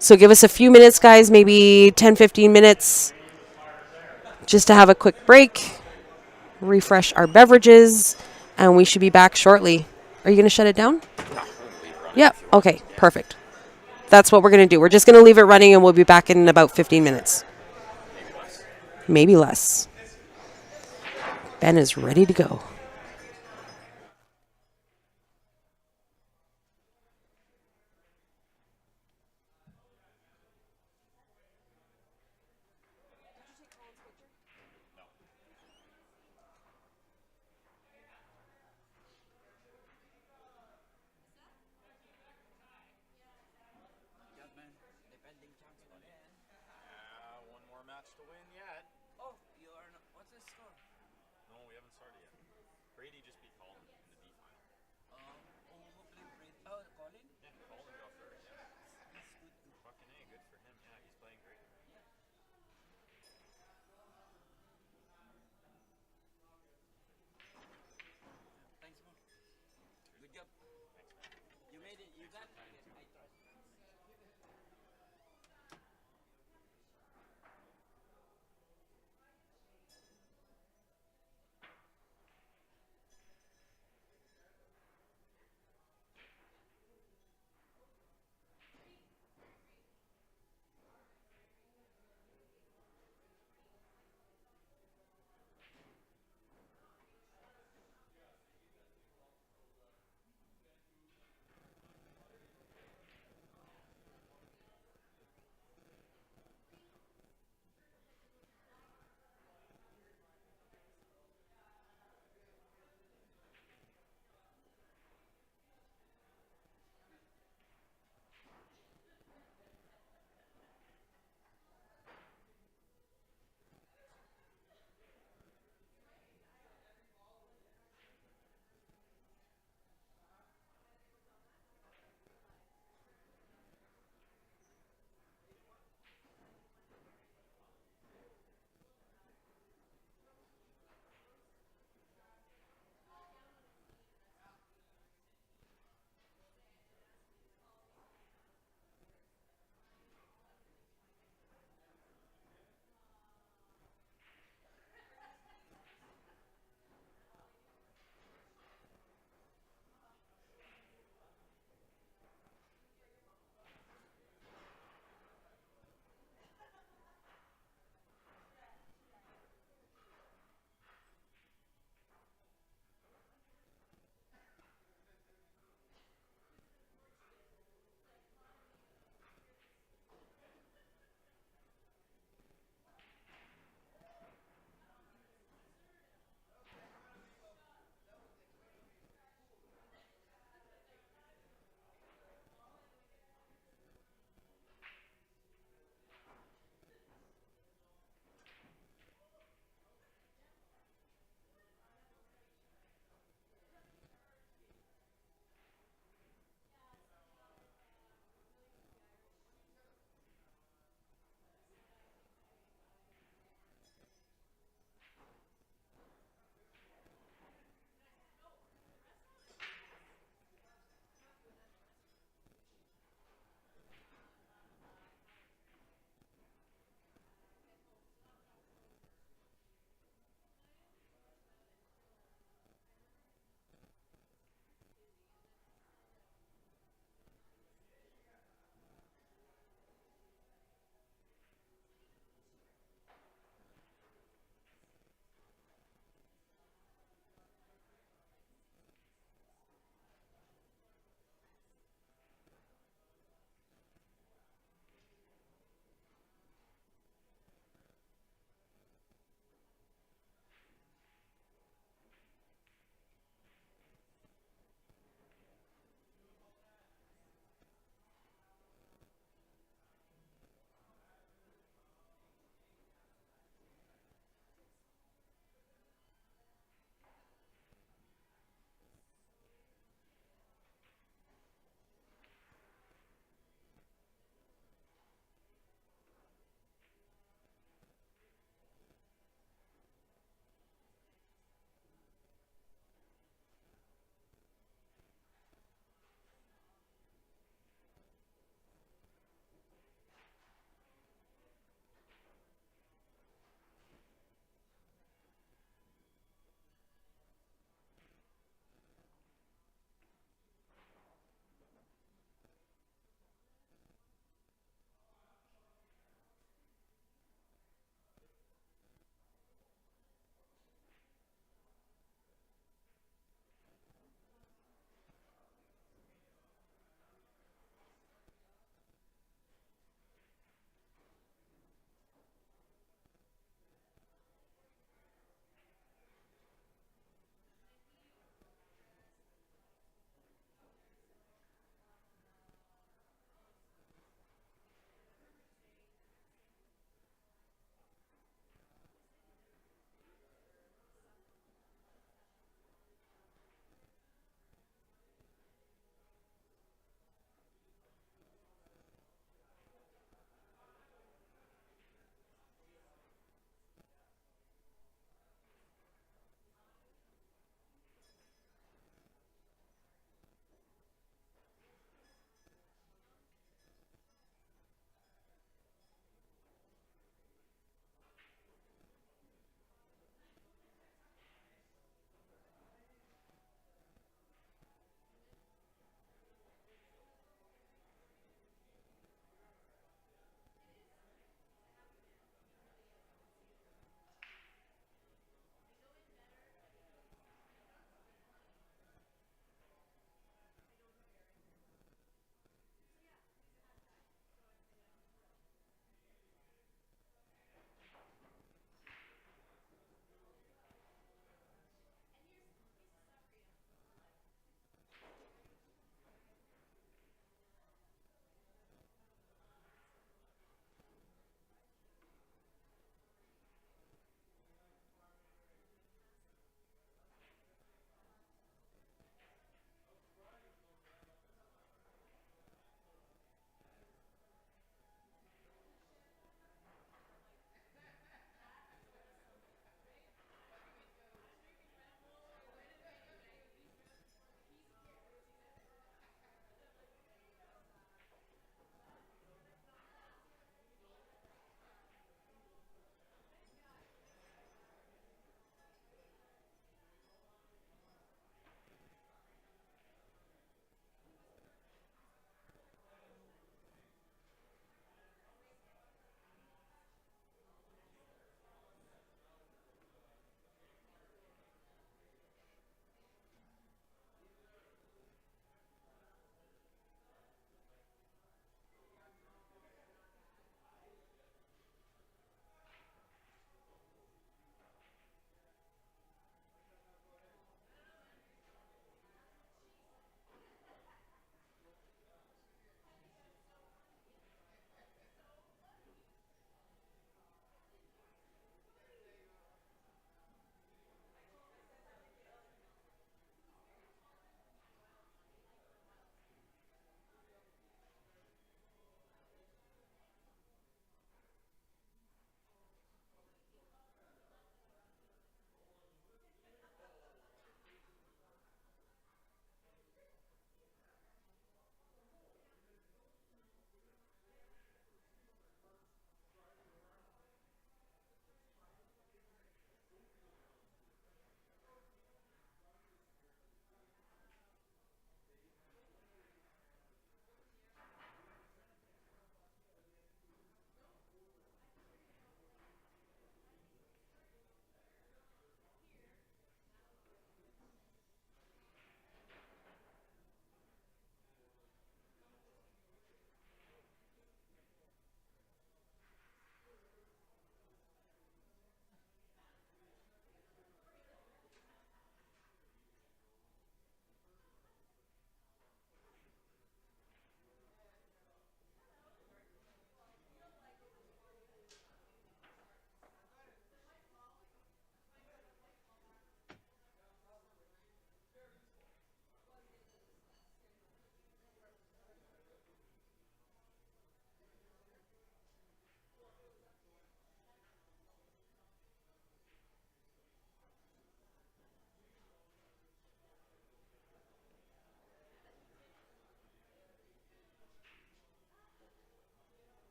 So give us a few minutes, guys, maybe 10, 15 minutes, just to have a quick break, refresh our beverages, and we should be back shortly. Are you going to shut it down? Yep. Okay, perfect. That's what we're going to do. We're just going to leave it running, and we'll be back in about 15 minutes. Maybe less. Ben is ready to go. One more match to win yet. Oh, you are not. What's the score? No, we haven't started yet. Brady just beat Colin in the D final. Hopefully Brady. Oh, Colin? Yeah, Colin got third. Yeah. He's good too. Fucking A, good for him. Yeah, he's playing great. Thanks, man. Good job. You made it. You got it. I trust.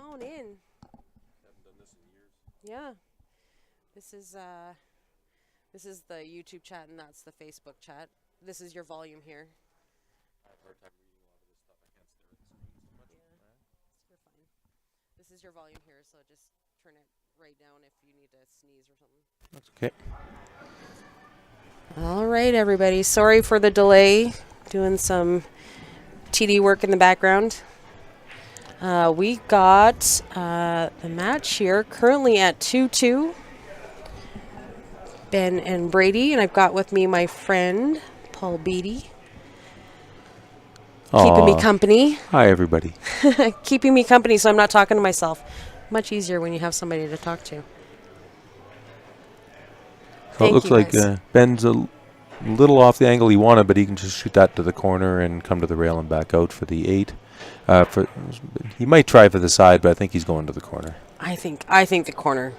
on in. Haven't done this in years. Yeah. This is the YouTube chat and that's the Facebook chat. This is your volume here. I have a hard time reading a lot of this stuff. I can't stare at the screen so much. Yeah. You're fine. This is your volume here, so just turn it right down if you need to sneeze or something. That's okay. All right, everybody. Sorry for the delay. Doing some TD work in the background. We got the match here currently at 2-2. Ben and Brady, and I've got with me my friend Paul Beatty. Keeping me company. Hi, everybody. Keeping me company so I'm not talking to myself. Much easier when you have somebody to talk to. So it looks like Ben's a little off the angle he wanted, but he can just shoot that to the corner and come to the rail and back out for the 8. He might try for the side, but I think he's going to the corner. I think the corner.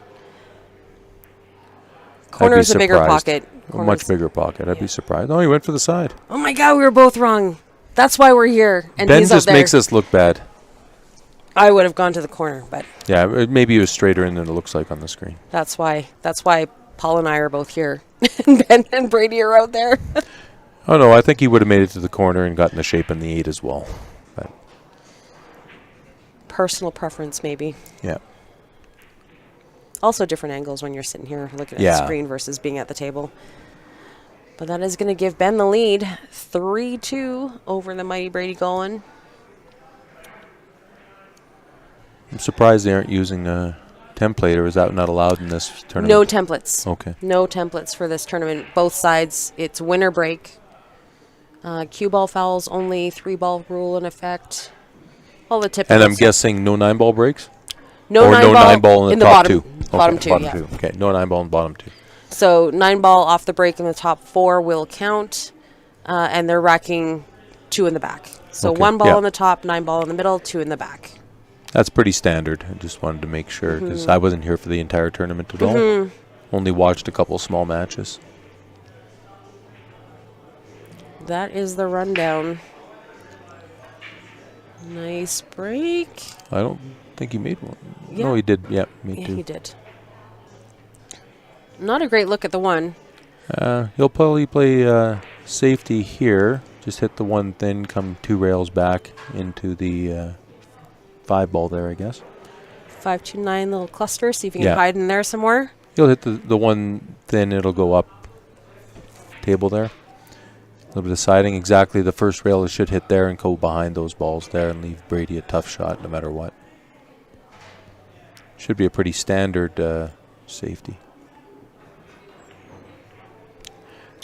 Corner is a bigger pocket. A much bigger pocket. I'd be surprised. Oh, he went for the side. Oh my God, we were both wrong. That's why we're here. And Ben he's just out there. makes us look bad. I would have gone to the corner, but Yeah, maybe it was straighter in than it looks like on the screen. that's why Paul and I are both here. And Ben and Brady are out there. Oh, no, I think he would have made it to the corner and gotten the shape in the 8 as well. But Personal preference, maybe. yeah. Also different angles when you're sitting here looking at the Yeah. screen versus being at the table. But that is going to give Ben the lead. 3-2 over the mighty Brady Golan. I'm surprised they aren't using a template, or is that not allowed in this tournament? No templates. Okay. No templates for this tournament. Both sides, it's winner break. Cue ball fouls, only 3-ball rule in effect. All the typical And I'm stuff. guessing no 9-ball breaks? No or 9 no 9-ball in the top bottom, 2? Bottom Okay, two, bottom yeah. 2. Okay, no 9-ball in bottom 2. So 9-ball off the break in the top 4 will count, and they're racking 2 in the back. So Okay, 1 ball yeah. in the top, 9 ball in the middle, 2 in the back. That's pretty standard. I just wanted to make sure because I wasn't here for the entire tournament at all. Only watched a couple small matches. That is the rundown. Nice break. I don't think he made one. Yeah. No, he did. Yeah, me Yeah, too. he did. Not a great look at the 1. He'll probably play safety here. Just hit the 1 thin, come 2 rails back into the 5-ball there, I guess. 5-2-9 little cluster. See if you can Yeah. hide in there somewhere. He'll hit the 1 thin. It'll go up table there. A little bit of siding. Exactly the first rail it should hit there and go behind those balls there and leave Brady a tough shot no matter what. Should be a pretty standard safety.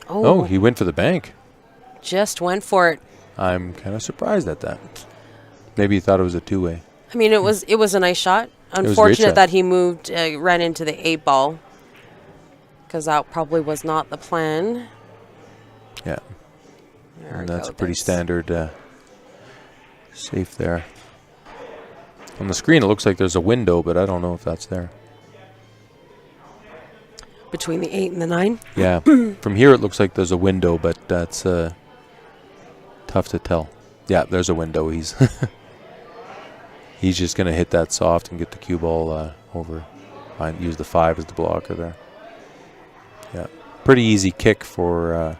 Oh, he went for the bank. Just went for it. I'm kind of surprised at that. Maybe he thought it was a 2-way. I mean, it was a nice shot. was a great Unfortunate shot. that he moved, ran into the 8-ball, because that probably was not the plan. Yeah. There And we that's go. a pretty standard safe there. On the screen, it looks like there's a window, but I don't know if that's there. Between the 8 and the 9. Yeah. From here, it looks like there's a window, but that's tough to tell. Yeah, there's a window. He's he's just going to hit that soft and get the cue ball over. Use the 5 as the blocker there. Yeah. Pretty easy kick for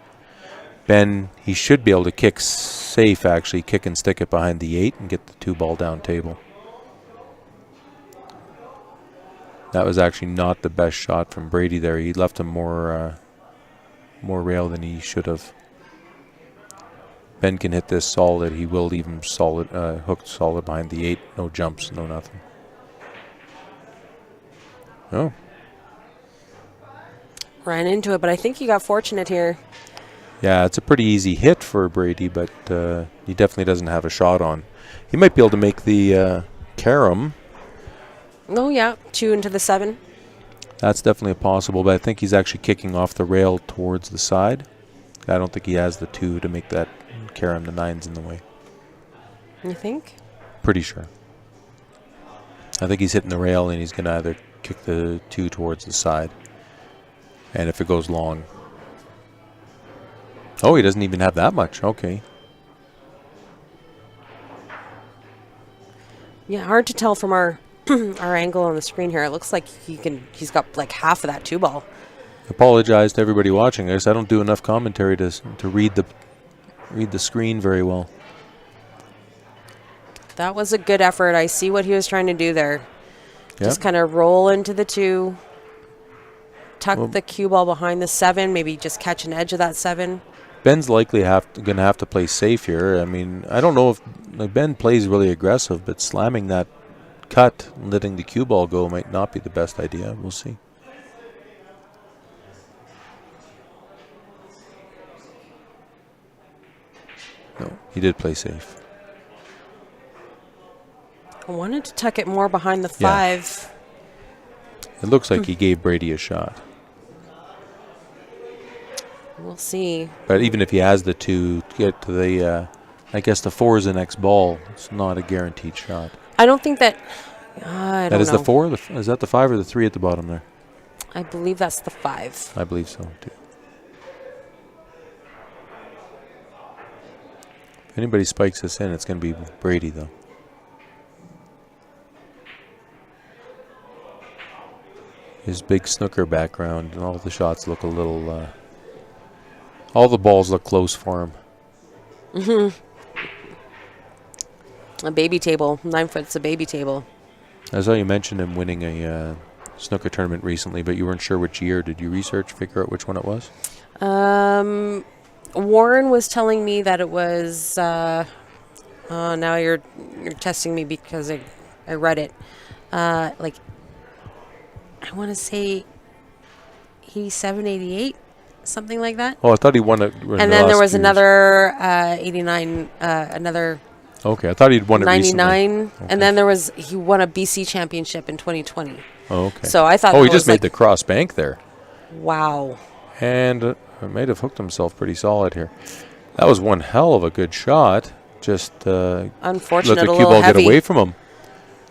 Ben. He should be able to kick safe, actually. Kick and stick it behind the 8 and get the 2-ball down table. That was actually not the best shot from Brady there. He left him more rail than he should have. Ben can hit this solid. He will leave him solid, hooked solid behind the 8. No jumps, no nothing. Oh. Ran into it, but I think he got fortunate here. Yeah, it's a pretty easy hit for Brady, but he definitely doesn't have a shot on. He might be able to make the carom. Oh, yeah. 2 into the 7. That's definitely possible, but I think he's actually kicking off the rail towards the side. I don't think he has the 2 to make that carom. The 9's in the way. You think? Pretty sure. I think he's hitting the rail, and he's going to either kick the 2 towards the side. And if it goes long. Oh, he doesn't even have that much. Okay. Yeah, hard to tell from our our angle on the screen here, it looks like he's got like half of that 2-ball. Apologize to everybody watching. I guess I don't do enough commentary to read the screen very well. That was a good effort. I see what he was trying to do there. Yep. Just kind of roll into the 2, tuck the cue ball behind the 7, maybe just catch an edge of that 7. Ben's likely going to have to play safe here. I mean, I don't know if Ben plays really aggressive, but slamming that cut, letting the cue ball go might not be the best idea. We'll see. No, he did play safe. I wanted to tuck it more behind the 5. It looks like he gave Brady a shot. We'll see. But even if he has the 2 to get to the, I guess the 4 is the next ball. It's not a guaranteed shot. I don't think that. I don't know. That is the 4? Is that the 5 or the 3 at the bottom there? I believe that's the 5. I believe so, too. If anybody spikes this in, it's going to be Brady, though. His big snooker background and all the shots look a little. All the balls look close for him. A baby table. 9 foot's a baby table. I saw you mention him winning a snooker tournament recently, but you weren't sure which year. Did you research, figure out which one it was? Warren was telling me that it was. Now you're testing me because I read it. Like. I want to say 87, 88, something like that. Oh, I thought he won it. And then there was another 89, another. Okay, I thought he'd won it 99, recently. Okay. And then he won a BC championship in 2020. Oh, okay. So I thought. Oh, he just made the cross bank there. Wow. And might have hooked himself pretty solid here. That was one hell of a good shot. Just unfortunate, let the cue ball get away from him.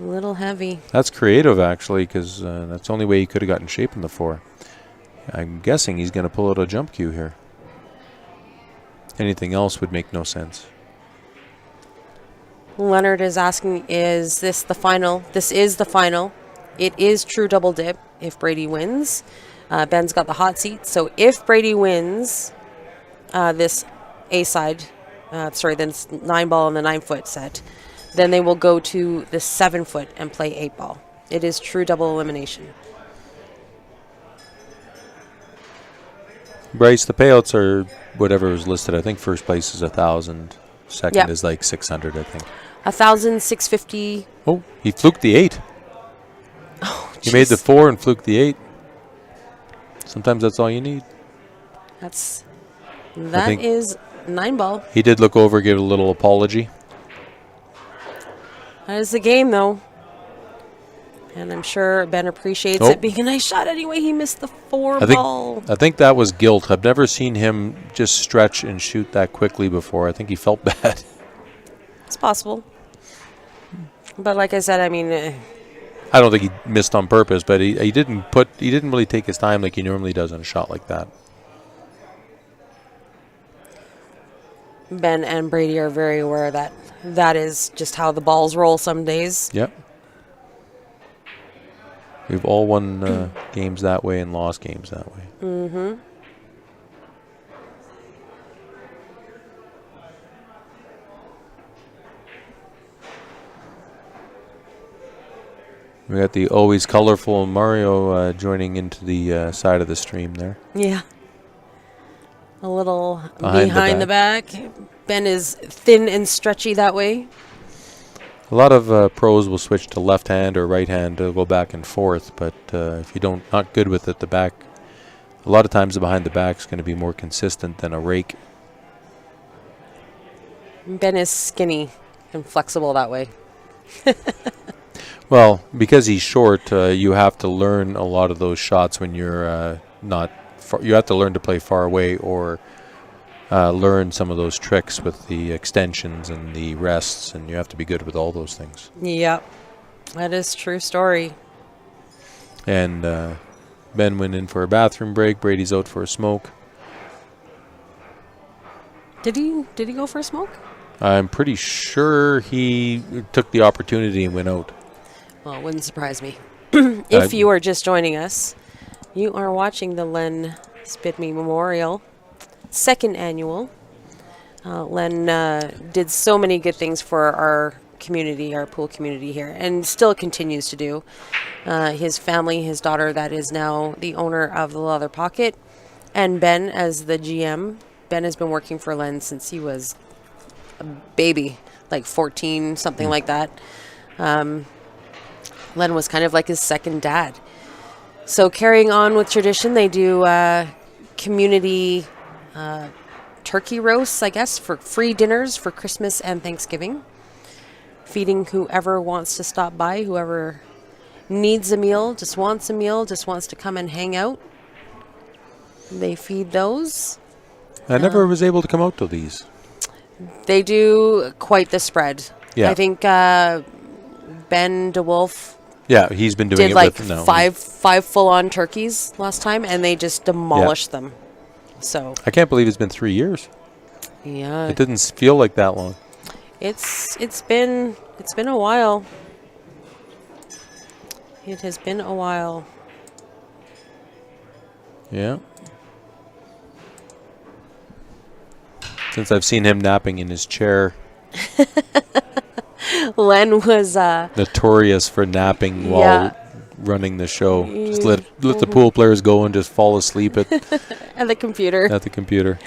A little heavy. That's creative, actually, because that's the only way he could have gotten shape in the 4. I'm guessing he's going to pull out a jump cue here. Anything else would make no sense. Leonard is asking, is this the final? This is the final. It is true double dip if Brady wins. Ben's got the hot seat. So if Brady wins this A-side, then 9-ball and the 9-foot set, then they will go to the 7-foot and play 8-ball. It is true double elimination. Bryce, the payouts are whatever is listed. I think first place is 1,000. Second is like 600, I think. 1,000, 650. Oh, he fluked the 8. Oh, he made the 4 and fluked the 8. Sometimes that's all you need. That is 9-ball. He did look over, give a little apology. That is the game, though. And I'm sure Ben appreciates it being a nice shot anyway. He missed the 4-ball. I think that was guilt. I've never seen him just stretch and shoot that quickly before. I think he felt bad. It's possible. But like I said, I mean... I don't think he missed on purpose, but he didn't really take his time like he normally does on a shot like that. Ben and Brady are very aware that that is just how the balls roll some days. Yep. We've all won games that way and lost games that way. Mm-hmm. We got the always colorful Mario joining into the side of the stream there. Yeah. A little behind the back. Ben is thin and stretchy that way. A lot of pros will switch to left hand or right hand to go back and forth, but if you not good with it, the back, a lot of times the behind the back is going to be more consistent than a rake. Ben is skinny and flexible that way. Well, because he's short, you have to learn a lot of those shots when you're not far. You have to learn to play far away or learn some of those tricks with the extensions and the rests, and you have to be good with all those things. Yep, that is true story. And Ben went in for a bathroom break. Brady's out for a smoke. Did he go for a smoke? I'm pretty sure he took the opportunity and went out. Well, it wouldn't surprise me. If you are just joining us, you are watching the Len Sbitney Memorial, second annual. Len did so many good things for our community, our pool community here, and still continues to do. His family, his daughter that is now the owner of the Leather Pocket, and Ben as the GM. Ben has been working for Len since he was a baby, like 14, something like that. Len was kind of like his second dad. So carrying on with tradition, they do community turkey roasts, I guess, for free dinners for Christmas and Thanksgiving. Feeding whoever wants to stop by, whoever needs a meal, just wants a meal, just wants to come and hang out. They feed those. I never was able to come out to these. They do quite the spread. Yeah. I think Ben DeWolf Yeah, he's been doing did it like with no. five full-on turkeys last time, and they just demolished them. So I can't believe it's been 3 years. yeah, It didn't feel like that long. it's been a while. It has been a while. Yeah. Since I've seen him napping in his chair. Len was Notorious for napping while Yeah. running the show. Just let the pool players go and just fall asleep at at the computer. the computer.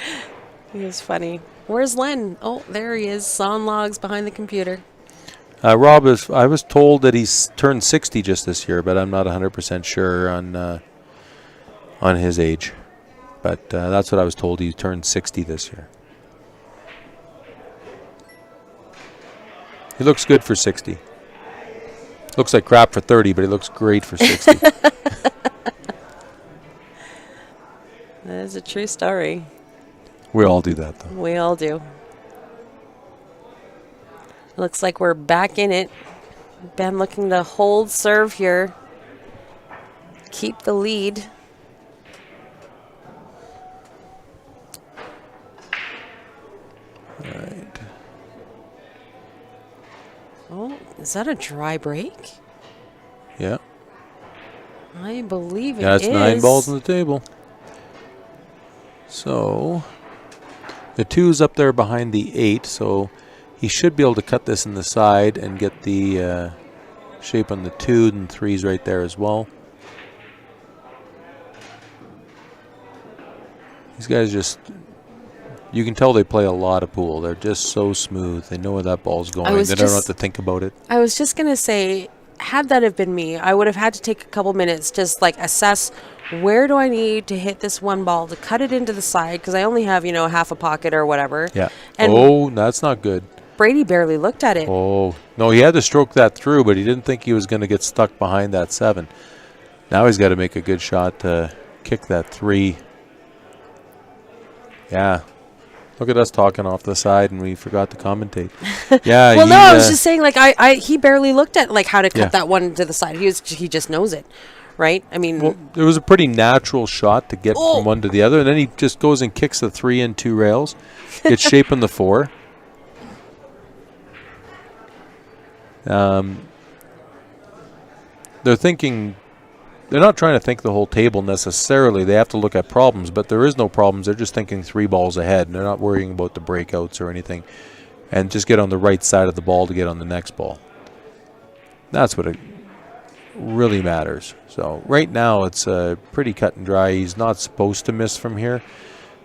He was funny. Where's Len? Oh, there he is, sawing logs behind the computer. Rob, I was told that he's turned 60 just this year, but I'm not 100% sure on his age. But that's what I was told. He turned 60 this year. He looks good for 60. Looks like crap for 30, but he looks great for 60. That is a true story. We all do that, though. We all do. Looks like we're back in it. Ben looking to hold serve here. Keep the lead. Right. Oh, is that a dry break? Yeah. I believe it Yeah, it's is. 9 balls on the table. So the 2's up there behind the 8, so he should be able to cut this in the side and get the shape on the 2, and 3's right there as well. These guys just, you can tell they play a lot of pool. They're just so smooth. They know where that ball's going. They don't have to think about it. I was just going to say, had that have been me, I would have had to take a couple minutes, just like assess where do I need to hit this one ball to cut it into the side, because I only have, half a pocket or whatever. Yeah. And that's not good. Brady barely looked at it. Oh, no, he had to stroke that through, but he didn't think he was going to get stuck behind that 7. Now he's got to make a good shot to kick that 3. Yeah. Look at us talking off the side, and we forgot to commentate. Yeah. Well, no, I was just saying, like, he barely looked at, like, how to cut that one to the side. He just knows it, right? I mean. Well, it was a pretty natural shot to get from one to the other, and then he just goes and kicks the 3 and 2 rails, gets shape on the 4. They're not trying to think the whole table necessarily. They have to look at problems, but there is no problems. They're just thinking 3 balls ahead, and they're not worrying about the breakouts or anything. And just get on the right side of the ball to get on the next ball. That's what it really matters. So right now it's pretty cut and dry. He's not supposed to miss from here.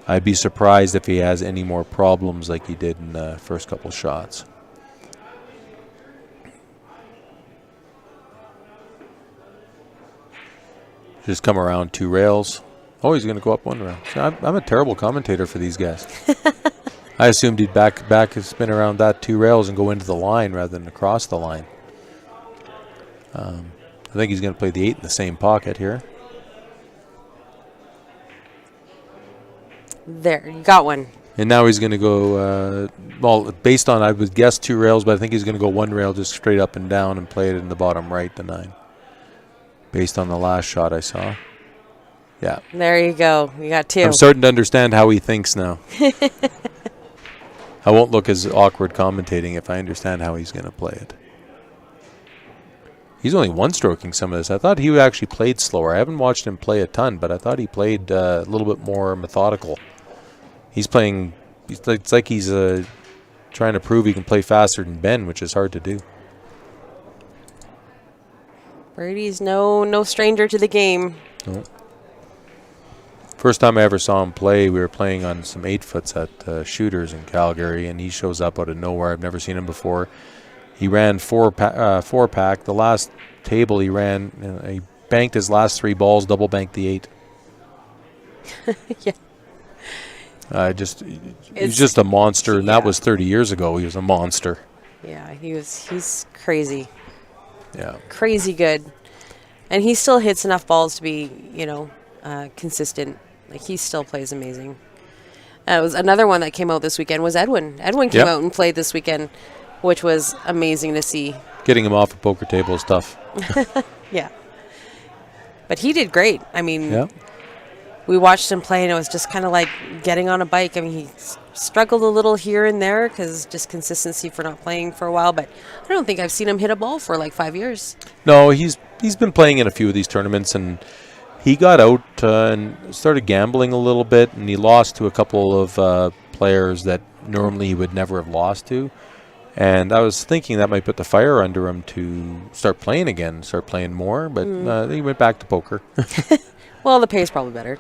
I'd be surprised if he has any more problems like he did in the first couple shots. Just come around 2 rails. Oh, he's going to go up 1 rail. See, I'm a terrible commentator for these guys. I assumed he'd back and spin around that 2 rails and go into the line rather than across the line. I think he's going to play the 8 in the same pocket here. There, you got one. And now he's going to go, based on, I would guess 2 rails, but I think he's going to go 1 rail just straight up and down and play it in the bottom right, the 9. Based on the last shot I saw. Yeah. There you go. You got 2. I'm starting to understand how he thinks now. I won't look as awkward commentating if I understand how he's going to play it. He's only one-stroking some of this. I thought he actually played slower. I haven't watched him play a ton, but I thought he played a little bit more methodical. He's playing. It's like he's trying to prove he can play faster than Ben, which is hard to do. Brady's no stranger to the game. No. First time I ever saw him play, we were playing on some 8-foots at Shooters in Calgary, and he shows up out of nowhere. I've never seen him before. He ran four-pack. The last table he ran, he banked his last 3 balls, double banked the 8. Yeah. He's just a monster, and that was 30 years ago. He was a monster. Yeah, he's crazy. Yeah. Crazy good. And he still hits enough balls to be, consistent. Like, he still plays amazing. It was another one that came out this weekend was Edwin. Edwin came out and played this weekend, which was amazing to see. Getting him off a poker table is tough. Yeah. But he did great. I mean, we watched him play, and it was just kind of like getting on a bike. I mean, he struggled a little here and there because just consistency for not playing for a while. But I don't think I've seen him hit a ball for like 5 years. No, he's been playing in a few of these tournaments, and he got out and started gambling a little bit, and he lost to a couple of players that normally he would never have lost to. And I was thinking that might put the fire under him to start playing again, start playing more, but he went back to poker. Well, the pay's probably better.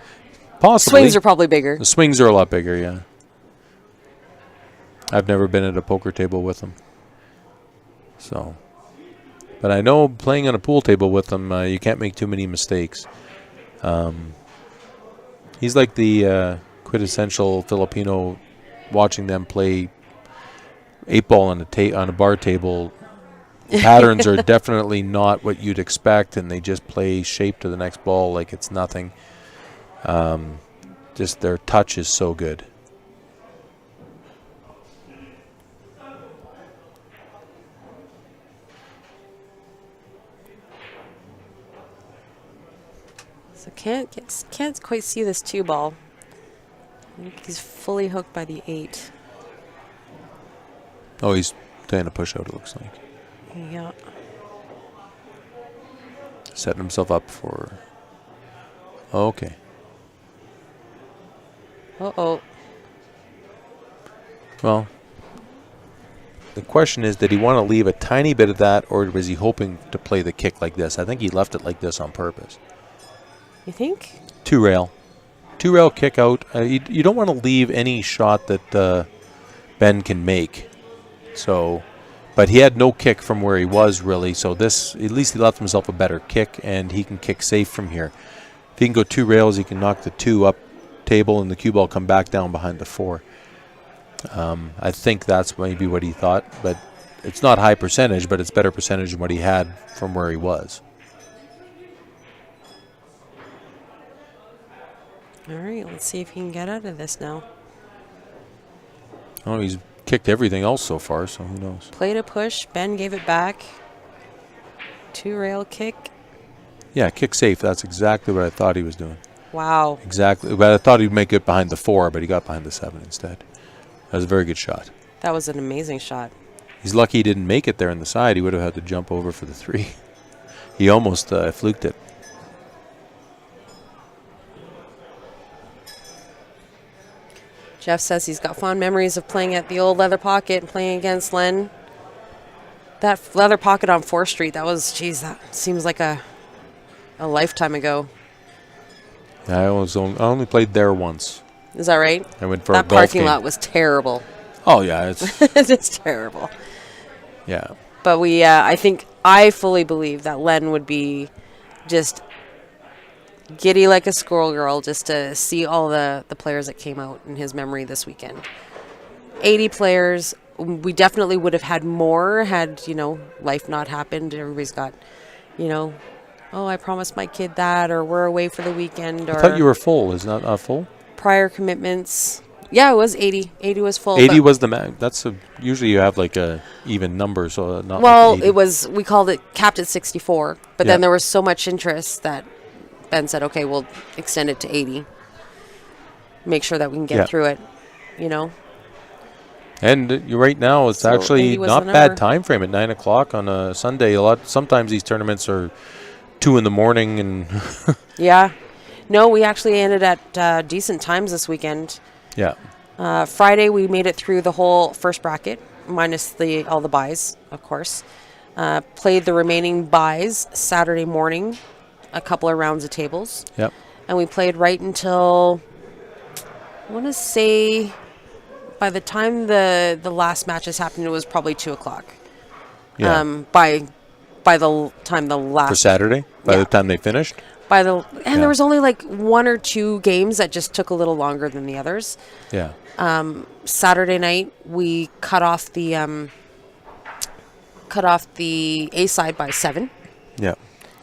Possibly. Swings are probably bigger. The swings are a lot bigger, yeah. I've never been at a poker table with him. So, but I know playing on a pool table with him, you can't make too many mistakes. He's like the quintessential Filipino. Watching them play 8-ball on a bar table, patterns are definitely not what you'd expect, and they just play shape to the next ball like it's nothing. Just their touch is so good. So can't quite see this 2-ball. I think he's fully hooked by the 8. Oh, he's trying to push out, it looks like. Yeah. Setting himself up for... Okay. Uh-oh. Well, the question is, did he want to leave a tiny bit of that, or was he hoping to play the kick like this? I think he left it like this on purpose. You think? 2-rail. 2-rail kick out. You don't want to leave any shot that Ben can make. So, but he had no kick from where he was, really. So this, at least he left himself a better kick, and he can kick safe from here. If he can go 2 rails, he can knock the 2 up table, and the cue ball come back down behind the 4. I think that's maybe what he thought, but it's not high percentage, but it's better percentage than what he had from where he was. All right, let's see if he can get out of this now. Oh, he's kicked everything else so far, so who knows? Played a push. Ben gave it back. 2-rail kick. Yeah, kick safe. That's exactly what I thought he was doing. Wow. Exactly. But I thought he'd make it behind the 4, but he got behind the 7 instead. That was a very good shot. That was an amazing shot. He's lucky he didn't make it there in the side. He would have had to jump over for the 3. He almost fluked it. Jeff says he's got fond memories of playing at the old Leather Pocket and playing against Len. That Leather Pocket on 4th Street, that seems like a lifetime ago. I only played there once. Is that right? I went for that a golf parking game. lot was terrible. Oh, yeah. It's It's terrible. Yeah. But I fully believe that Len would be just giddy like a squirrel girl just to see all the players that came out in his memory this weekend. 80 players. We definitely would have had more had, life not happened. Everybody's got, oh, I promised my kid that, or we're away for the weekend. Or I thought you were full. Is that not full? Prior commitments. Yeah, it was 80. 80 was full. 80 was the max. Usually you have like a even number, so not well, like 80. We called it capped at 64, but then there was so much interest that Ben said, okay, we'll extend it to 80. Make sure that we can get through it, And right now, it's So actually 80 was not the bad number. time frame at 9 o'clock on a Sunday. Sometimes these tournaments are 2 in the morning, and Yeah. No, we actually ended at decent times this weekend. yeah, Friday, we made it through the whole first bracket, minus all the buys, of course. Played the remaining buys Saturday morning, a couple of rounds of tables. yep, And we played right until, I want to say, by the time the last matches happened, it was probably 2 o'clock. yeah. By the time the last For Saturday, by yeah. the time they finished. and Yeah. there was only like 1 or 2 games that just took a little longer than the others. Yeah, Saturday night we cut off the A side by 7, yeah.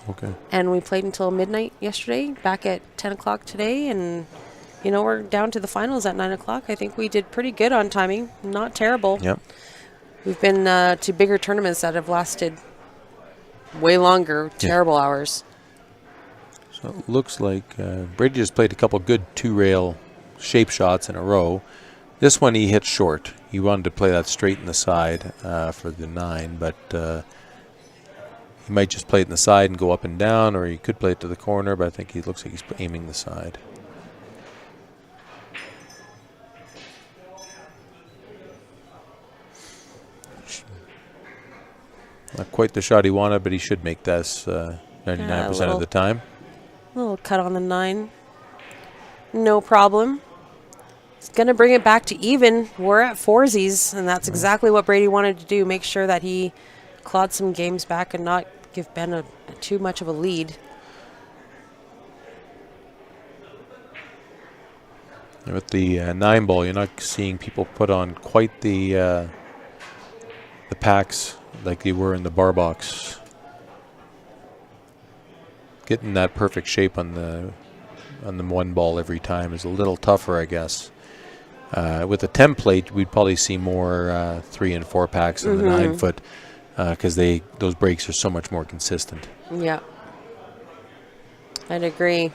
Okay. and we played until midnight yesterday. Back at 10 o'clock today, and we're down to the finals at 9 o'clock. I think we did pretty good on timing. Not terrible. Yep. We've been to bigger tournaments that have lasted way longer. Terrible hours. So it looks like Brady just played a couple good 2-rail shape shots in a row. This one he hit short. He wanted to play that straight in the side for the 9, but he might just play it in the side and go up and down, or he could play it to the corner, but I think he looks like he's aiming the side. Not quite the shot he wanted, but he should make this 99% of the time. A little cut on the 9. No problem. It's going to bring it back to even. We're at foursies, and that's exactly what Brady wanted to do. Make sure that he clawed some games back and not give Ben too much of a lead. And with the 9 ball, you're not seeing people put on quite the packs like they were in the bar box. Getting that perfect shape on the 1 ball every time is a little tougher, I guess. With the template, we'd probably see more 3 and 4 packs in the 9 foot because those breaks are so much more consistent. Yeah. I'd agree.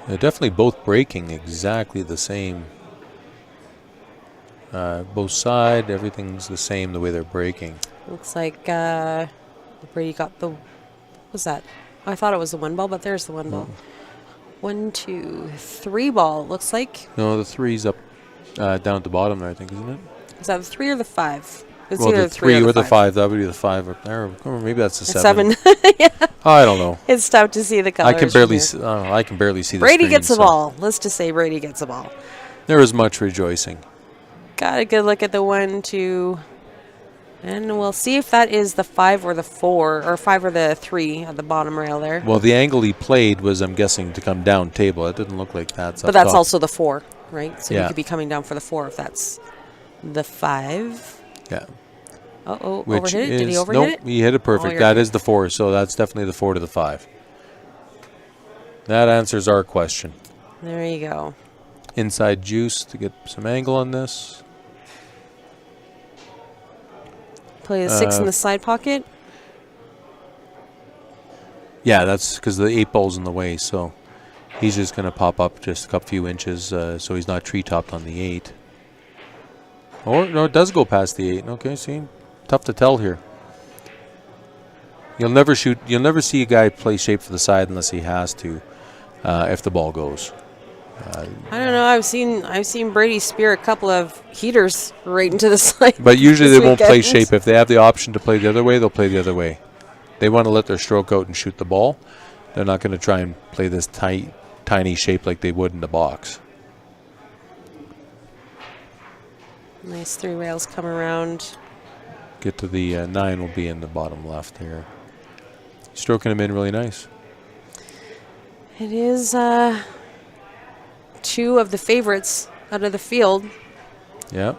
They're definitely both breaking exactly the same. Both side, everything's the same the way they're breaking. Looks like Brady got the... What was that? I thought it was the 1 ball, but there's the 1 ball. 1, 2, 3 ball, looks like. No, the 3's up down at the bottom there, I think, isn't it? Is that the 3 or the 5? It's Well, either the 3 or or the 5. That would be the 5 up there. Or maybe that's the 7. 7. Yeah. I don't know. It's tough to see the colors. I can barely see the Brady screen, gets the so ball. Let's just say Brady gets the ball. There is much rejoicing. Got a good look at the 1, 2. And we'll see if that is the 5 or the 4, or 5 or the 3 at the bottom rail there. Well, the angle he played was, I'm guessing, to come down table. It didn't look like that. But that's also the 4, right? So Yeah. you could be coming down for the 4 if that's the 5. Yeah. Uh-oh, Which overhit it? Did he overhit nope, it? he hit it perfect. you're That good. is the 4, so that's definitely the 4 to the 5. That answers our question. There you go. Inside juice to get some angle on this. Play the 6 in the side pocket. Yeah, that's because the 8 ball's in the way, so he's just going to pop up just a few inches so he's not tree-topped on the 8. Or, no, it does go past the 8. Okay, see? Tough to tell here. You'll never see a guy play shape for the side unless he has to if the ball goes. I don't know. I've seen Brady spear a couple of heaters right into the side. But usually this they won't play weekend. shape. If they have the option to play the other way, they'll play the other way. They want to let their stroke out and shoot the ball. They're not going to try and play this tiny shape like they would in the box. Nice 3 rails come around. Get to the 9 will be in the bottom left here. Stroking him in really nice. It is 2 of the favorites out of the field. Yeah.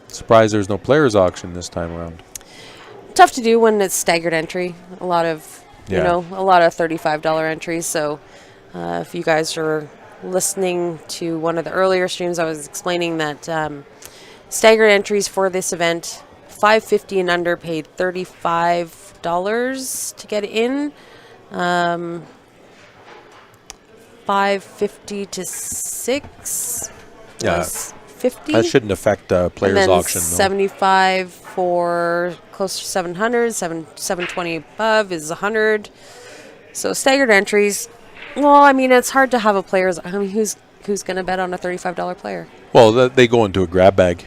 Surprised there's no players auction this time around. Tough to do when it's staggered entry. A lot of You Yeah. know, a lot of $35 entries. So if you guys are listening to one of the earlier streams, I was explaining that staggered entries for this event, 550 and under paid $35 to get in. 550 to 6 Yeah. was 50. That shouldn't affect and players' then auction, though. 75 for close to 700, 720 above is 100. So staggered entries. Well, I mean, it's hard to have a player's. I mean, who's going to bet on a $35 player? Well, they go into a grab bag.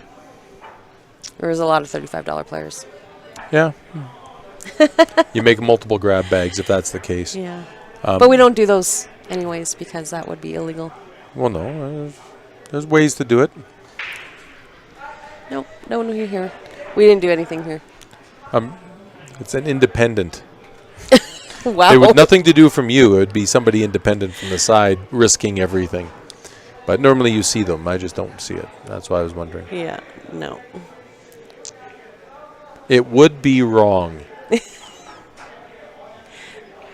There's a lot of $35 players. Yeah. You make multiple grab bags if that's the case. Yeah. But we don't do those anyways because that would be illegal. Well, no. There's ways to do it. Nope, no one here. We didn't do anything here. It's an independent. Wow. It would nothing to do from you. It would be somebody independent from the side risking everything. But normally you see them. I just don't see it. That's why I was wondering. Yeah, no. It would be wrong.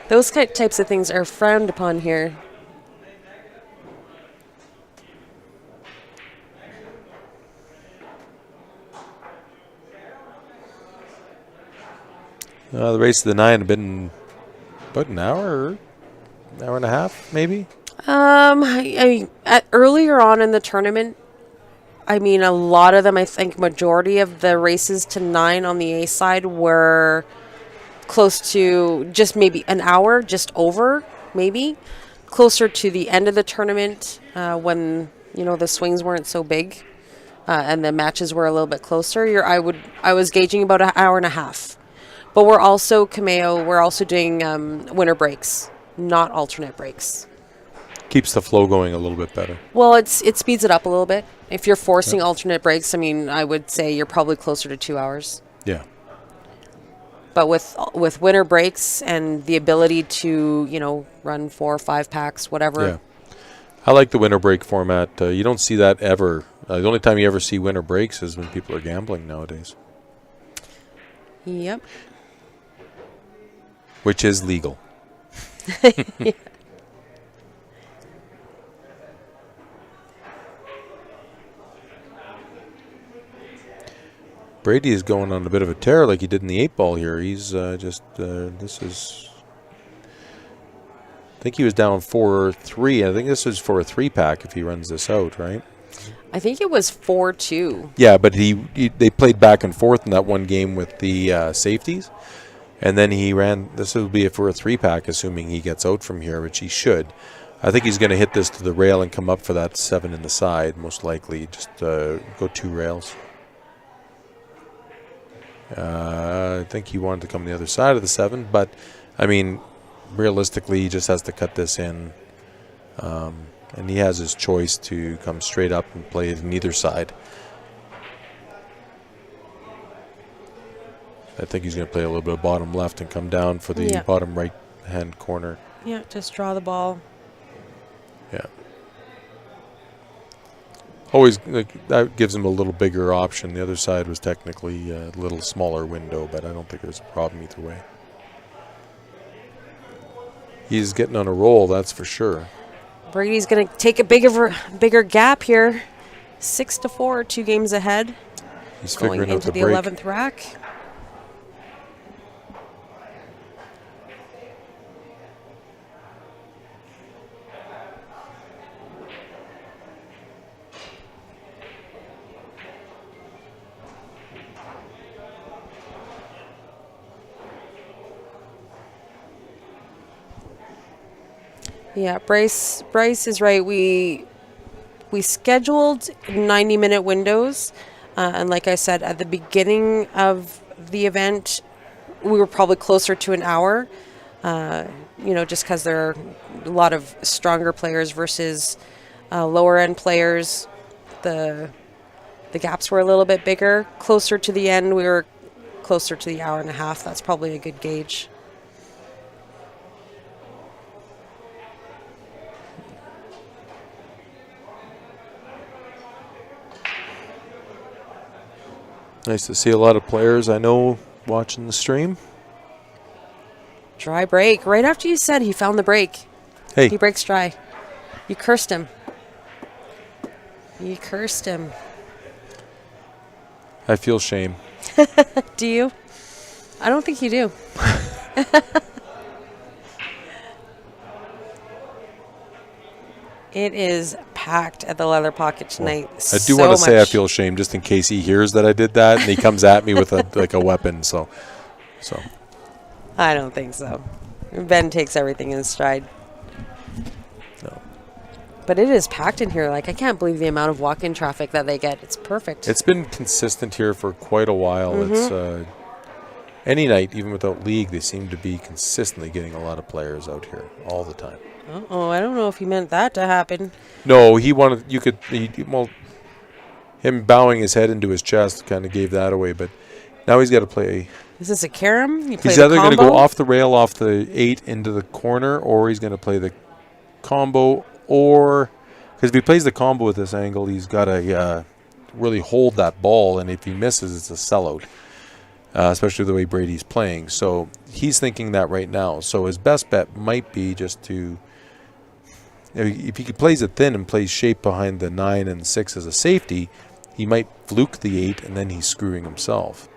Those types of things are frowned upon here. The race of the 9 had been about an hour and a half, maybe. Earlier on in the tournament, I mean, a lot of them, I think majority of the races to 9 on the A side were close to just maybe an hour, just over, maybe. Closer to the end of the tournament when, you know, the swings weren't so big and the matches were a little bit closer. I was gauging about an hour and a half. But we're also, Cameo, we're also doing winter breaks, not alternate breaks. Keeps the flow going a little bit better. Well, it speeds it up a little bit. If you're forcing alternate breaks, I mean, I would say you're probably closer to 2 hours. Yeah. But with winter breaks and the ability to, you know, run 4 or 5 packs, whatever. Yeah. I like the winter break format. You don't see that ever. The only time you ever see winter breaks is when people are gambling nowadays. Yep. Which is legal. Yeah. Brady is going on a bit of a tear like he did in the 8-ball here. He's I think he was down 4-3. I think this is for a 3-pack if he runs this out, right? I think it was 4-2. Yeah, but they played back and forth in that one game with the safeties. And then he ran, this will be for a 3-pack, assuming he gets out from here, which he should. I think he's going to hit this to the rail and come up for that 7 in the side, most likely. Just go 2 rails. I think he wanted to come the other side of the 7, but, I mean, realistically, he just has to cut this in. And he has his choice to come straight up and play it on either side. I think he's going to play a little bit of bottom left and come down for the bottom right-hand corner. Yeah, just draw the ball. Yeah. Always, that gives him a little bigger option. The other side was technically a little smaller window, but I don't think there's a problem either way. He's getting on a roll, that's for sure. Brady's going to take a bigger gap here. 6-4, 2 games ahead. He's going figuring out into the the break. 11th rack. Yeah, Bryce is right. We scheduled 90-minute windows, and like I said, at the beginning of the event, we were probably closer to an hour. You know, just because there are a lot of stronger players versus lower end players, the gaps were a little bit bigger. Closer to the end, we were closer to the hour and a half. That's probably a good gauge. Nice to see a lot of players I know watching the stream. Dry break. Right after you said he found the break. Hey. He breaks dry. You cursed him. You cursed him. I feel shame. Do you? I don't think you do. It is packed at the Leather Pocket tonight. I do want to say I feel shame just in case he hears that I did that and he comes at me with a weapon. So. I don't think so. Ben takes everything in stride. No. But it is packed in here. Like, I can't believe the amount of walk-in traffic that they get. It's perfect. It's been consistent here for quite a while. It's any night, even without league, they seem to be consistently getting a lot of players out here all the time. Uh-oh, I don't know if he meant that to happen. No, he wanted. Him bowing his head into his chest kind of gave that away. But now he's got to play. Is this a carom? He's either going to go off the rail, off the 8 into the corner, or he's going to play the combo, or because if he plays the combo with this angle, he's got to really hold that ball, and if he misses, it's a sellout. Especially the way Brady's playing. So he's thinking that right now. So his best bet might be just to, if he plays it thin and plays shape behind the 9 and 6 as a safety, he might fluke the 8 and then he's screwing himself.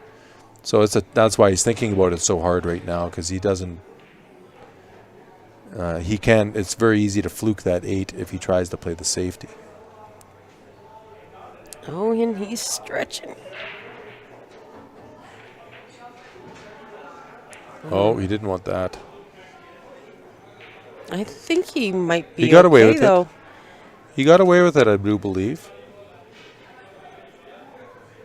So that's why he's thinking about it so hard right now, because he doesn't. It's very easy to fluke that 8 if he tries to play the safety. Oh, and he's stretching. Oh, he didn't want that. I think he might be. He got away with though. it. He got away with it, I do believe.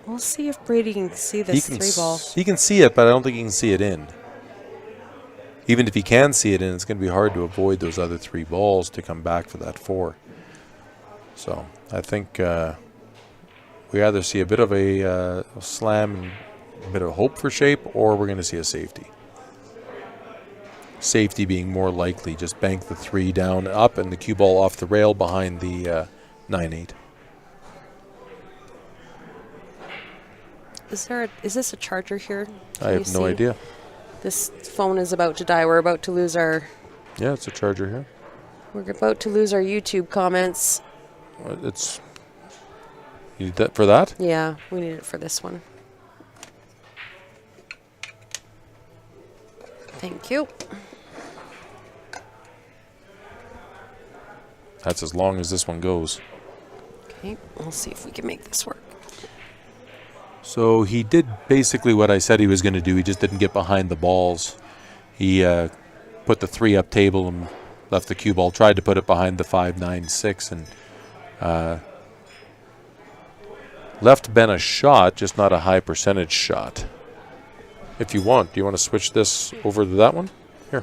We'll see if Brady can see this 3-ball. He can see it, but I don't think he can see it in. Even if he can see it in, it's going to be hard to avoid those other 3 balls to come back for that 4. So I think we either see a bit of a slam and a bit of hope for shape, or we're going to see a safety. Safety being more likely, just bank the 3 down, up, and the cue ball off the rail behind the 9-8. Is this a charger here? I have no idea. This phone is about to die. We're about to lose our... Yeah, it's a charger here. We're about to lose our YouTube comments. You need that for that? Yeah, we need it for this one. Thank you. That's as long as this one goes. Okay, we'll see if we can make this work. So he did basically what I said he was going to do. He just didn't get behind the balls. He put the 3 up table and left the cue ball. Tried to put it behind the 5, 9, 6, and left Ben a shot, just not a high percentage shot. If you want, do you want to switch this over to that one? Here.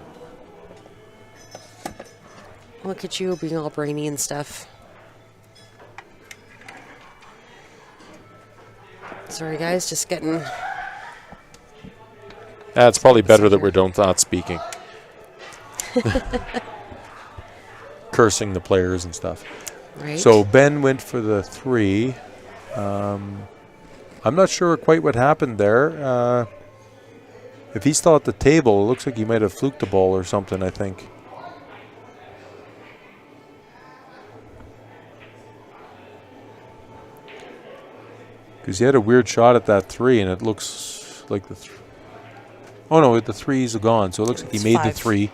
Look at you being all brainy and stuff. Sorry, guys, just getting... It's probably better that we're not speaking. Cursing the players and stuff. Right. So Ben went for the 3. I'm not sure quite what happened there. If he's still at the table, it looks like he might have fluked the ball or something, I think. Because he had a weird shot at that 3, and it looks like the... Oh, no, the 3's gone. So it looks like he made 5. The 3,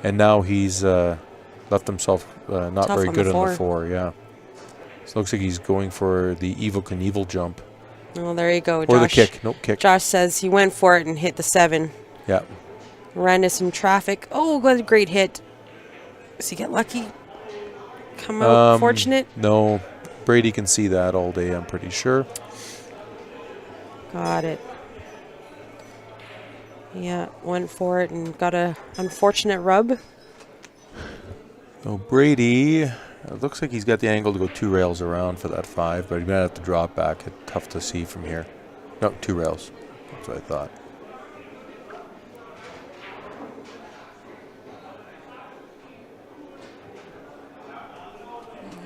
and now he's left himself not tough very on good the on the 4, yeah. So it looks like he's going for the Evel Knievel jump. Oh, there you go, Josh. Or the kick. Nope, kick. Josh says he went for it and hit the 7. Yeah. Ran into some traffic. Oh, what a great hit. Does he get lucky? Come out fortunate? No. Brady can see that all day, I'm pretty sure. Got it. Yeah, went for it and got a unfortunate rub. So Brady, it looks like he's got the angle to go 2 rails around for that 5, but he might have to drop back. It's tough to see from here. No, 2 rails. That's what I thought.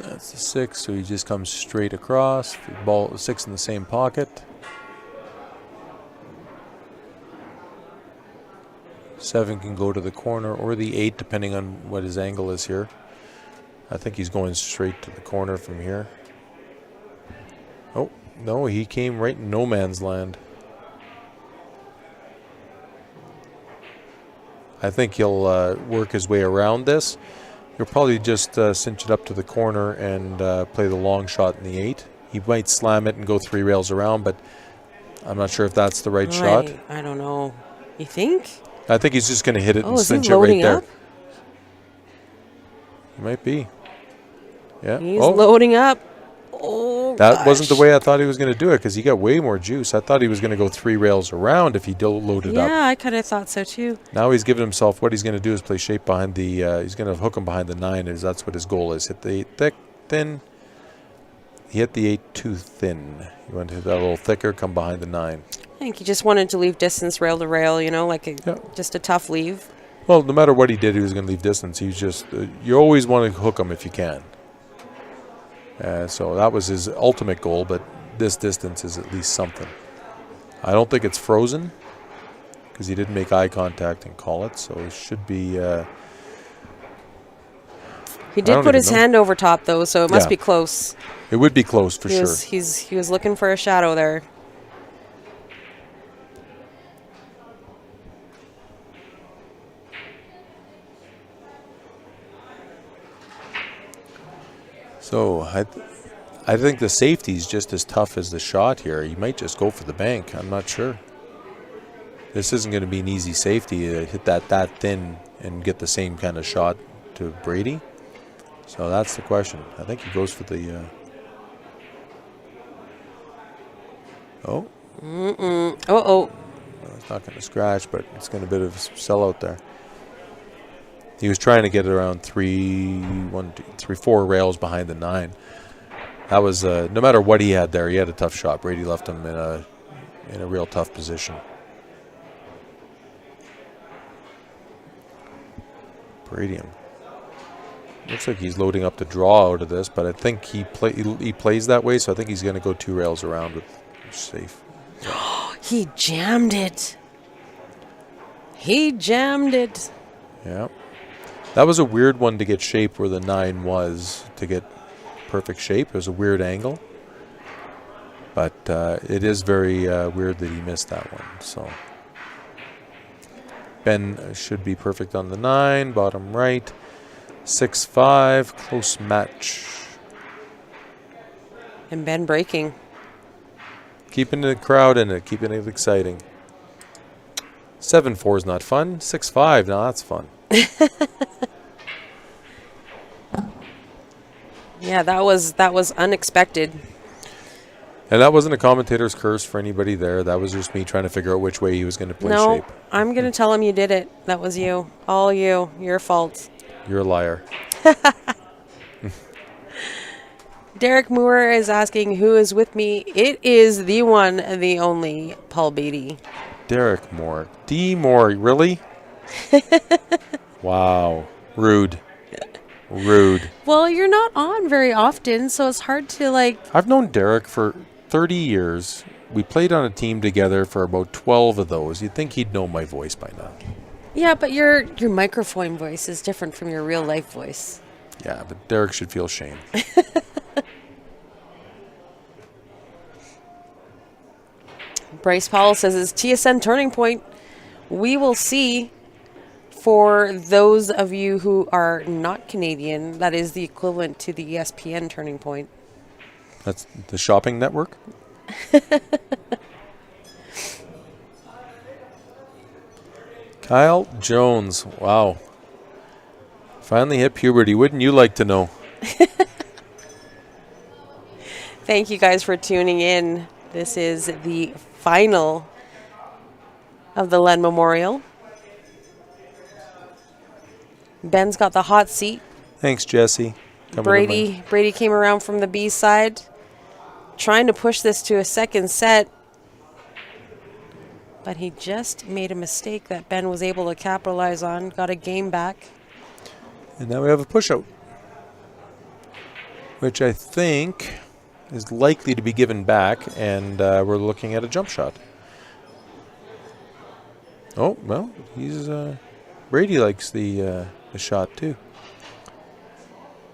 That's the 6, so he just comes straight across. The ball 6 in the same pocket. 7 can go to the corner or the 8, depending on what his angle is here. I think he's going straight to the corner from here. Oh, no, he came right in no man's land. I think he'll work his way around this. He'll probably just cinch it up to the corner and play the long shot in the 8. He might slam it and go 3 rails around, but I'm not sure if that's the right shot. I don't know. You think? I think he's just going to hit it and is he cinch it right loading there. up? He might be. Yeah. He's loading up. Oh, that wasn't the way I thought he was going to do it because he got way more juice. I thought he was going to go 3 rails around if he loaded up. Yeah, I kind of thought so too. Now he's giving himself what he's going to do is play shape behind the. He's going to hook him behind the 9. That's what his goal is. Hit the 8 thick, thin. He hit the 8 too thin. He went to hit that a little thicker, come behind the 9. I think he just wanted to leave distance rail to rail, just a tough leave. Well, no matter what he did, he was going to leave distance. He's just, you always want to hook him if you can. So that was his ultimate goal, but this distance is at least something. I don't think it's frozen because he didn't make eye contact and call it, so it should be. He did put his hand over top, though, so it must be close. It would be close for sure. He was looking for a shadow there. So I think the safety is just as tough as the shot here. He might just go for the bank. I'm not sure. This isn't going to be an easy safety to hit that thin and get the same kind of shot to Brady. So that's the question. I think he goes for the. Oh. It's not going to scratch, but it's going to be a bit of a sellout there. He was trying to get it around 4 rails behind the 9. That was no matter what he had there, he had a tough shot. Brady left him in a real tough position. Brady looks like he's loading up the draw out of this, but I think he plays that way, so I think he's going to go 2 rails around with safe. He jammed it. Yeah. That was a weird one to get shape where the 9 was, to get perfect shape. It was a weird angle. But it is very weird that he missed that one. So Ben should be perfect on the 9, bottom right. 6-5, close match. And Ben breaking. Keeping the crowd in it, keeping it exciting. 7-4 is not fun. 6-5, now that's fun. Yeah, that was unexpected. And that wasn't a commentator's curse for anybody there. That was just me trying to figure out which way he was going to play shape. No, I'm going to tell him you did it. That was you. All you. Your fault. You're a liar. Derek Moore is asking who is with me. It is the one, the only, Paul Beatty. Derek Moore. D. Moore, really? Wow. Rude. Well, you're not on very often, so it's hard to I've known Derek for 30 years. We played on a team together for about 12 of those. You'd think he'd know my voice by now. Yeah, but your microphone voice is different from your real life voice. Yeah, but Derek should feel shame. Bryce Powell says it's TSN turning point. We will see. For those of you who are not Canadian, that is the equivalent to the ESPN turning point. That's the shopping network? Kyle Jones. Wow. Finally hit puberty. Wouldn't you like to know? Thank you guys for tuning in. This is the final of the Len Memorial. Ben's got the hot seat. Thanks, Jesse. Brady came around from the B side, trying to push this to a second set. But he just made a mistake that Ben was able to capitalize on. Got a game back. And now we have a push-out, which I think is likely to be given back, and we're looking at a jump shot. Oh, well, he's Brady likes the shot too.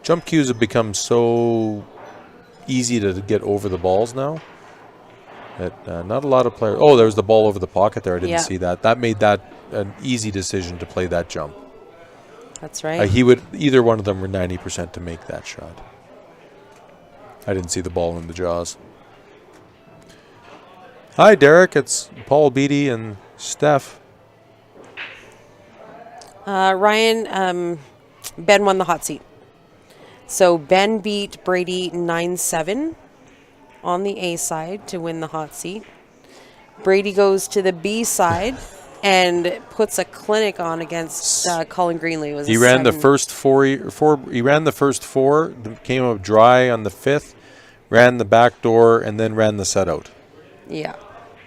Jump cues have become so easy to get over the balls now that not a lot of players. Oh, there was the ball over the pocket there. I didn't see that. That made that an easy decision to play that jump. That's right. Either one of them were 90% to make that shot. I didn't see the ball in the jaws. Hi, Derek. It's Paul, Beatty, and Steph. Ryan, Ben won the hot seat. So Ben beat Brady 9-7 on the A side to win the hot seat. Brady goes to the B side and puts a clinic on against Colin Greenlee. He ran the first four. He ran the first four. Came up dry on the fifth. Ran the back door and then ran the set out. Yeah.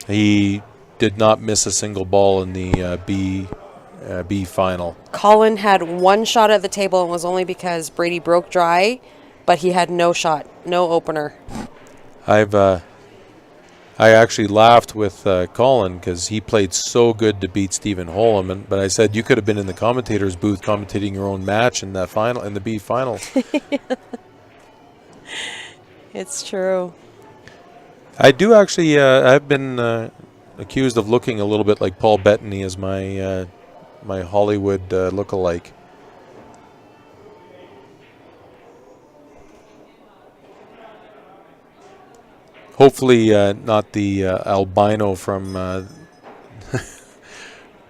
He did not miss a single ball in the B final. Colin had one shot at the table and was only because Brady broke dry, but he had no shot, no opener. I actually laughed with Colin because he played so good to beat Stephen Holm, but I said you could have been in the commentator's booth commentating your own match in that final, in the B finals. It's true. I do actually. I've been accused of looking a little bit like Paul Bettany as my my Hollywood look-alike. Hopefully not the albino from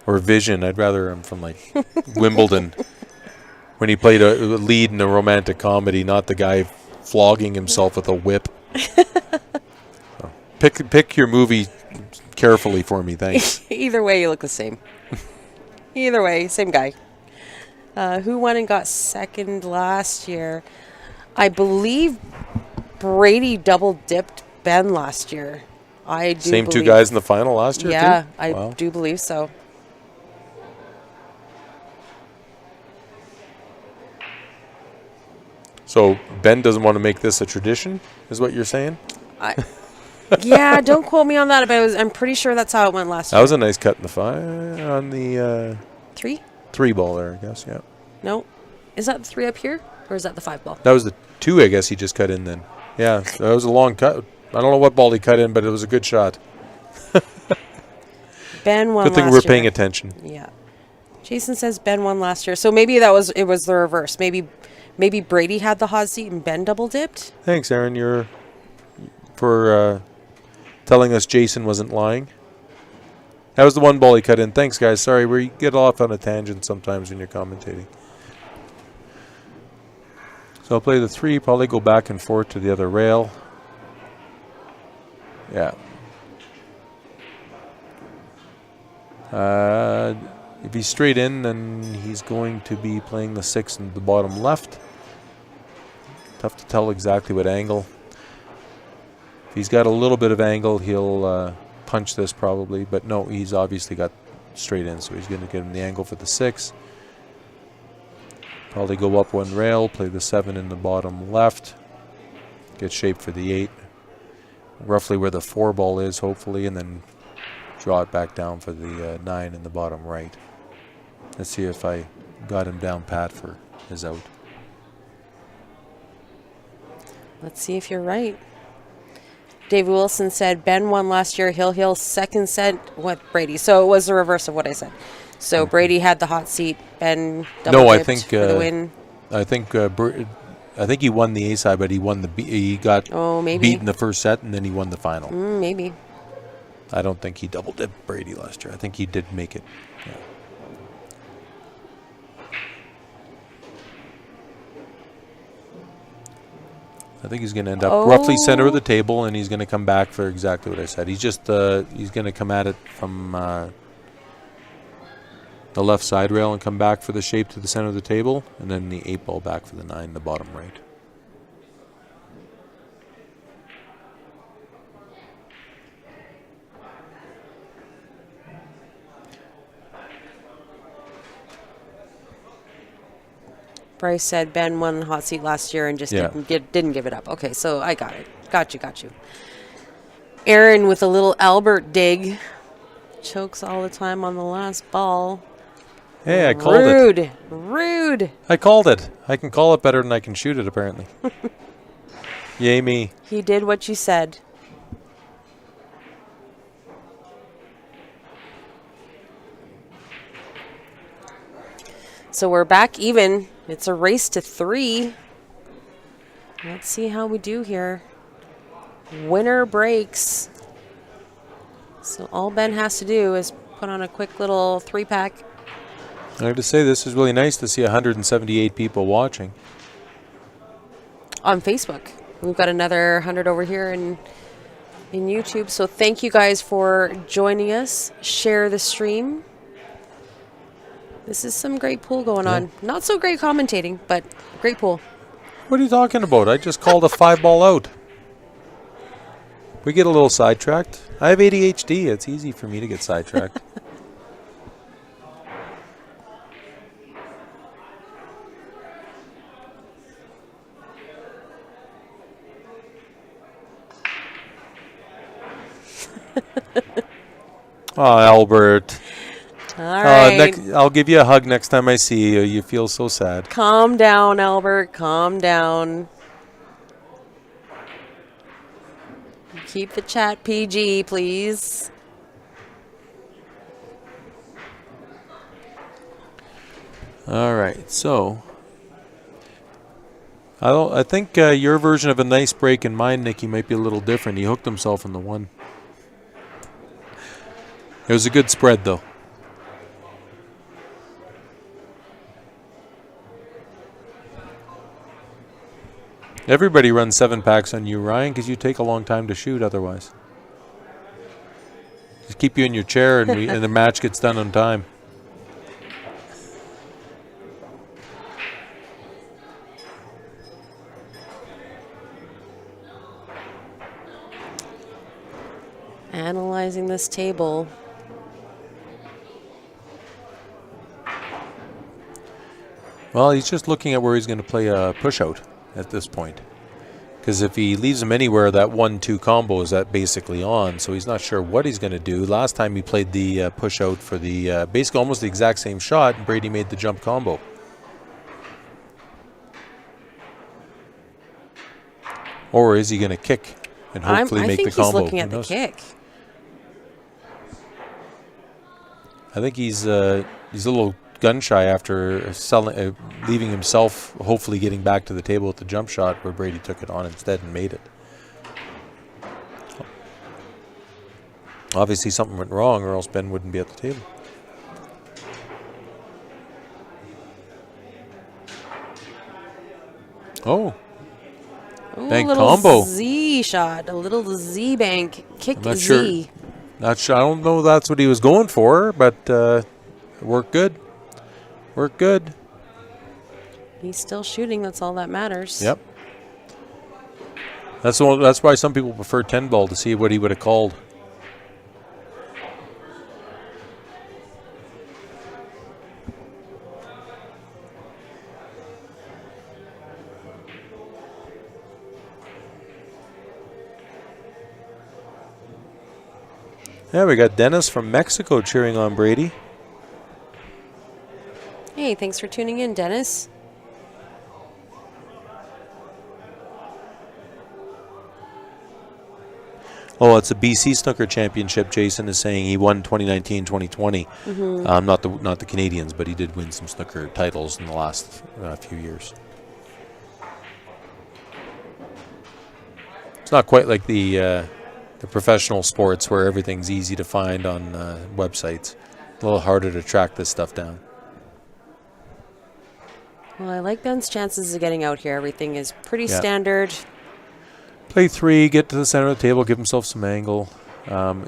or Vision. I'd rather him from like Wimbledon when he played a lead in a romantic comedy, not the guy flogging himself with a whip. So pick your movie carefully for me, thanks. Either way, you look the same. Either way, same guy. Who won and got second last year? I believe Brady double dipped Ben last year. I do. Same two guys in the final last year. Yeah, too? I Wow. do believe so. So Ben doesn't want to make this a tradition, is what you're saying? Yeah, don't quote me on that, but I'm pretty sure that's how it went last year. That was a nice cut in the on the three ball there, I guess. Yeah. No, is that the 3 up here, or is that the 5 ball? That was the 2, I guess he just cut in then. Yeah, that was a long cut. I don't know what ball he cut in, but it was a good shot. Ben won. Good thing last we're year. paying attention. Yeah. Jason says Ben won last year, so maybe it was the reverse. Maybe Brady had the hot seat and Ben double dipped. Thanks, Aaron. For telling us Jason wasn't lying. That was the one ball he cut in. Thanks, guys. Sorry, we get off on a tangent sometimes when you're commentating. So I'll play the 3, probably go back and forth to the other rail. Yeah. If he's straight in, then he's going to be playing the 6 in the bottom left. Tough to tell exactly what angle. If he's got a little bit of angle, he'll punch this probably. But no, he's obviously got straight in, so he's going to get him the angle for the 6. Probably go up 1 rail, play the 7 in the bottom left. Get shape for the 8. Roughly where the 4 ball is, hopefully, and then draw it back down for the 9 in the bottom right. Let's see if I got him down pat for his out. Let's see if you're right. Dave Wilson said Ben won last year. Hill second set with Brady. So it was the reverse of what I said. So Brady had the hot seat. Ben double dipped for the win. I think he won the A side, but he won the B. He got beat in the first set, and then he won the final. Maybe. I don't think he double dipped Brady last year. I think he did make it. Yeah. I think he's going to end up roughly center of the table, and he's going to come back for exactly what I said. He's just he's going to come at it from the left side rail and come back for the shape to the center of the table, and then the 8 ball back for the 9 in the bottom right. Bryce said Ben won the hot seat last year and just didn't give it up. Okay, so I got it. Got you. Aaron with a little Albert dig. Chokes all the time on the last ball. Hey, I called it. Rude. Rude. I called it. I can call it better than I can shoot it, apparently. Yay me. He did what you said. So we're back even. It's a race to 3. Let's see how we do here. Winner breaks. So all Ben has to do is put on a quick little 3-pack. I have to say, this is really nice to see 178 people watching. On Facebook. We've got another 100 over here in YouTube. So thank you guys for joining us. Share the stream. This is some great pool going on. Not so great commentating, but great pool. What are you talking about? I just called a 5-ball out. We get a little sidetracked. I have ADHD. It's easy for me to get sidetracked. Oh, Albert. All right. I'll give you a hug next time I see you. You feel so sad. Calm down, Albert. Calm down. Keep the chat PG, please. All right, so I think your version of a nice break and mine, Nicky, might be a little different. He hooked himself in the one. It was a good spread, though. Everybody runs 7-packs on you, Ryan, because you take a long time to shoot otherwise. Just keep you in your chair and and the match gets done on time. Analyzing this table. Well, he's just looking at where he's going to play a push-out at this point. Because if he leaves him anywhere, that 1-2 combo is basically on. So he's not sure what he's going to do. Last time he played the push-out for the basically almost the exact same shot, and Brady made the jump combo. Or is he going to kick and hopefully make the combo? I think he's looking at the kick. I think he's a little gun shy after leaving himself, hopefully getting back to the table with the jump shot where Brady took it on instead and made it. Obviously something went wrong or else Ben wouldn't be at the table. Oh. Ooh, Bank a little combo. Z shot, a little Z bank kick. I'm not Z. sure. Not sure. I don't know if that's what he was going for, but it worked good. Worked good. He's still shooting. That's all that matters. Yep. That's why some people prefer 10-ball to see what he would have called. Yeah, we got Dennis from Mexico cheering on Brady. Hey, thanks for tuning in, Dennis. Oh, it's a BC Snooker Championship. Jason is saying he won 2019, 2020. Not the Canadians, but he did win some snooker titles in the last few years. It's not quite like the professional sports where everything's easy to find on websites. A little harder to track this stuff down. Well, I like Ben's chances of getting out here. Everything is pretty standard. Play 3, get to the center of the table, give himself some angle. Oh,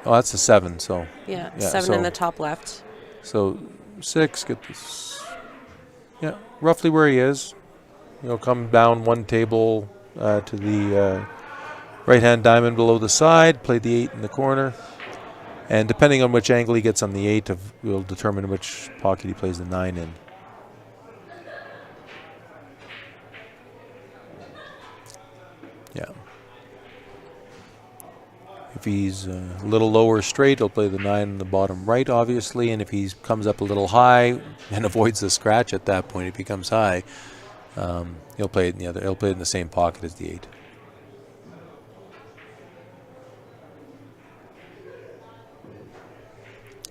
that's a 7. So yeah 7 in the top left. So 6, get this. Yeah, roughly where he is. Come down one table to the right-hand diamond below the side. Play the 8 in the corner. And depending on which angle he gets on the 8, will determine which pocket he plays the 9 in. Yeah. If he's a little lower straight, he'll play the 9 in the bottom right, obviously. And if he comes up a little high and avoids the scratch at that point, if he comes high, he'll play it in the other. He'll play it in the same pocket as the 8.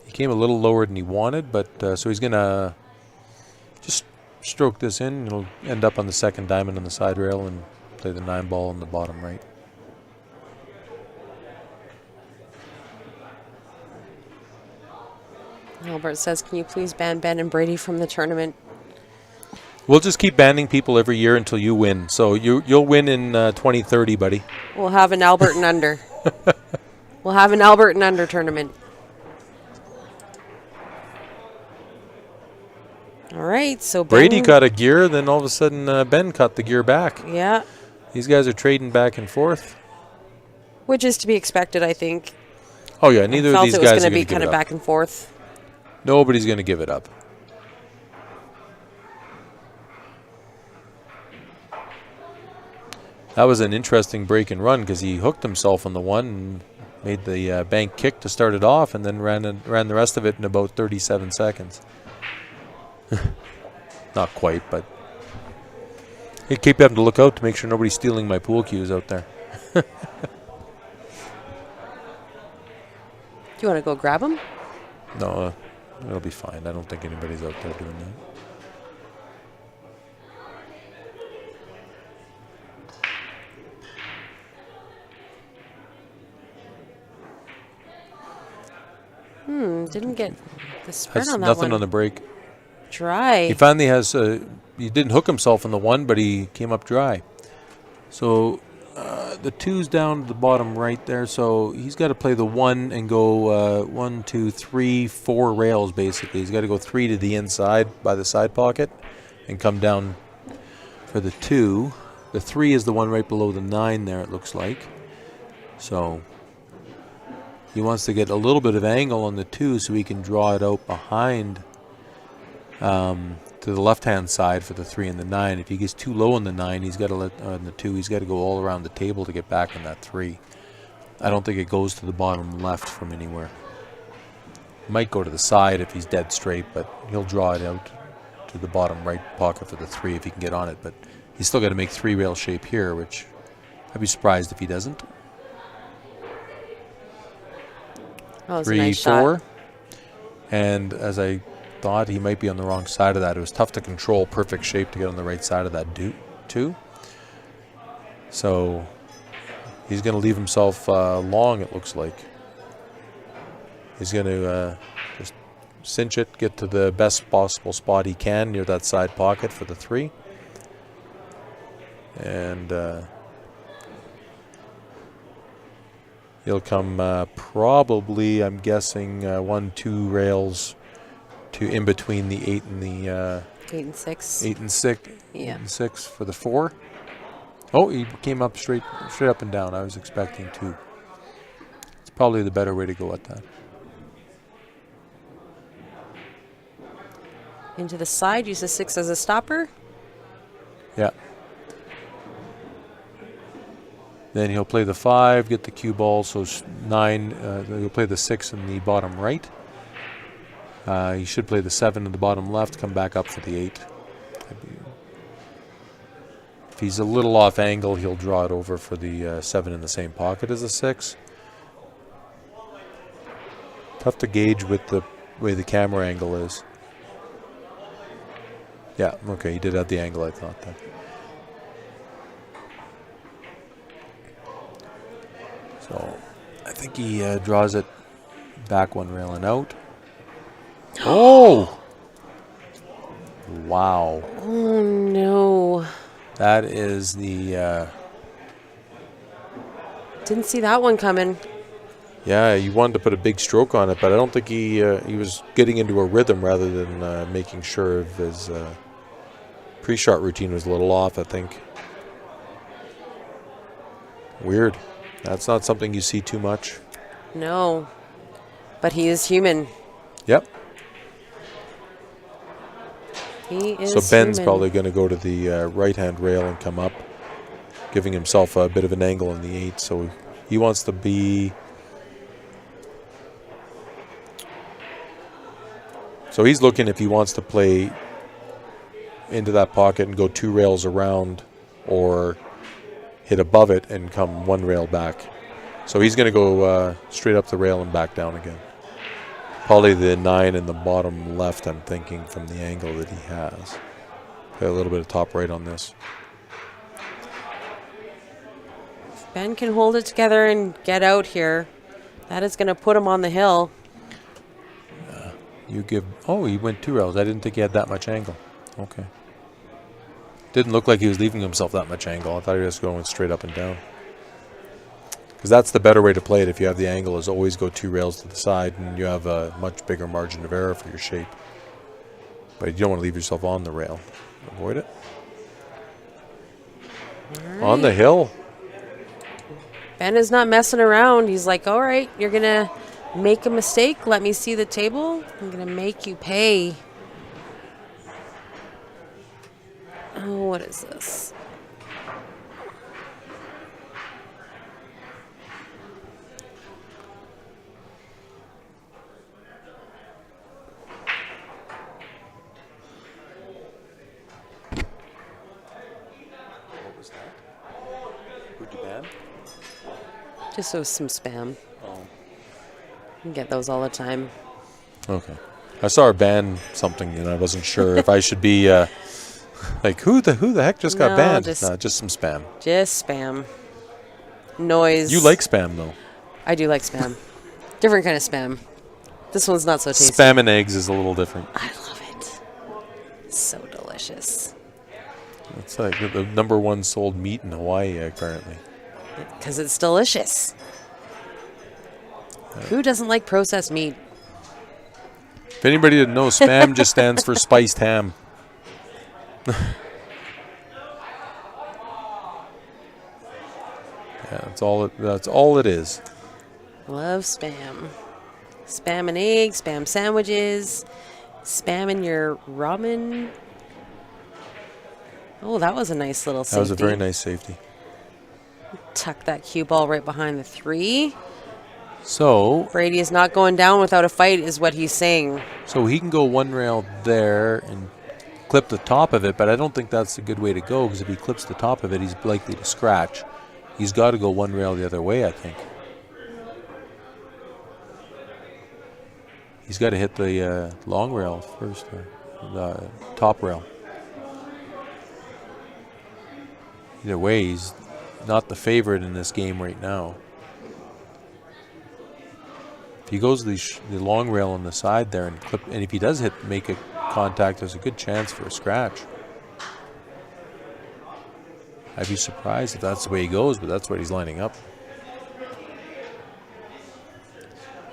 He came a little lower than he wanted, but so he's gonna just stroke this in. It'll end up on the second diamond on the side rail and play the 9 ball in the bottom right. Albert says, can you please ban Ben and Brady from the tournament? We'll just keep banning people every year until you win. So you'll win in 2030, buddy. We'll have an Albert and under. We'll have an Albert and under tournament. All right, so Brady got a gear, then all of a sudden Ben cut the gear back. Yeah. These guys are trading back and forth. Which is to be expected, I think. Oh, yeah, neither of these guys are going to give it up. Felt it was going to be kind of back and forth. Nobody's going to give it up. That was an interesting break and run because he hooked himself on the 1 and made the bank kick to start it off and then ran the rest of it in about 37 seconds. Not quite, but you keep having to look out to make sure nobody's stealing my pool cues out there. Do you want to go grab him? No, it'll be fine. I don't think anybody's out there doing that. Didn't get the spread Has on that nothing one. on the break. Dry. He finally has. He didn't hook himself on the 1, but he came up dry. So the 2's down to the bottom right there. So he's got to play the 1 and go 1, 2, 3, 4 rails basically. He's got to go 3 to the inside by the side pocket and come down for the 2. The 3 is the one right below the 9 there. It looks like. So he wants to get a little bit of angle on the 2 so he can draw it out behind to the left-hand side for the 3 and the 9. If he gets too low on the 9, he's got to let on the 2. He's got to go all around the table to get back on that 3. I don't think it goes to the bottom left from anywhere. Might go to the side if he's dead straight, but he'll draw it out to the bottom right pocket for the 3 if he can get on it. But he's still got to make 3-rail shape here, which I'd be surprised if he doesn't. That was 3, a nice 4. shot. And as I thought, he might be on the wrong side of that. It was tough to control perfect shape to get on the right side of that 2. So he's going to leave himself long, it looks like. He's going to just cinch it, get to the best possible spot he can near that side pocket for the 3. And he'll come probably, I'm guessing, 1, 2 rails to in between the 8 and the 8 and 6. 8 and 6. Yeah. 8 and 6 for the 4. Oh, he came up straight up and down. I was expecting 2. It's probably the better way to go at that. Into the side, use the 6 as a stopper. Yeah. Then he'll play the 5, get the cue ball, so 9. He'll play the 6 in the bottom right. He should play the 7 in the bottom left, come back up for the 8. If he's a little off angle, he'll draw it over for the 7 in the same pocket as the 6. Tough to gauge with the way the camera angle is. Yeah, okay, he did have the angle, I thought that. So I think he draws it back 1 rail and out. Oh! Wow. Oh, no. That is the... Didn't see that one coming. Yeah, he wanted to put a big stroke on it, but I don't think he was getting into a rhythm rather than making sure of his pre-shot routine was a little off, I think. Weird. That's not something you see too much. No. But he is human. Yep. He is So Ben's human. probably going to go to the right-hand rail and come up, giving himself a bit of an angle in the 8. So he wants to be So he's looking if he wants to play into that pocket and go 2 rails around or hit above it and come 1 rail back. So he's going to go straight up the rail and back down again. Probably the 9 in the bottom left, I'm thinking, from the angle that he has. Play a little bit of top right on this. If Ben can hold it together and get out here, that is going to put him on the hill. You give... Oh, he went 2 rails. I didn't think he had that much angle. Okay. Didn't look like he was leaving himself that much angle. I thought he was going straight up and down. Because that's the better way to play it if you have the angle, is always go 2 rails to the side and you have a much bigger margin of error for your shape. But you don't want to leave yourself on the rail. Avoid it. Right. On the hill. Ben is not messing around. He's like, all right, you're going to make a mistake. Let me see the table. I'm going to make you pay. Oh, what is this? What was that? Who'd you ban? Just so some spam. Oh. You get those all the time. Okay. I saw her ban something and I wasn't sure if I should be like, who the heck just got No, banned? just- No, just some spam. Just spam. Noise. You like spam though. I do like spam. Different kind of spam. This one's not so tasty. Spam and eggs is a little different. I love it. It's so delicious. It's like the #1 sold meat in Hawaii, apparently. Because it's delicious. Who doesn't like processed meat? If anybody didn't know, spam just stands for spiced ham. Yeah, that's all it is. Love spam. Spam and eggs, spam sandwiches, spam in your ramen. Oh, that was a nice little safety. That was a very nice safety. Tuck that cue ball right behind the 3. So Brady is not going down without a fight, is what he's saying. he can go 1 rail there and clip the top of it, but I don't think that's a good way to go, because if he clips the top of it, he's likely to scratch. He's got to go 1 rail the other way, I think. He's got to hit the long rail first, the top rail. Either way, he's not the favorite in this game right now. If he goes the long rail on the side there and clip, and if he does make a contact, there's a good chance for a scratch. I'd be surprised if that's the way he goes, but that's what he's lining up.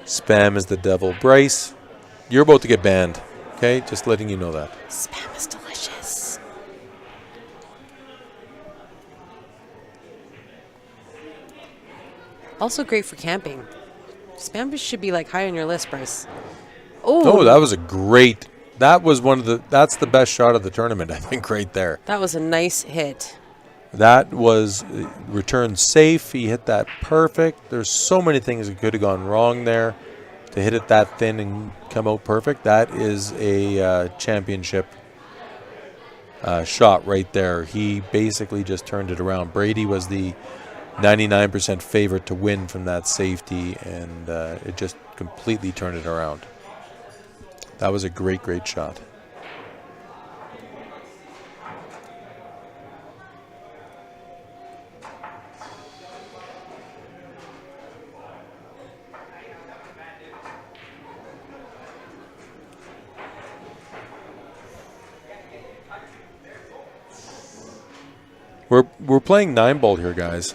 Spam is the devil. Bryce, you're about to get banned. Okay, just letting you know that. Spam is delicious. Also great for camping. Spam should be like high on your list, Bryce. Oh, that was a great. That was that's the best shot of the tournament, I think, right there. That was a nice hit. That was returned safe. He hit that perfect. There's so many things that could have gone wrong there. To hit it that thin and come out perfect, that is a championship shot right there. He basically just turned it around. Brady was the 99% favorite to win from that safety, and it just completely turned it around. That was a great, great shot. We're playing 9-ball here, guys.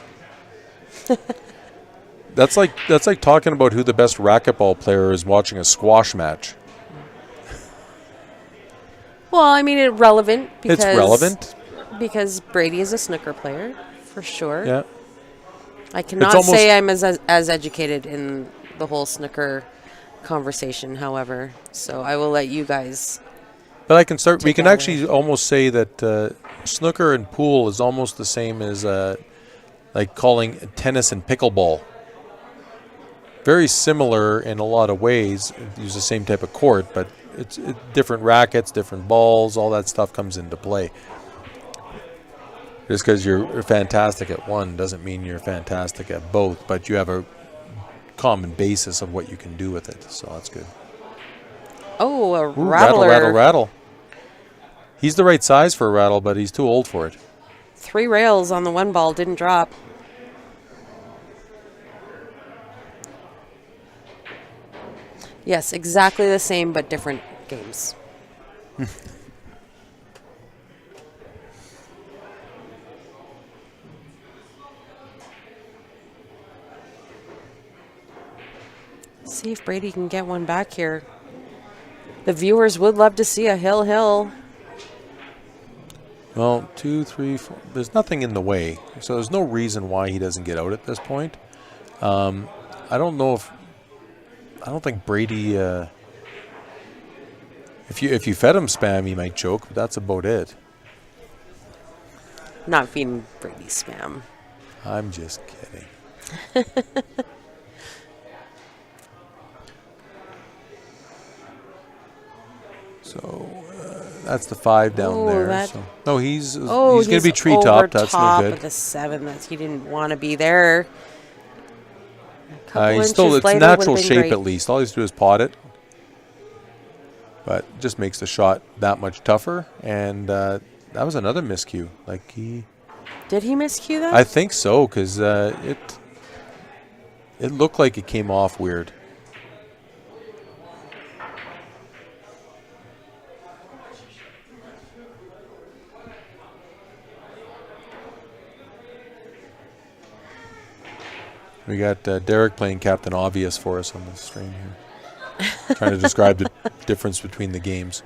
That's like talking about who the best racquetball player is watching a squash match. Well, I mean, it's relevant. It's relevant. Because Brady is a snooker player, for sure. Yeah. I cannot say I'm as educated in the whole snooker conversation, however. So I will let you guys. But I can start. We can Together. actually almost say that snooker and pool is almost the same as like calling tennis and pickleball. Very similar in a lot of ways. Use the same type of court, but it's different rackets, different balls, all that stuff comes into play. Just because you're fantastic at one doesn't mean you're fantastic at both, but you have a common basis of what you can do with it, so that's good. Oh, a Ooh, rattler. rattle. He's the right size for a rattle, but he's too old for it. 3 rails on the one ball, didn't drop. Yes, exactly the same, but different games. See if Brady can get one back here. The viewers would love to see a hill. Well, 2, 3, 4. There's nothing in the way, so there's no reason why he doesn't get out at this point. I don't think Brady. If you fed him spam, he might choke, but that's about it. Not feeding Brady spam. I'm just kidding. So that's the 5 down there. So. No, he's going to be tree top. That's no good. Of the 7. He didn't want to be there. It's natural shape at least. All he has to do is pot it. But just makes the shot that much tougher. And that was another miscue. Did he miscue that? I think so, because it looked like it came off weird. We got Derek playing Captain Obvious for us on the stream here. Trying to describe the difference between the games.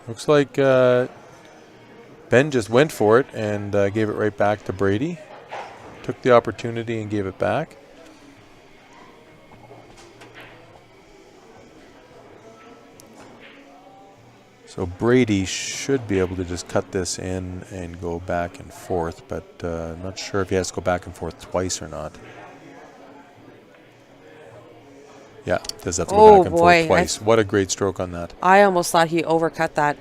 Looks like Ben just went for it and gave it right back to Brady. Took the opportunity and gave it back. So Brady should be able to just cut this in and go back and forth, but I'm not sure if he has to go back and forth twice or not. Yeah, does have to go back and forth twice. What a great stroke on that. I almost thought he overcut that.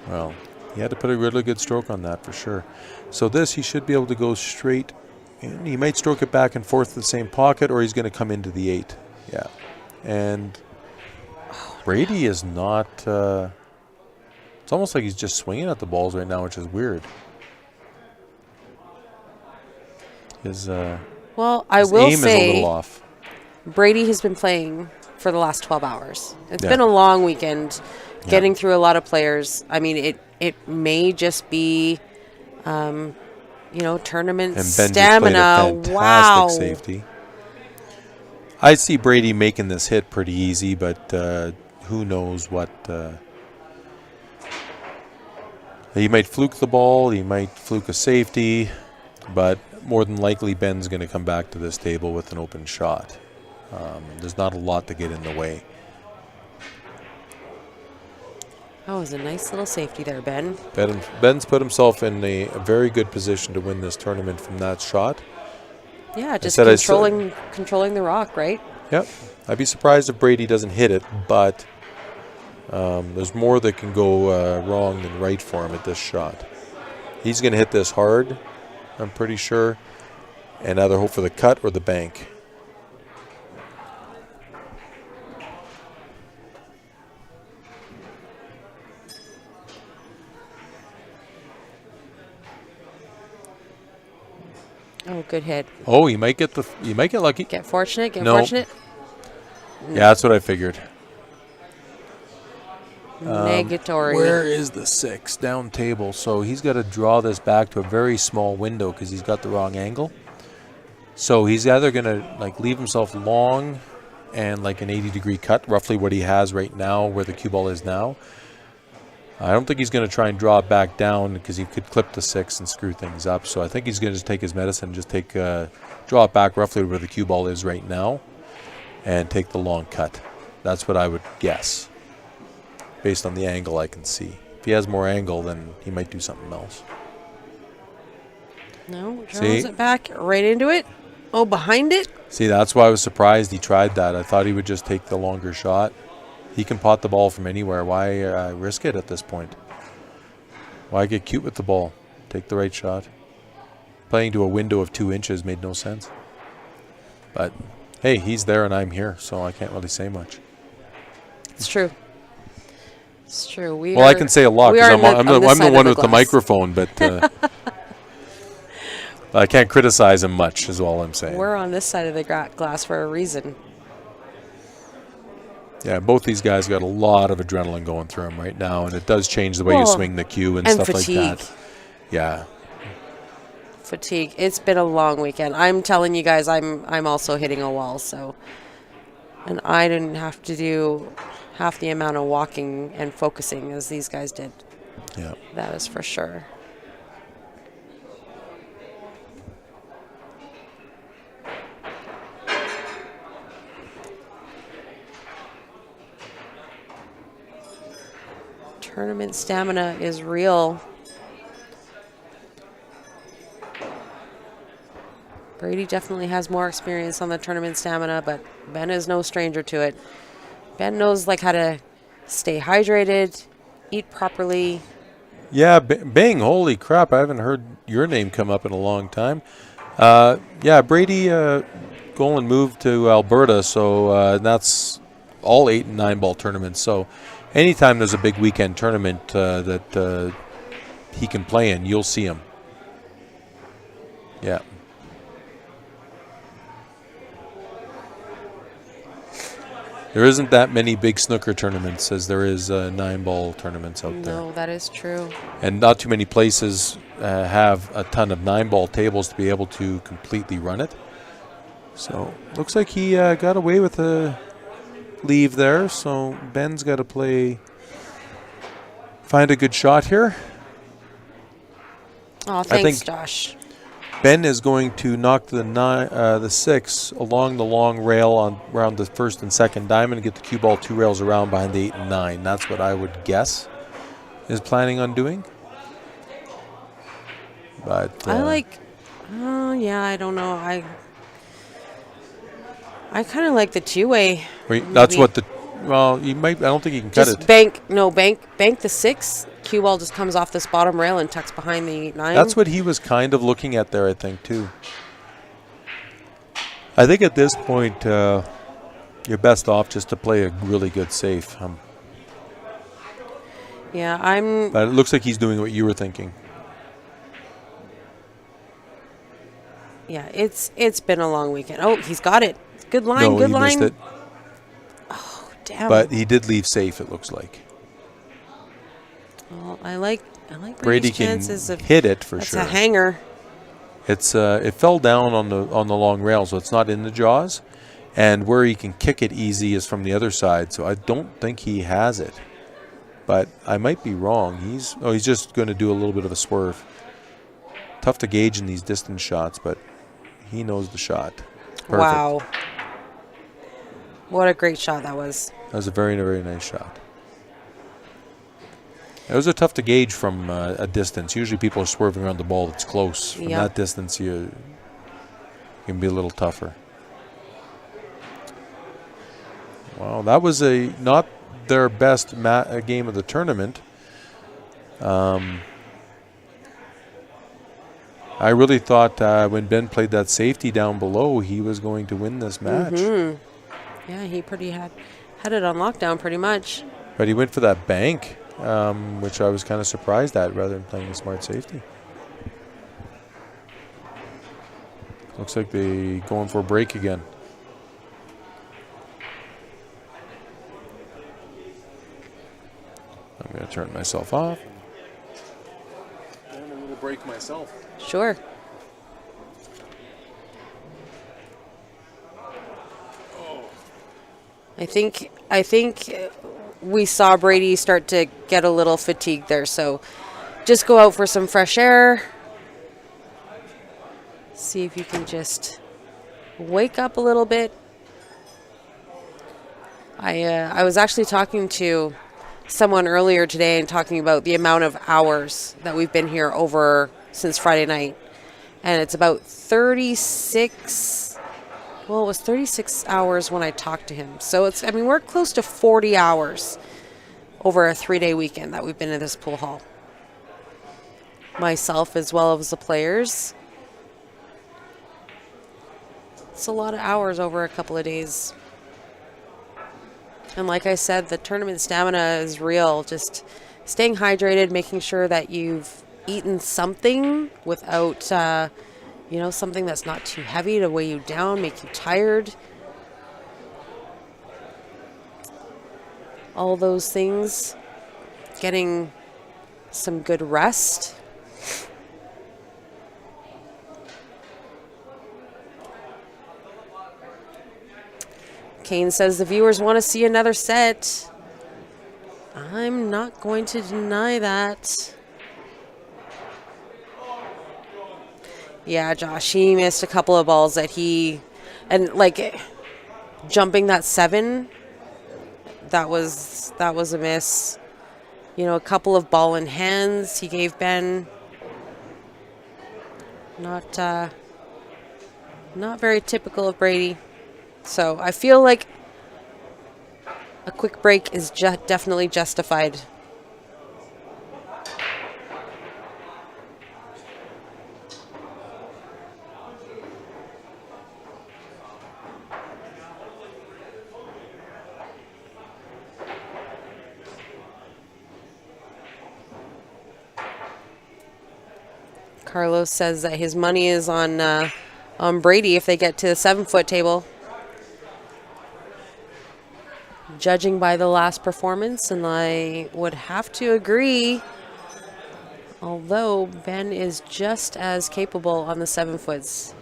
Well, he had to put a really good stroke on that for sure. So this, he should be able to go straight in. He might stroke it back and forth to the same pocket, or he's going to come into the 8. Yeah. And Brady is not... it's almost like he's just swinging at the balls right now, which is weird. His I his will aim is a say, little off. Brady has been playing for the last 12 hours. It's been a long weekend, getting through a lot of players. I mean, it may just be, tournament and Ben stamina. Just played a fantastic safety. I see Brady making this hit pretty easy, but who knows what... he might fluke the ball, he might fluke a safety, but more than likely Ben's going to come back to this table with an open shot. There's not a lot to get in the way. That was a nice little safety there, Ben. Ben's put himself in a very good position to win this tournament from that shot. Yeah, just controlling the rock, right? Yep. I'd be surprised if Brady doesn't hit it, but there's more that can go wrong than right for him at this shot. He's going to hit this hard, I'm pretty sure, and either hope for the cut or the bank. Oh, good hit. Oh, you might get lucky. Get fortunate. Fortunate. Yeah, that's what I figured. Negatory. Where is the 6? Down table. So he's got to draw this back to a very small window because he's got the wrong angle. So he's either going to leave himself long and an 80-degree cut, roughly what he has right now where the cue ball is now. I don't think he's going to try and draw it back down because he could clip the 6 and screw things up. So I think he's going to just take his medicine and just draw it back roughly where the cue ball is right now and take the long cut. That's what I would guess based on the angle I can see. If he has more angle, then he might do something else. No, draws it back right into it. Oh, behind it? See, that's why I was surprised he tried that. I thought he would just take the longer shot. He can pot the ball from anywhere. Why risk it at this point? Why get cute with the ball? Take the right shot. Playing to a window of 2 inches made no sense. But, hey, he's there and I'm here, so I can't really say much. It's true. It's true. Well, I can say a lot because I'm the one with the microphone, but I can't criticize him much is all I'm saying. We're on this side of the glass for a reason. Yeah, both these guys got a lot of adrenaline going through them right now, and it does change the way you swing the cue and stuff fatigue. like that. Yeah. Fatigue. It's been a long weekend. I'm telling you guys, I'm also hitting a wall. So, and I didn't have to do half the amount of walking and focusing as these guys did. Yeah. That is for sure. Tournament stamina is real. Brady definitely has more experience on the tournament stamina, but Ben is no stranger to it. Ben knows how to stay hydrated, eat properly. Yeah, Bing, holy crap, I haven't heard your name come up in a long time. Yeah, Brady Golan moved to Alberta, so that's all 8 and 9 ball tournaments. So anytime there's a big weekend tournament that he can play in, you'll see him. Yeah. There isn't that many big snooker tournaments as there is 9-ball tournaments out there. No, that is true. And not too many places have a ton of 9-ball tables to be able to completely run it. So looks like he got away with a leave there. So Ben's got to find a good shot here. Oh, thanks, Josh. Ben is going to knock the 6 along the long rail around the first and second diamond and get the cue ball 2 rails around behind the 8 and 9. That's what I would guess is planning on doing. But yeah, I don't know. I kind of like the 2-way. That's what you might. I don't think you can cut it. Bank the 6. Cue ball just comes off this bottom rail and tucks behind the 8-9. That's what he was kind of looking at there, I think, too. I think at this point, you're best off just to play a really good safe. Yeah, But it looks like he's doing what you were thinking. Yeah, it's been a long weekend. Oh, he's got it. Good line, no, good he line. Missed it. Oh, damn. But he did leave safe, it looks like. Well, I like Brady Brady's can chances of hit it for that's sure. a hanger. It's it fell down on the long rail, so it's not in the jaws. And where he can kick it easy is from the other side, so I don't think he has it. But I might be wrong. He's just going to do a little bit of a swerve. Tough to gauge in these distance shots, but he knows the shot. Perfect. Wow. What a great shot that was. That was a very, very nice shot. Those are tough to gauge from a distance. Usually people are swerving around the ball that's close. From that distance, you can be a little tougher. Wow, that was not their best game of the tournament. I really thought when Ben played that safety down below, he was going to win this match. Mm-hmm. Yeah, he had it on lockdown pretty much. But he went for that bank. Which I was kind of surprised at rather than playing a smart safety. Looks like they going for a break again. I'm going to turn myself off. And a little break myself. Sure. I think we saw Brady start to get a little fatigued there, so just go out for some fresh air. See if you can just wake up a little bit. I was actually talking to someone earlier today and talking about the amount of hours that we've been here over since Friday night. And it's about 36, well, it was 36 hours when I talked to him. So it's, I mean, we're close to 40 hours over a 3-day weekend that we've been in this pool hall. Myself as well as the players. It's a lot of hours over a couple of days. And like I said, the tournament stamina is real. Just staying hydrated, making sure that you've eaten something without, you know, something that's not too heavy to weigh you down, make you tired. All those things. Getting some good rest. Kane says the viewers want to see another set. I'm not going to deny that. Yeah, Josh, he missed a couple of balls that he, and like jumping that 7, that was a miss. You know, a couple of ball in hands he gave Ben. Not very typical of Brady. So I feel like a quick break is definitely justified. Carlos says that his money is on Brady if they get to the 7-foot table. Judging by the last performance, and I would have to agree, although Ben is just as capable on the 7-foots.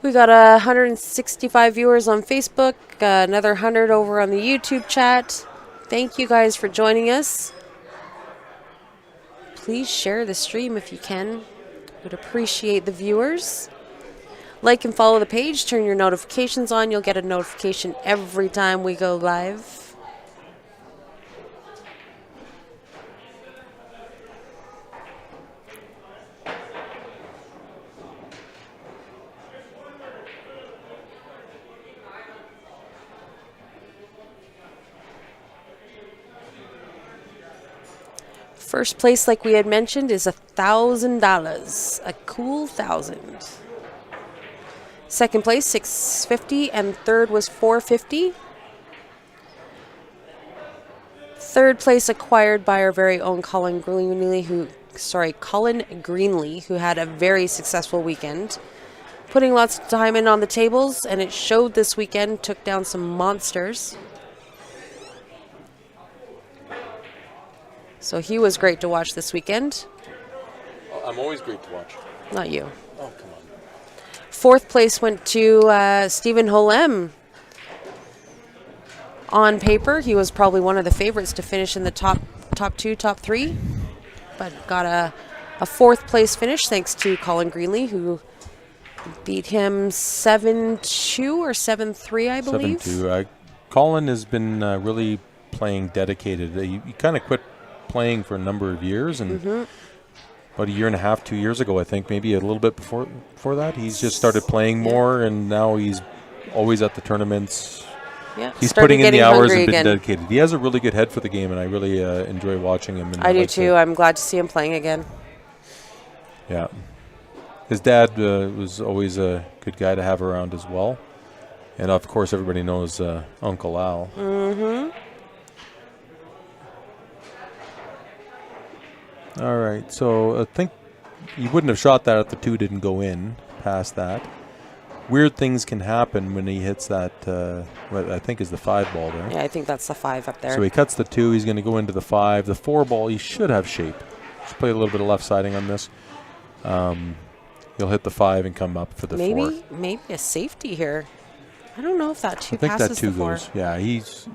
We got 165 viewers on Facebook, another 100 over on the YouTube chat. Thank you guys for joining us. Please share the stream if you can. Would appreciate the viewers. Like and follow the page. Turn your notifications on. You'll get a notification every time we go live. First place, like we had mentioned, is $1,000. A cool 1,000. Second place, $650, and third was $450. Third place acquired by our very own Colin Greenlee, who had a very successful weekend. Putting lots of time in on the tables, and it showed this weekend, took down some monsters. So he was great to watch this weekend. I'm always great to watch. Not you. Oh, come on. Fourth place went to Stephen Holem. On paper, he was probably one of the favorites to finish in the top 2, top 3. But got a fourth place finish thanks to Colin Greenlee, who beat him 7-2 or 7-3, I believe. 7-2. Colin has been really playing dedicated. He kind of quit playing for a number of years, and about a year and a half, 2 years ago, I think, maybe a little bit before that, he's just started playing more, and now he's always at the tournaments. Yeah, he's putting in the hours and been dedicated. He has a really good head for the game, and I really enjoy watching him. And I do too. I'm glad to see him playing again. Yeah. His dad was always a good guy to have around as well. And, of course, everybody knows Uncle Al. Mm-hmm. All right, so I think you wouldn't have shot that if the 2 didn't go in past that. Weird things can happen when he hits that, what I think is the 5 ball there. Yeah, I think that's the 5 up there. So he cuts the 2. He's going to go into the 5. The 4 ball, he should have shape. Just play a little bit of left siding on this. He'll hit the 5 and come up for the 4. Maybe a safety here. I don't know if that 2 I think passes that 2 the 4. goes. Yeah, he's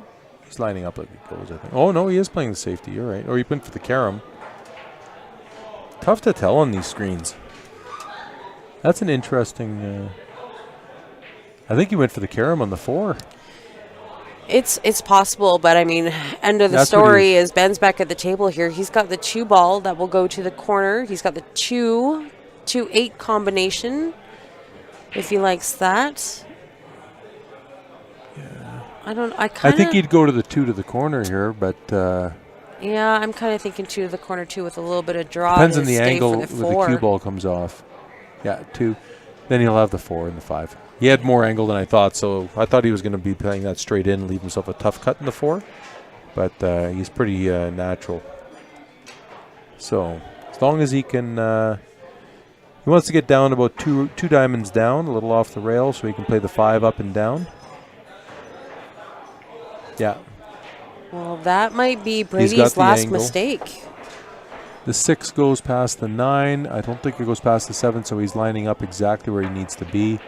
lining up like it goes, I think. Oh, no, he is playing the safety. You're right. Or he went for the carom. Tough to tell on these screens. That's an interesting... I think he went for the carom on the 4. It's possible, but I mean, end of the That's what he story is Ben's back at the table here. He's got the 2 ball that will go to the corner. He's got the 2-8 combination, if he likes that. Yeah. I think he'd go to the 2 to the corner here, but yeah, I'm kind of thinking 2 to the corner too, with a little bit of draw. depends to on the stay angle for where the the 4. cue ball comes off. Yeah, 2. Then he'll have the 4 and the 5. He had more angle than I thought, so I thought he was going to be playing that straight in, leave himself a tough cut in the 4. But he's pretty natural. So as long as he can, he wants to get down about two diamonds down, a little off the rail, so he can play the 5 up and down. Yeah. Well, that might be Brady's last mistake. The 6 goes past the 9. I don't think it goes past the 7, so he's lining up exactly where he needs to be.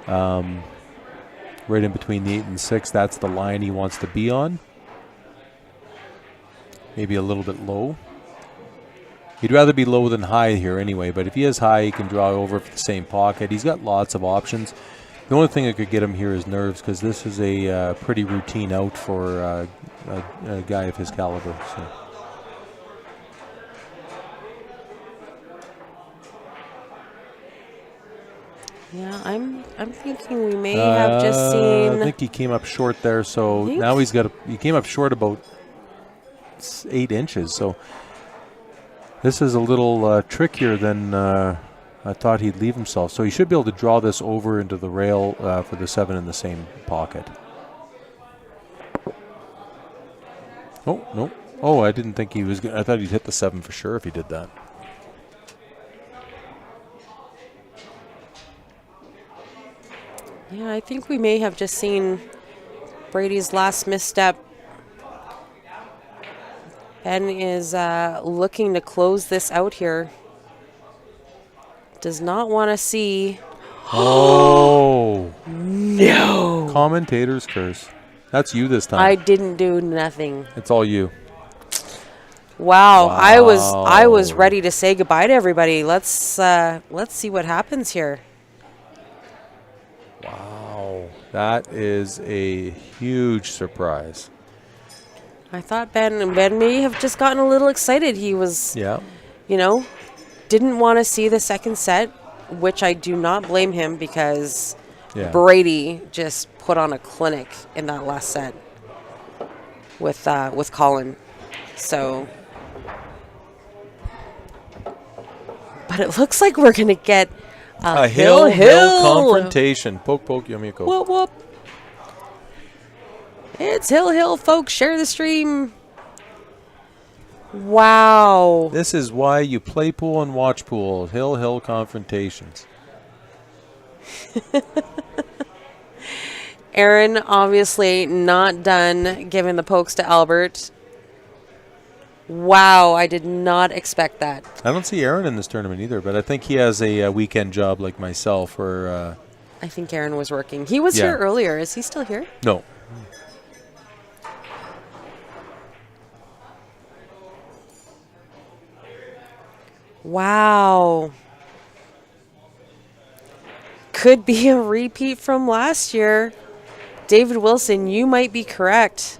Right in between the 8 and 6, that's the line he wants to be on. Maybe a little bit low. He'd rather be low than high here anyway, but if he is high, he can draw over for the same pocket. He's got lots of options. The only thing that could get him here is nerves, because this is a pretty routine out for a guy of his caliber. So. Yeah, I'm thinking we may have just seen. I think he came up short there, so now he came up short about 8 inches. So this is a little trickier than I thought he'd leave himself. So he should be able to draw this over into the rail for the 7 in the same pocket. Oh, no. Oh, I didn't think he was I thought he'd hit the 7 for sure if he did that. Yeah, I think we may have just seen Brady's last misstep. Ben is looking to close this out here. Does not want to see. Oh. No. Commentator's curse. That's you this time. I didn't do nothing. It's all you. Wow. I was ready to say goodbye to everybody. Let's see what happens here. Wow. That is a huge surprise. I thought Ben may have just gotten a little excited. He was, didn't want to see the second set, which I do not blame him, because Brady just put on a clinic in that last set with Colin. So, but it looks like we're gonna get a hill confrontation. Poke, poke, yummy, coke. Whoop, whoop. It's hill, folks. Share the stream. Wow. This is why you play pool and watch pool. Hill confrontations. Aaron obviously not done giving the pokes to Albert. Wow, I did not expect that. I don't see Aaron in this tournament either, but I think he has a weekend job like myself. Where I think Aaron was working. He was here earlier. Is he still here? No. Wow. Could be a repeat from last year. David Wilson, you might be correct.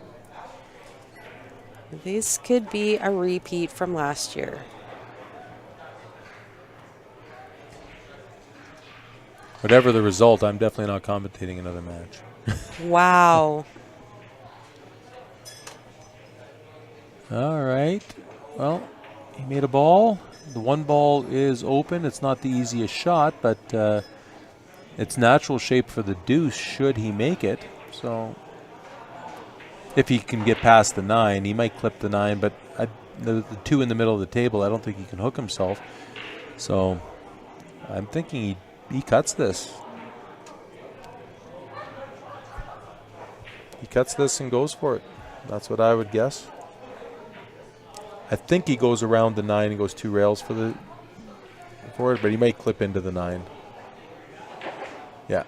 This could be a repeat from last year. Whatever the result, I'm definitely not commentating another match. Wow. All right. Well, he made a ball. The 1 ball is open. It's not the easiest shot, but it's natural shape for the deuce should he make it. So if he can get past the 9, he might clip the 9, but the 2 in the middle of the table, I don't think he can hook himself. So I'm thinking he cuts this. He cuts this and goes for it. That's what I would guess. I think he goes around the 9 and goes 2 rails for it, but he might clip into the 9. Yeah.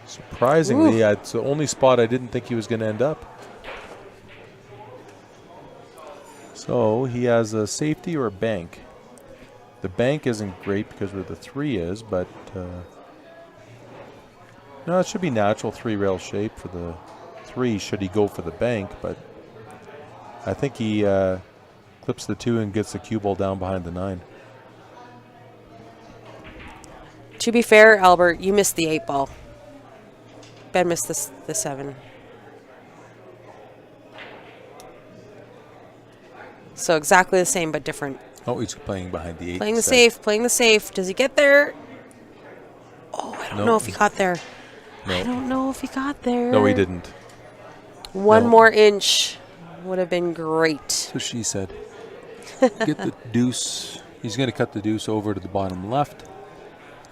Surprisingly, it's the only spot I didn't think he was going to end up. So he has a safety or a bank. The bank isn't great because where the 3 is, but no, it should be natural 3-rail shape for the 3 should he go for the bank, but I think he clips the 2 and gets the cue ball down behind the 9. To be fair, Albert, you missed the 8 ball. Ben missed the 7. So exactly the same, but different. Oh, he's playing behind the 8. Playing the safe, playing the safe. Does he get there? Oh, I don't know if he got there. No. I don't know if he got there. No, he didn't. One more inch would have been great. So she said. Get the deuce. He's going to cut the deuce over to the bottom left.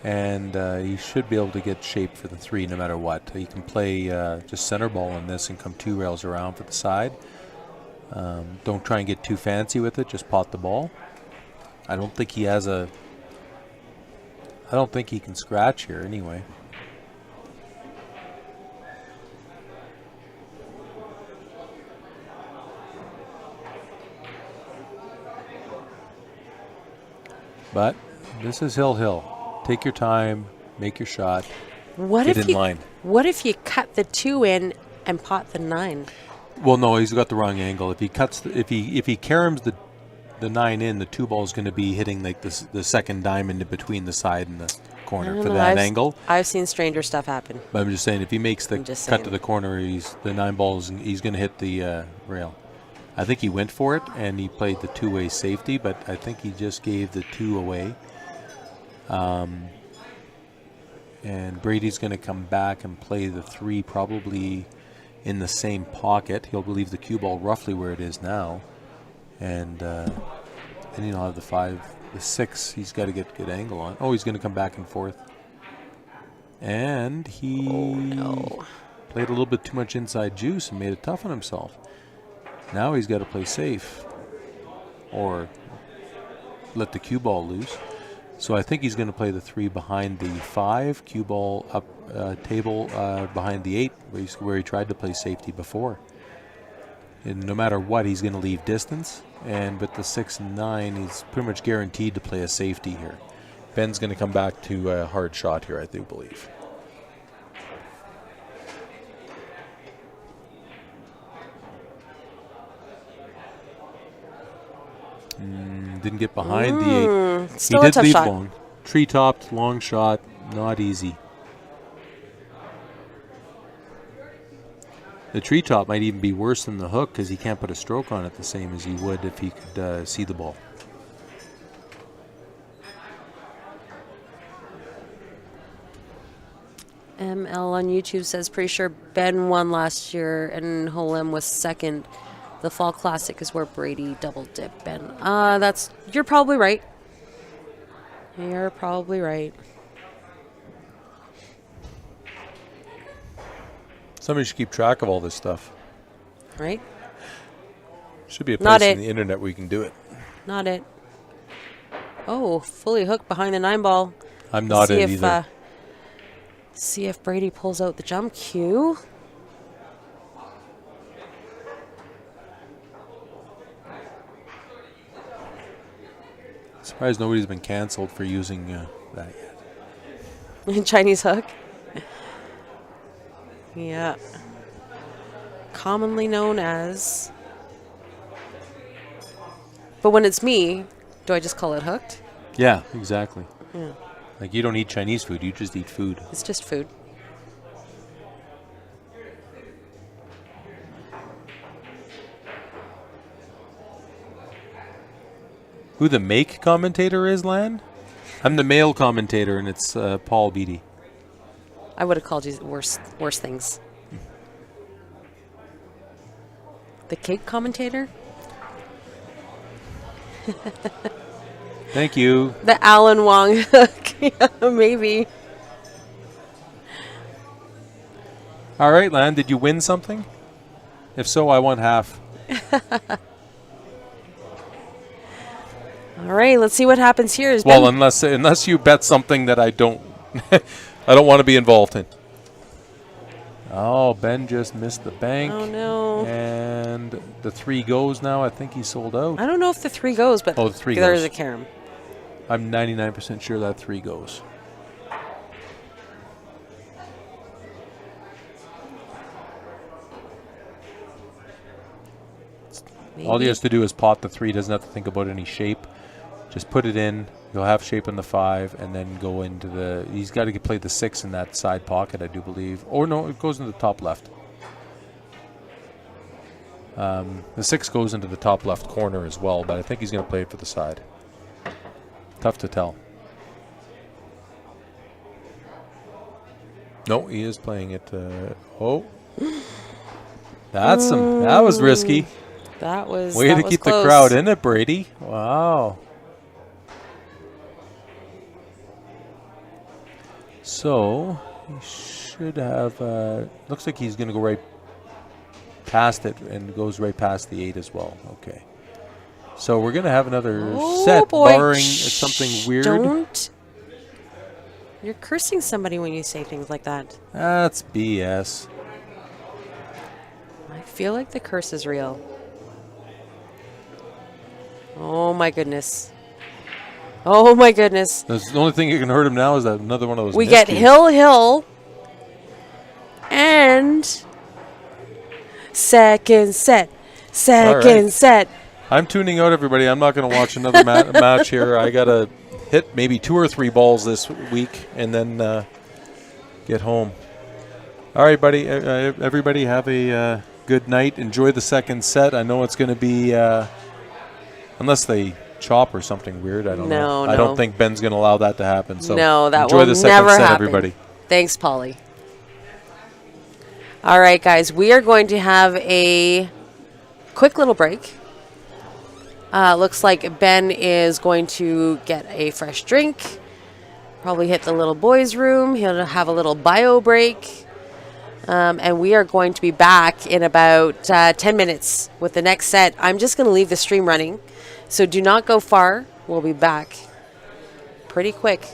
And he should be able to get shape for the 3 no matter what. He can play just center ball on this and come 2 rails around for the side. Don't try and get too fancy with it. Just pot the ball. I don't think he has a... I don't think he can scratch here anyway. But this is hill. Take your time, make your shot, get in line. What if you cut the 2 in and pot the 9? Well, no, he's got the wrong angle. If he cuts, if he caroms the 9 in, the 2 ball is going to be hitting like the second diamond between the side and the corner for that angle. I've seen stranger stuff happen. But I'm just saying, if he makes the cut to the corner, the 9 balls, he's going to hit the rail. I think he went for it and he played the 2-way safety, but I think he just gave the 2 away. And Brady's going to come back and play the 3 probably in the same pocket. He'll leave the cue ball roughly where it is now. And then he'll have the 5, the 6. He's got to get a good angle on. Oh, he's going to come back and forth. And he played a little bit too much inside juice and made it tough on himself. Now he's got to play safe or let the cue ball loose. So I think he's going to play the 3 behind the 5, cue ball up table behind the 8, where he tried to play safety before. And no matter what, he's going to leave distance. And with the 6 and 9, he's pretty much guaranteed to play a safety here. Ben's going to come back to a hard shot here, I do believe. Didn't get behind the 8. Still he a did tough leave shot. long. Tree-topped, long shot, not easy. The tree-top might even be worse than the hook because he can't put a stroke on it the same as he would if he could see the ball. ML on YouTube says, pretty sure Ben won last year and Holem was second. The Fall Classic is where Brady double dipped Ben. You're probably right. You're probably right. Somebody should keep track of all this stuff. Right? Should be a Not place it. on the internet where you can do it. Not it. Oh, fully hooked behind the 9 ball. I'm not it either. See if Brady pulls out the jump cue. Surprised nobody's been canceled for using that yet. Chinese hook. Yeah. Commonly known as. But when it's me, do I just call it hooked? Yeah, exactly. Yeah. Like you don't eat Chinese food, you just eat food. It's just food. Who the make commentator is, Lan? I'm the male commentator, and it's Paul Beatty. I would have called you worse things. The cake commentator? Thank you. The Alan Wong hook. Yeah, maybe. All right, Lan, did you win something? If so, I won half. All right, let's see what happens here. Well, unless you bet something that I don't I don't want to be involved in. Oh, Ben just missed the bank. Oh, no. And the 3 goes now. I think he's sold out. I don't know if the 3 goes, but Oh, the 3 there's goes. a carom. I'm 99% sure that 3 goes. Maybe. All he has to do is pot the 3. Doesn't have to think about any shape. Just put it in. He'll have shape on the 5, and then go into the. He's got to play the 6 in that side pocket, I do believe. Or no, it goes into the top left. The 6 goes into the top left corner as well, but I think he's going to play it for the side. Tough to tell. No, he is playing it. Oh, that was risky. That was Way that to was keep close. the crowd in it, Brady. Wow. So he should have. Looks like he's going to go right past it and goes right past the 8 as well. Okay. So we're going to have another set, boy. barring something weird. Don't. You're cursing somebody when you say things like that. That's BS. I feel like the curse is real. Oh my goodness. Oh my goodness. The only thing that can hurt him now is that another one of those. We get Hill, and second set. Second set. I'm tuning out, everybody. I'm not going to watch another match here. I got to hit maybe 2 or 3 balls this week and then get home. All right, buddy. Everybody have a good night. Enjoy the second set. I know it's going to be, unless they chop or something weird. I don't know. No. I don't think Ben's going to allow that to happen. So no, that enjoy will the second never set, happen. everybody. Thanks, Polly. All right, guys. We are going to have a quick little break. Looks like Ben is going to get a fresh drink. Probably hit the little boys' room. He'll have a little bio break. And we are going to be back in about 10 minutes with the next set. I'm just going to leave the stream running. So do not go far. We'll be back pretty quick.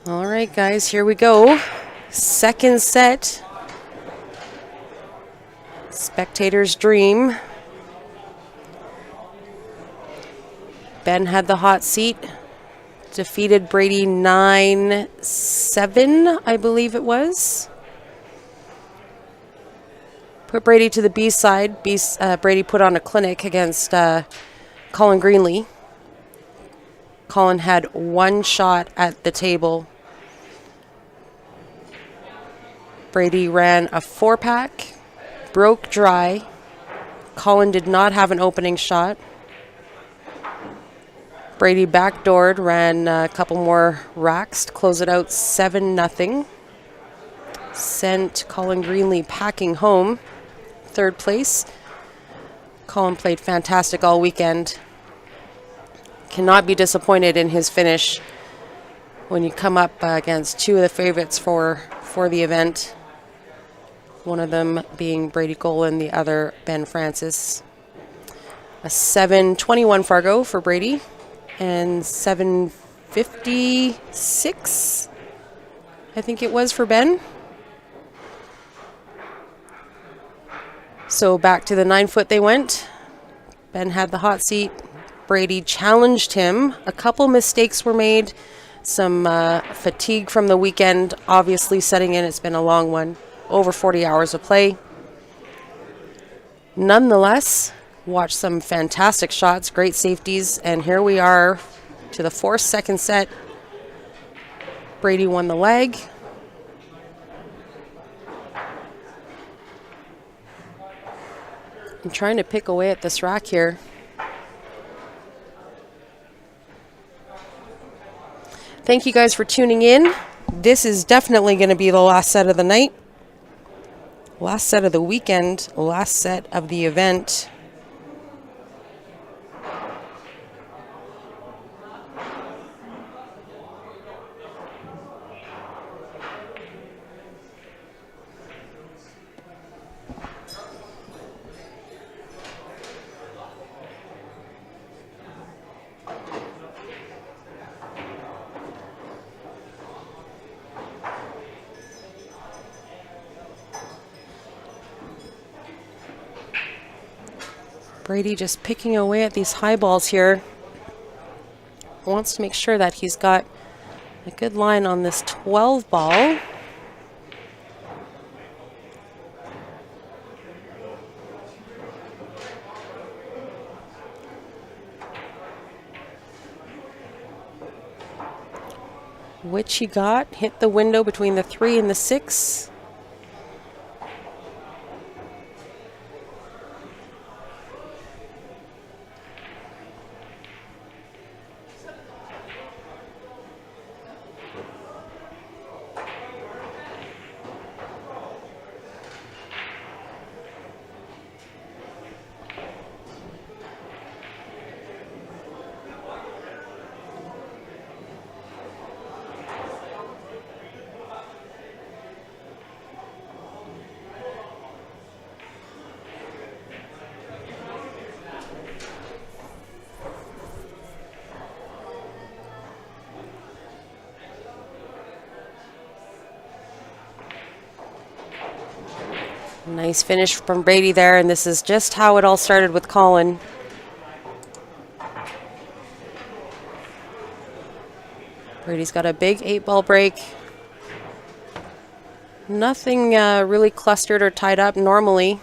All right, guys, here we go. Second set. Spectator's dream. Ben had the hot seat. Defeated Brady 9-7, I believe it was. Put Brady to the B side. Brady put on a clinic against Colin Greenlee. Colin had one shot at the table. Brady ran a 4-pack, broke dry. Colin did not have an opening shot. Brady backdoored, ran a couple more racks to close it out 7-0. Sent Colin Greenlee packing home, third place. Colin played fantastic all weekend. Cannot be disappointed in his finish when you come up against two of the favorites for the event. One of them being Brady Golan, the other Ben Francis. A 7-21 Fargo for Brady and 7-56, I think it was, for Ben. So back to the 9-foot they went. Ben had the hot seat. Brady challenged him. A couple mistakes were made. Some fatigue from the weekend obviously setting in. It's been a long one. Over 40 hours of play. Nonetheless, watched some fantastic shots, great safeties, and here we are to the fourth second set. Brady won the leg. I'm trying to pick away at this rack here. Thank you guys for tuning in. This is definitely going to be the last set of the night. Last set of the weekend, last set of the event. Brady just picking away at these high balls here. Wants to make sure that he's got a good line on this 12 ball. Which he got. Hit the window between the 3 and the 6. Nice finish from Brady there, and this is just how it all started with Colin. Brady's got a big 8-ball break. Nothing really clustered or tied up normally.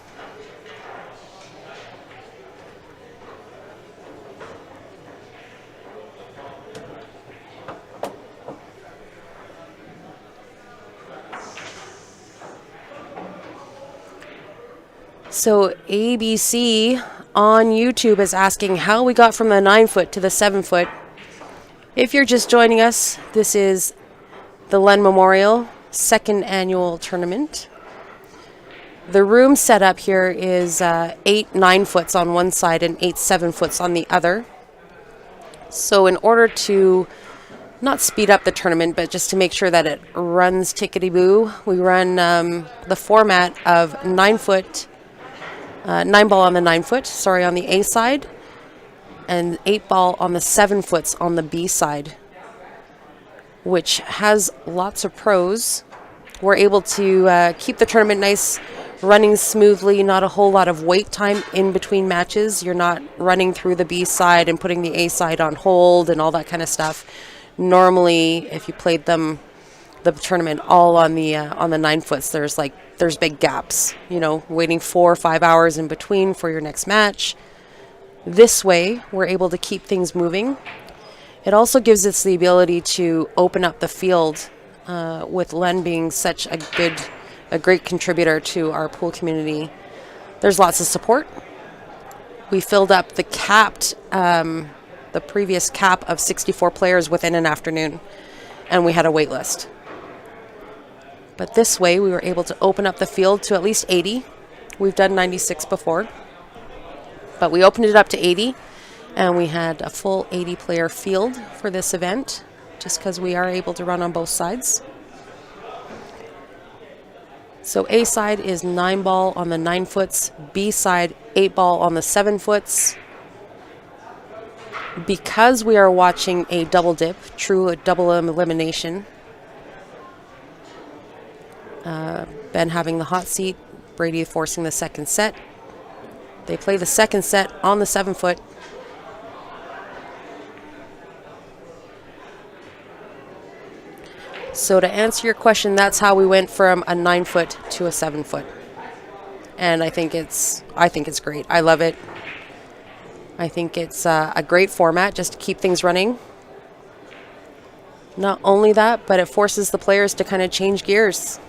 So ABC on YouTube is asking how we got from the 9-foot to the 7-foot. If you're just joining us, this is the Len Memorial second annual tournament. The room setup here is 8 9-foots on one side and 8 7-foots on the other. So in order to not speed up the tournament, but just to make sure that it runs tickety-boo, we run the format of 9-foot, 9-ball on the 9-foot, sorry, on the A side, and 8-ball on the 7-foots on the B side. which has lots of pros. We're able to keep the tournament nice, running smoothly, not a whole lot of wait time in between matches. You're not running through the B side and putting the A side on hold and all that kind of stuff. Normally, if you played the tournament all on the 9-foots, there's big gaps, waiting 4 or 5 hours in between for your next match. This way, we're able to keep things moving. It also gives us the ability to open up the field, with Len being such a great contributor to our pool community. There's lots of support. We filled up the previous cap of 64 players within an afternoon, and we had a wait list. But this way, we were able to open up the field to at least 80. We've done 96 before, but we opened it up to 80, and we had a full 80-player field for this event, just because we are able to run on both sides. So A side is 9-ball on the 9-foots, B side 8-ball on the 7-foots. Because we are watching a double dip, a double elimination, Ben having the hot seat, Brady forcing the second set. They play the second set on the 7-foot. So to answer your question, that's how we went from a 9-foot to a 7-foot. And I think it's great. I love it. I think it's a great format just to keep things running. Not only that, but it forces the players to kind of change gears.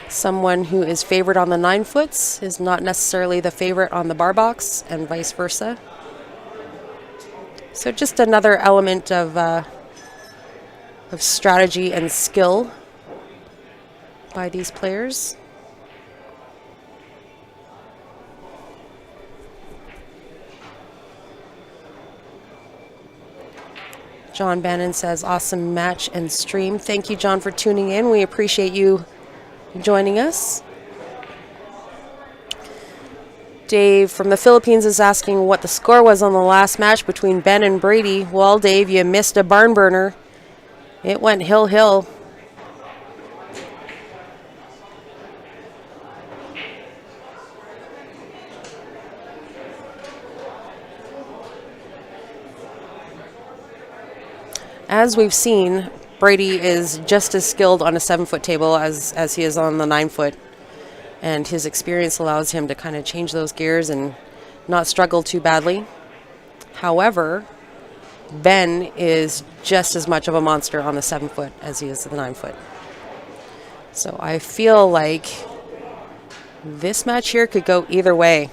Someone who is favored on the 9-foots is not necessarily the favorite on the bar box, and vice versa. So just another element of strategy and skill by these players. John Bannon says, awesome match and stream. Thank you, John, for tuning in. We appreciate you joining us. Dave from the Philippines is asking what the score was on the last match between Ben and Brady. Well, Dave, you missed a barn burner. It went hill. As we've seen, Brady is just as skilled on a 7-foot table as he is on the 9-foot. And his experience allows him to kind of change those gears and not struggle too badly. However, Ben is just as much of a monster on the 7-foot as he is the 9-foot. So I feel like this match here could go either way.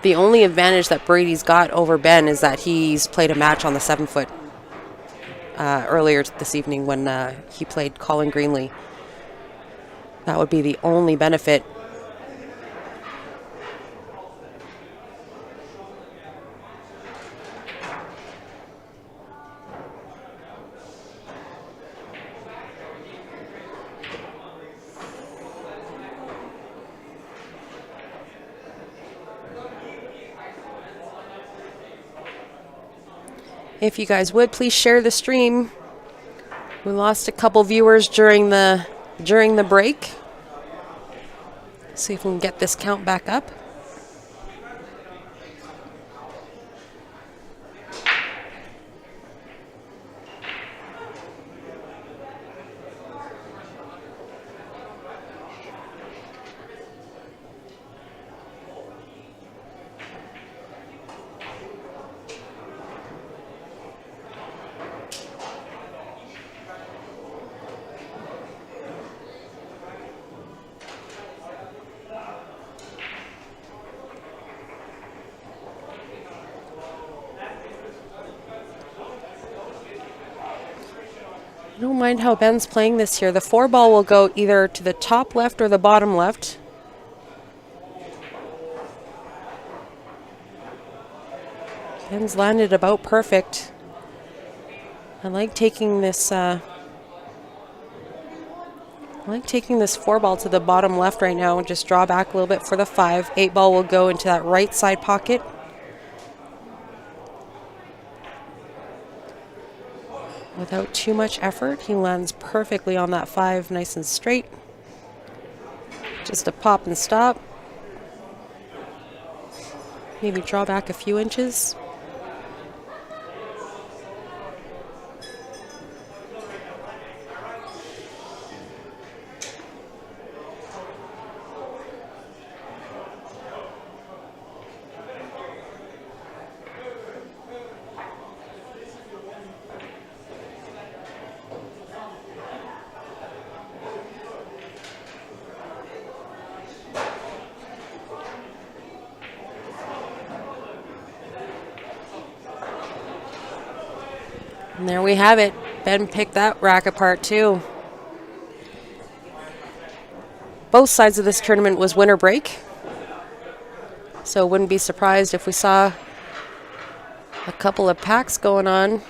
The only advantage that Brady's got over Ben is that he's played a match on the 7-foot earlier this evening when he played Colin Greenlee. That would be the only benefit. If you guys would, please share the stream. We lost a couple viewers during the break. See if we can get this count back up. I don't mind how Ben's playing this here. The 4-ball will go either to the top left or the bottom left. Ben's landed about perfect. I like taking this 4-ball to the bottom left right now and just draw back a little bit for the 5. 8-ball will go into that right side pocket. Without too much effort, he lands perfectly on that 5, nice and straight. Just a pop and stop. Maybe draw back a few inches. And there we have it. Ben picked that rack apart too. Both sides of this tournament was winter break. So wouldn't be surprised if we saw a couple of packs going on.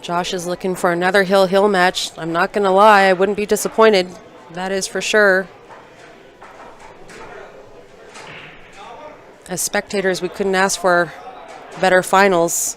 Josh is looking for another hill-hill match. I'm not going to lie, I wouldn't be disappointed. That is for sure. As spectators, we couldn't ask for better finals.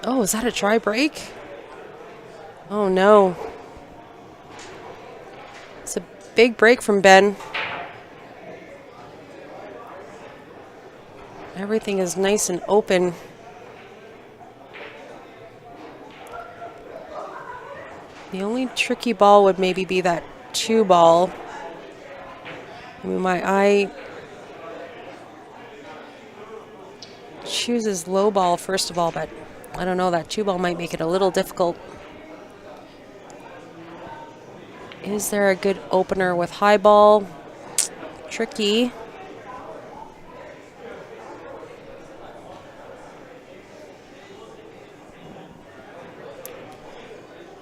Oh, is that a try break? Oh no. It's a big break from Ben. Everything is nice and open. The only tricky ball would maybe be that 2 ball. I mean, my eye chooses low ball first of all, but I don't know, that 2 ball might make it a little difficult. Is there a good opener with high ball? Tricky.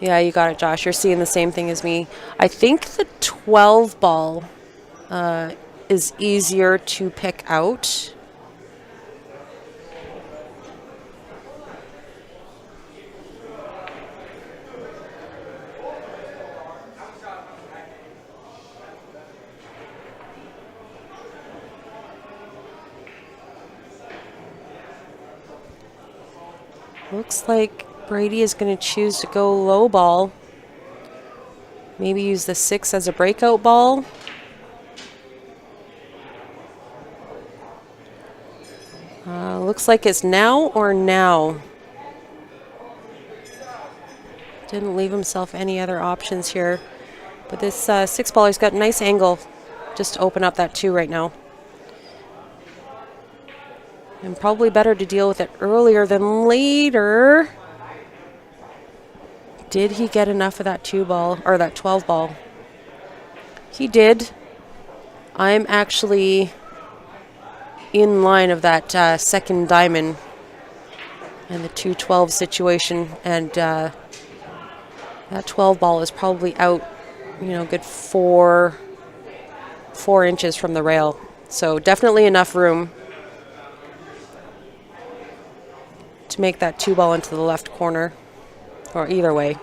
Yeah, you got it, Josh. You're seeing the same thing as me. I think the 12 ball is easier to pick out. Looks like Brady is going to choose to go low ball. Maybe use the 6 as a breakout ball. Looks like it's now or now. Didn't leave himself any other options here. But this 6 baller's got a nice angle just to open up that 2 right now. And probably better to deal with it earlier than later. Did he get enough of that 2 ball, or that 12 ball? He did. I'm actually in line of that second diamond and the 2-12 situation. And that 12 ball is probably out, you know, good 4 inches from the rail. So definitely enough room to make that 2 ball into the left corner, or either way.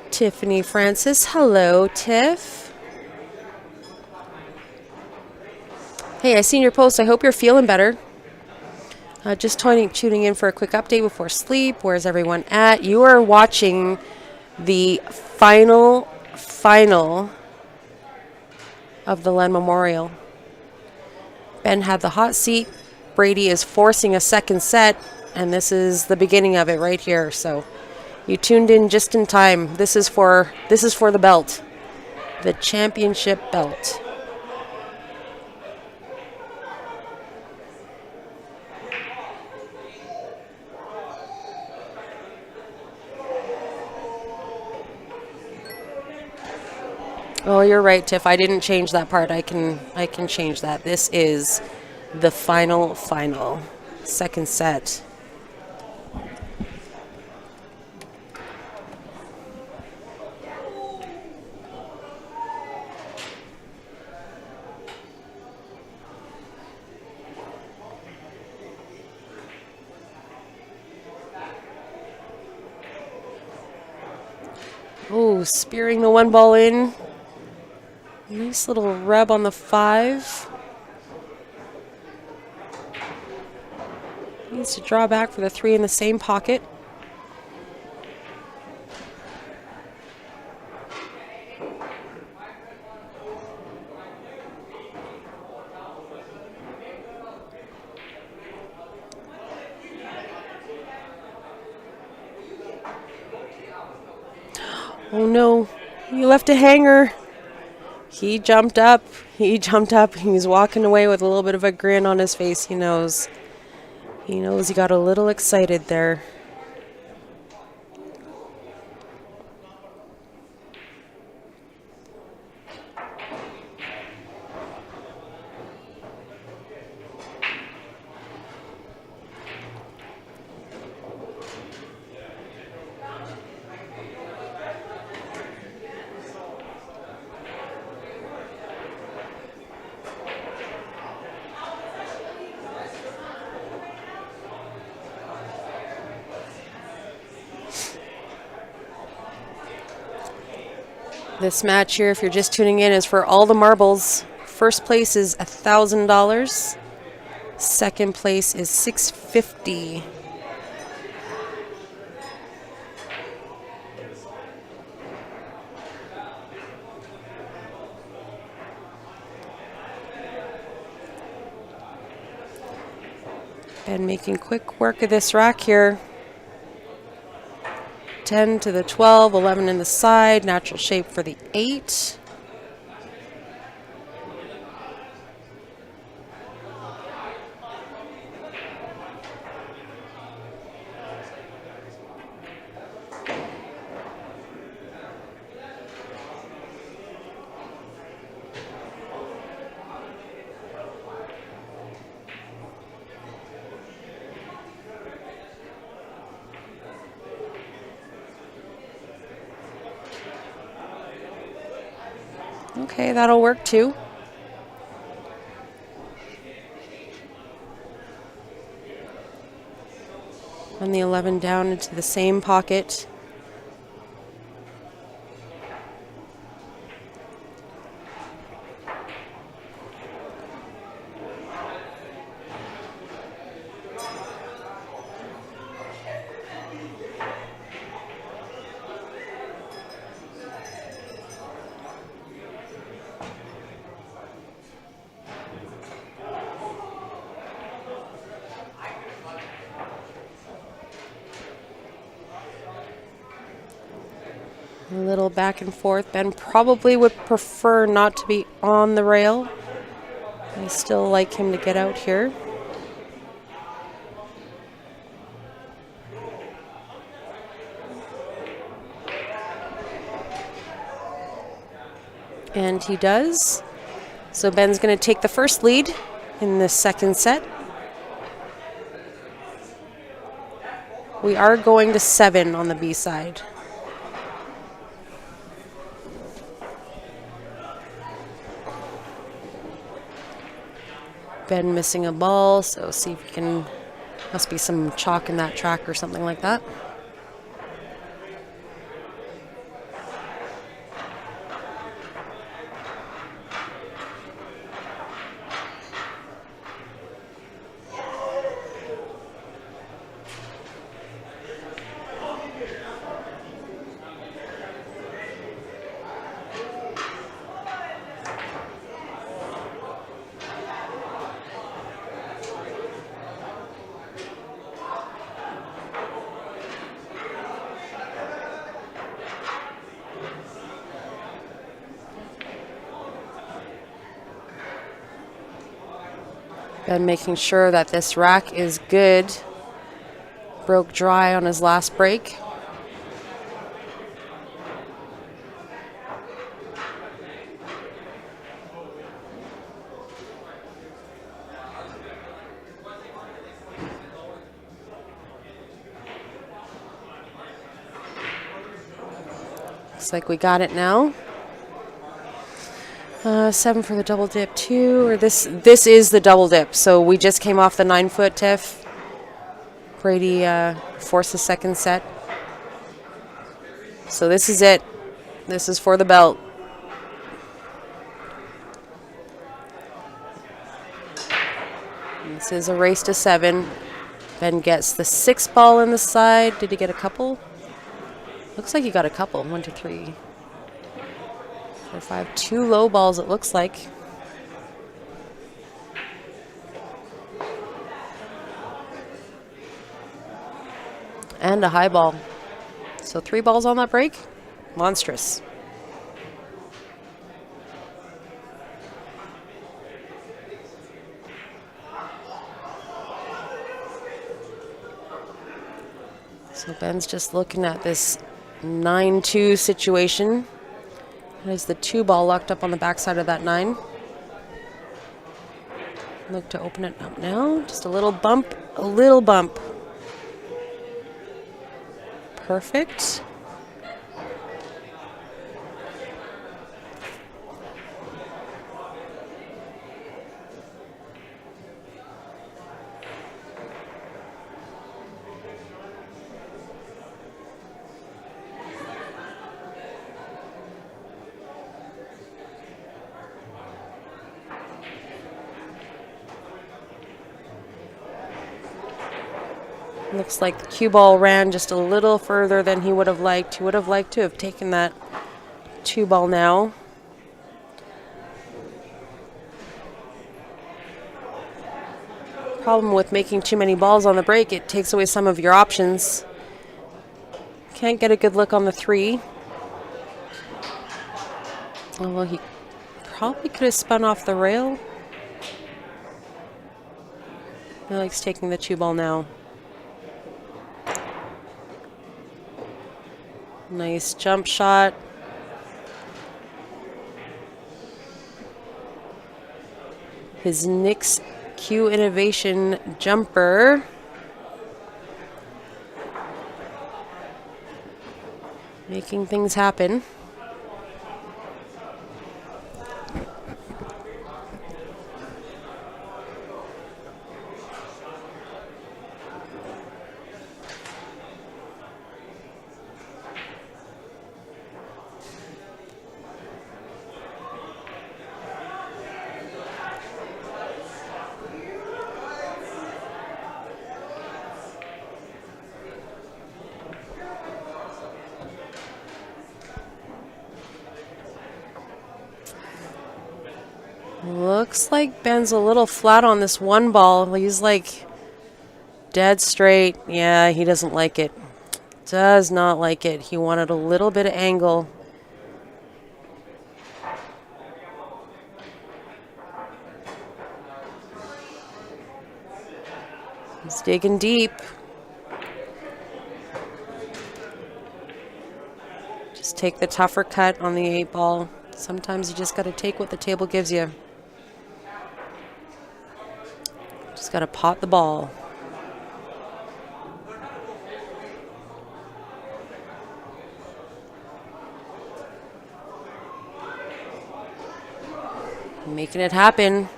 Tiffany Francis, hello, Tiff. Hey, I seen your post. I hope you're feeling better. Just tuning in for a quick update before sleep. Where's everyone at? You are watching the final of the Len Memorial. Ben had the hot seat. Brady is forcing a second set, and this is the beginning of it right here. So you tuned in just in time. This is for the belt. the championship belt. Oh, you're right, Tiff. I didn't change that part. I can change that. This is the final second set. Oh, spearing the one ball in. Nice little rub on the 5. Needs to draw back for the 3 in the same pocket. Oh no, you left a hanger. He jumped up. He's walking away with a little bit of a grin on his face. He knows he got a little excited there. This match here, if you're just tuning in, is for all the marbles. First place is $1,000. Second place is $650. And making quick work of this rack here. 10 to the 12, 11 in the side, natural shape for the 8. Okay, that'll work too. Run the 11 down into the same pocket. A little back and forth. Ben probably would prefer not to be on the rail. I still like him to get out here. And he does. So Ben's going to take the first lead in the second set. We are going to 7 on the B side. Ben missing a ball, so see if we can, must be some chalk in that track or something like that. Ben making sure that this rack is good. Broke dry on his last break. Looks like we got it now. 7 for the double dip, 2. Or this is the double dip. So we just came off the 9-foot tiff. Brady forced the second set. So this is it. This is for the belt. This is a race to 7. Ben gets the 6 ball in the side. Did he get a couple? Looks like he got a couple. 1, 2, 3, 4, 5. 2 low balls, it looks like. And a high ball. So 3 balls on that break. Monstrous. So Ben's just looking at this 9-2 situation. There's the 2 ball locked up on the backside of that 9. Look to open it up now. Just a little bump, a little bump. Perfect. Looks like the cue ball ran just a little further than he would have liked. He would have liked to have taken that 2 ball now. Problem with making too many balls on the break, it takes away some of your options. Can't get a good look on the 3. Oh, well, he probably could have spun off the rail. He likes taking the 2 ball now. Nice jump shot. His Nick's Q Innovation jumper. Making things happen. Looks like Ben's a little flat on this 1 ball. He's like dead straight. Yeah, he doesn't like it. Does not like it. He wanted a little bit of angle. He's digging deep. Just take the tougher cut on the 8 ball. Sometimes you just got to take what the table gives you. Just got to pot the ball. Making it happen.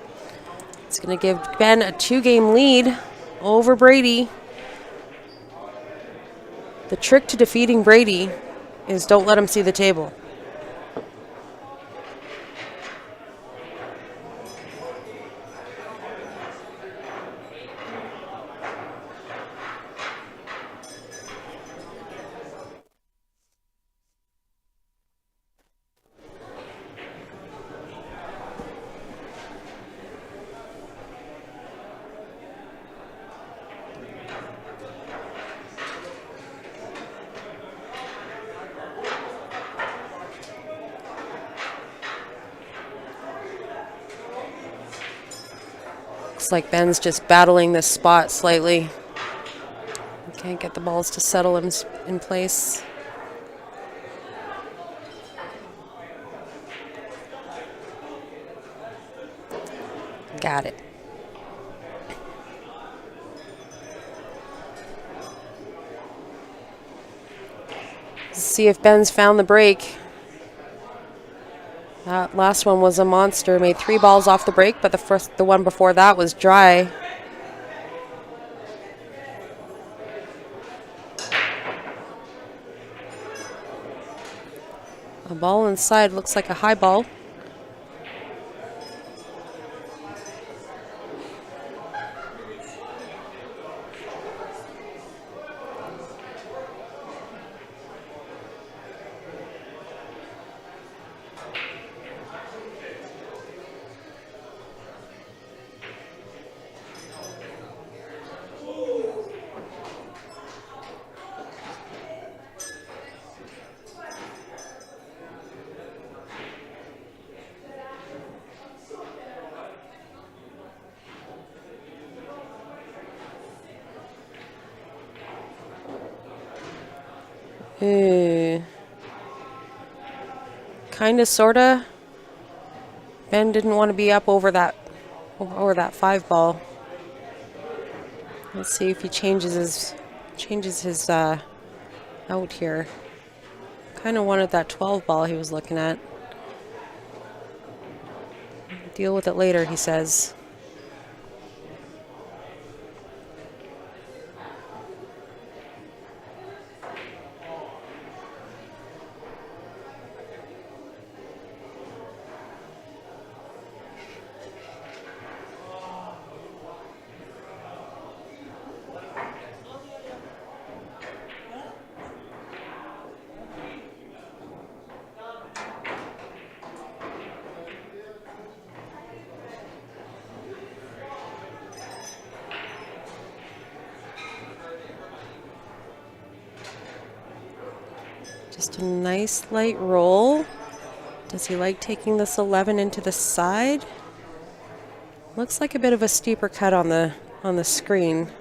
It's going to give Ben a 2-game lead over Brady. The trick to defeating Brady is don't let him see the table. Looks like Ben's just battling this spot slightly. Can't get the balls to settle in place. Got it. Let's see if Ben's found the break. That last one was a monster. Made 3 balls off the break, but the one before that was dry. A ball inside looks like a high ball. Kinda, sorta. Ben didn't want to be up over that 5 ball. Let's see if he changes his out here. Kind of wanted that 12 ball he was looking at. Deal with it later, he says. Just a nice light roll. Does he like taking this 11 into the side? Looks like a bit of a steeper cut on the screen.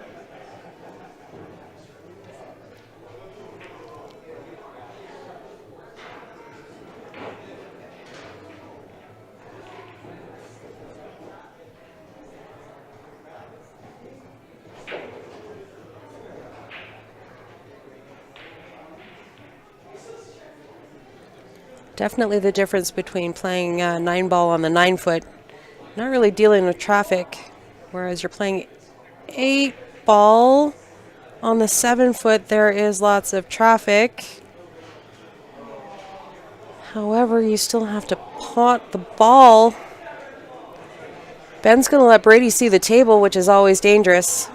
Definitely the difference between playing 9 ball on the 9 foot, not really dealing with traffic, whereas you're playing 8 ball on the 7 foot, there is lots of traffic. However, you still have to pot the ball. Ben's going to let Brady see the table, which is always dangerous.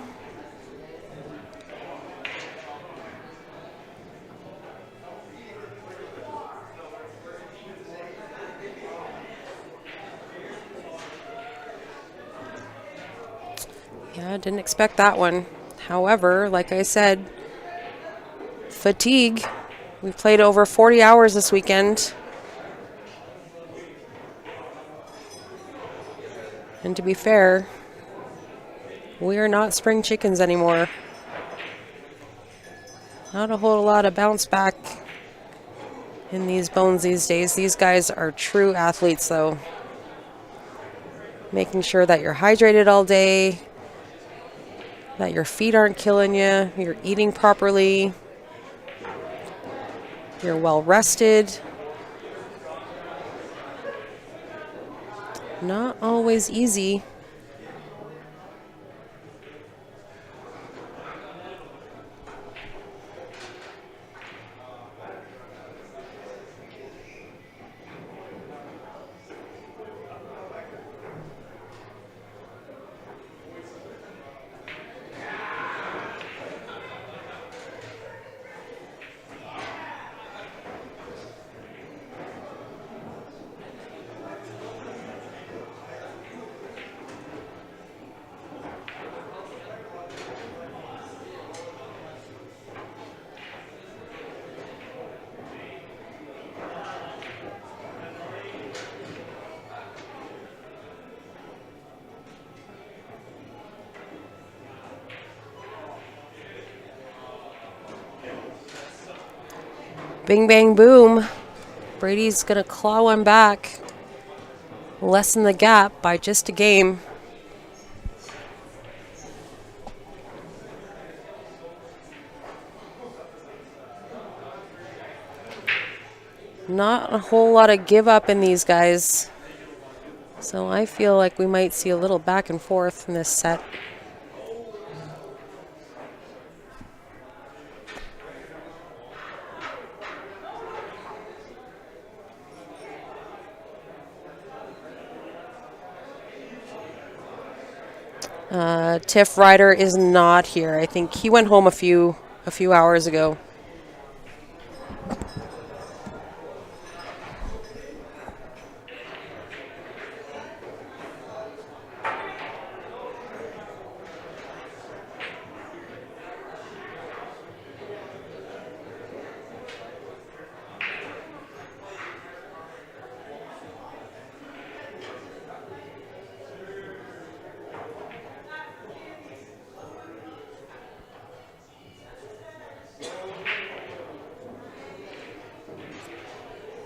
Yeah, didn't expect that one. However, like I said, fatigue. We played over 40 hours this weekend. And to be fair, we are not spring chickens anymore. Not a whole lot of bounce back in these bones these days. These guys are true athletes, though. Making sure that you're hydrated all day, that your feet aren't killing you, you're eating properly, you're well rested. Not always easy. Bing, bang, boom. Brady's going to claw one back. Lessen the gap by just a game. Not a whole lot of give up in these guys. So I feel like we might see a little back and forth in this set. Tiff Ryder is not here. I think he went home a few hours ago.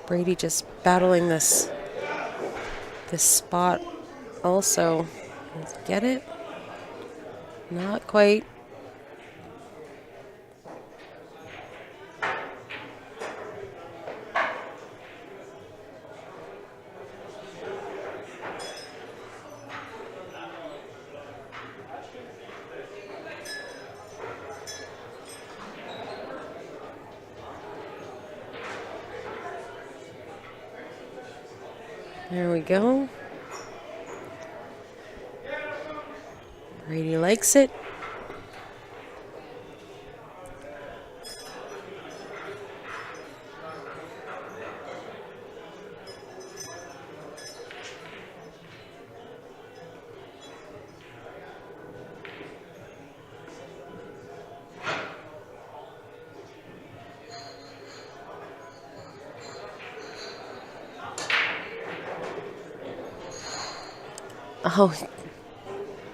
Brady just battling this spot also. Get it? Not quite. There we go. Brady likes it. Oh,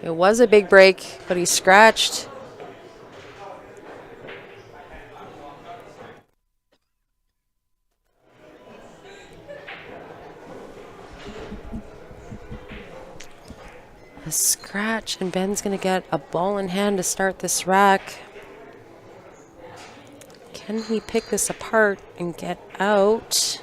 it was a big break, but he scratched. A scratch, and Ben's going to get a ball in hand to start this rack. Can he pick this apart and get out?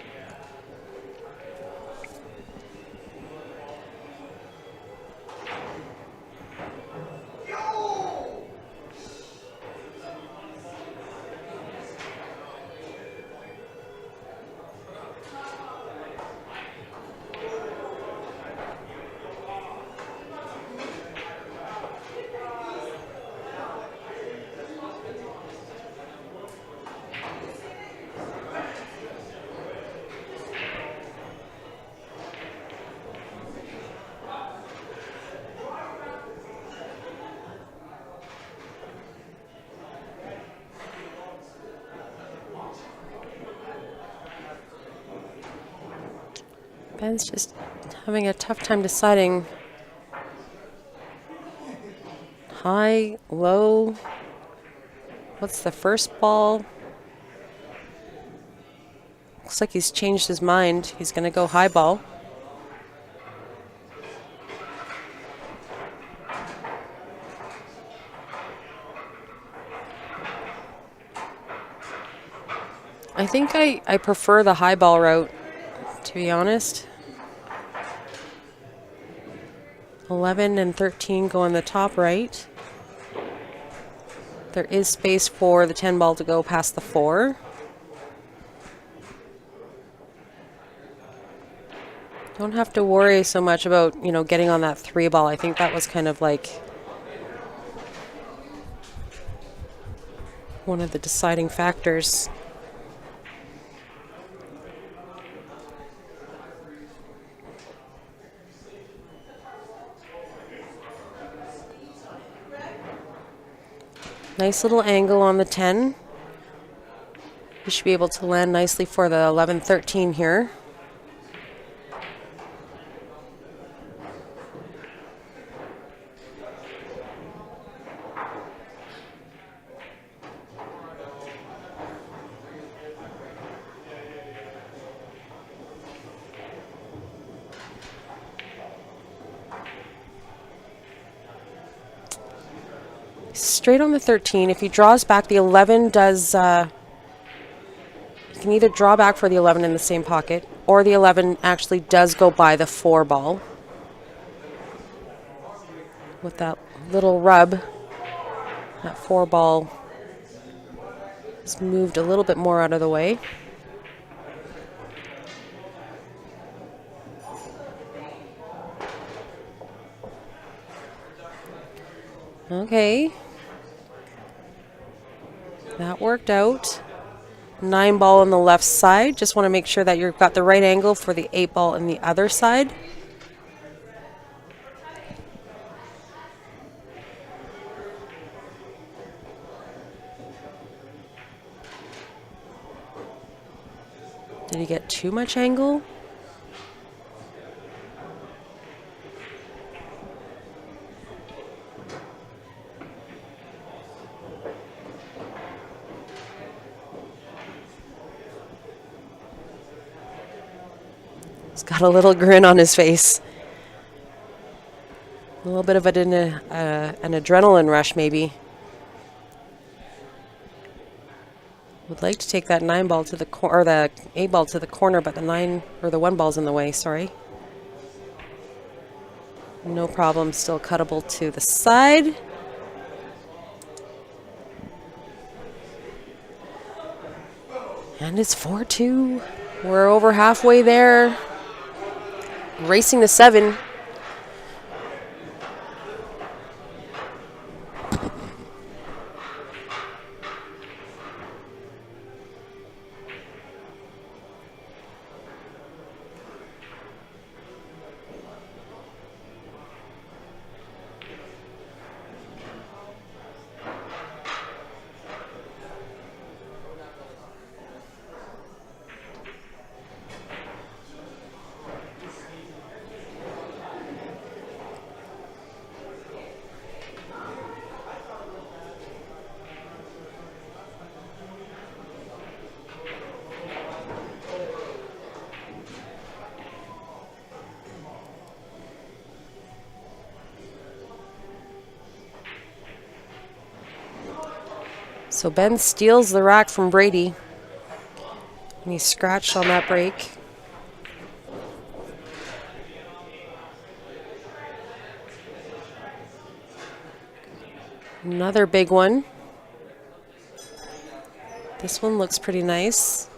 Ben's just having a tough time deciding high, low. What's the first ball? Looks like he's changed his mind. He's going to go high ball. I think I prefer the high ball route, to be honest. 11 and 13 go on the top right. There is space for the 10 ball to go past the 4. Don't have to worry so much about, getting on that 3 ball. I think that was kind of like one of the deciding factors. Nice little angle on the 10. You should be able to land nicely for the 11-13 here. Straight on the 13. If he draws back, the 11 does... you can either draw back for the 11 in the same pocket, or the 11 actually does go by the 4 ball. With that little rub, that 4 ball is moved a little bit more out of the way. Okay. That worked out. 9 ball on the left side. Just want to make sure that you've got the right angle for the 8 ball on the other side. Did he get too much angle? He's got a little grin on his face. A little bit of an adrenaline rush, maybe. Would like to take that 9 ball to the or the 8 ball to the corner, but the 9 or the 1 ball's in the way. Sorry. No problem. Still cuttable to the side. And it's 4-2. We're over halfway there. Racing to 7. So Ben steals the rack from Brady. And he's scratched on that break. Another big one. This one looks pretty nice.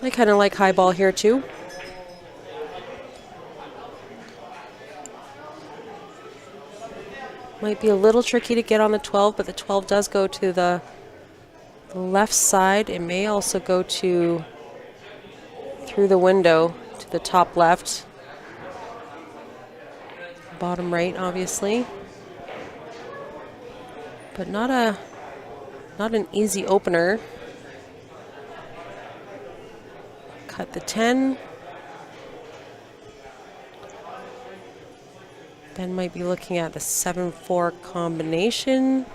I kind of like high ball here too. Might be a little tricky to get on the 12, but the 12 does go to the left side. It may also go through the window to the top left. Bottom right, obviously. But not an easy opener. Cut the 10. Ben might be looking at the 7-4 combination.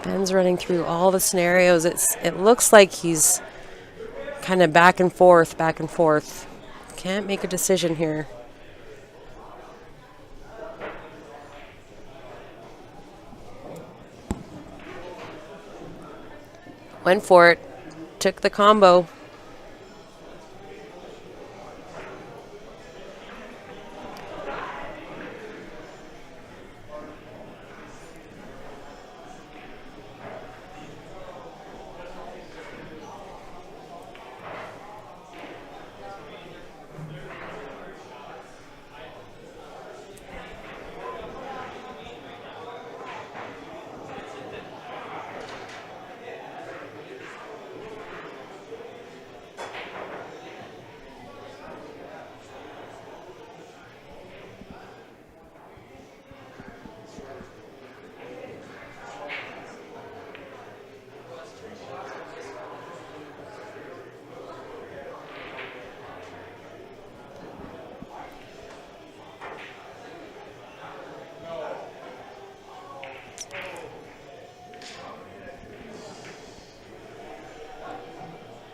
Ben's running through all the scenarios. It looks like he's kind of back and forth, back and forth. Can't make a decision here. Went for it. Took the combo.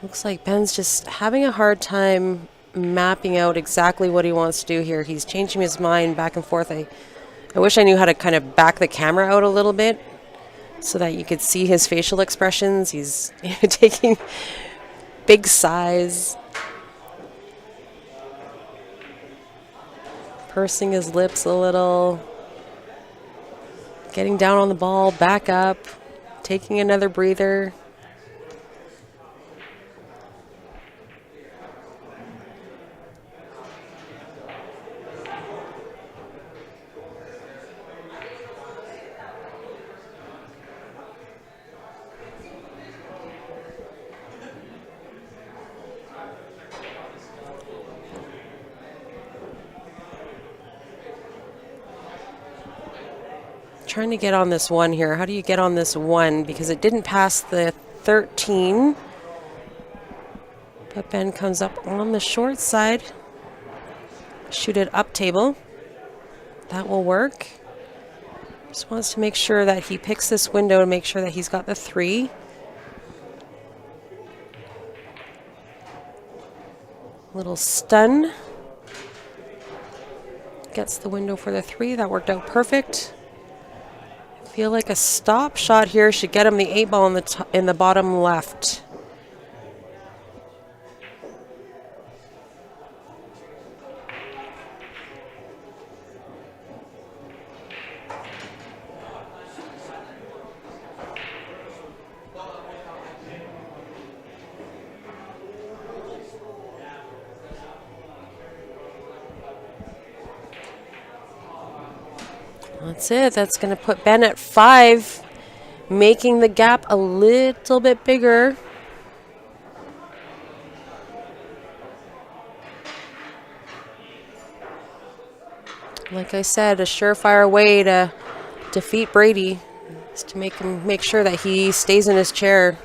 Looks like Ben's just having a hard time mapping out exactly what he wants to do here. He's changing his mind back and forth. I wish I knew how to kind of back the camera out a little bit so that you could see his facial expressions. He's taking big sighs, pursing his lips a little, getting down on the ball, back up, taking another breather. Trying to get on this one here. How do you get on this one? Because it didn't pass the 13. But Ben comes up on the short side. Shoot it up table. That will work. Just wants to make sure that he picks this window to make sure that he's got the 3. Little stun. Gets the window for the 3. That worked out perfect. Feel like a stop shot here should get him the 8 ball in the bottom left. That's it. That's going to put Ben at 5, making the gap a little bit bigger. Like I said, a surefire way to defeat Brady is to make sure that he stays in his chair.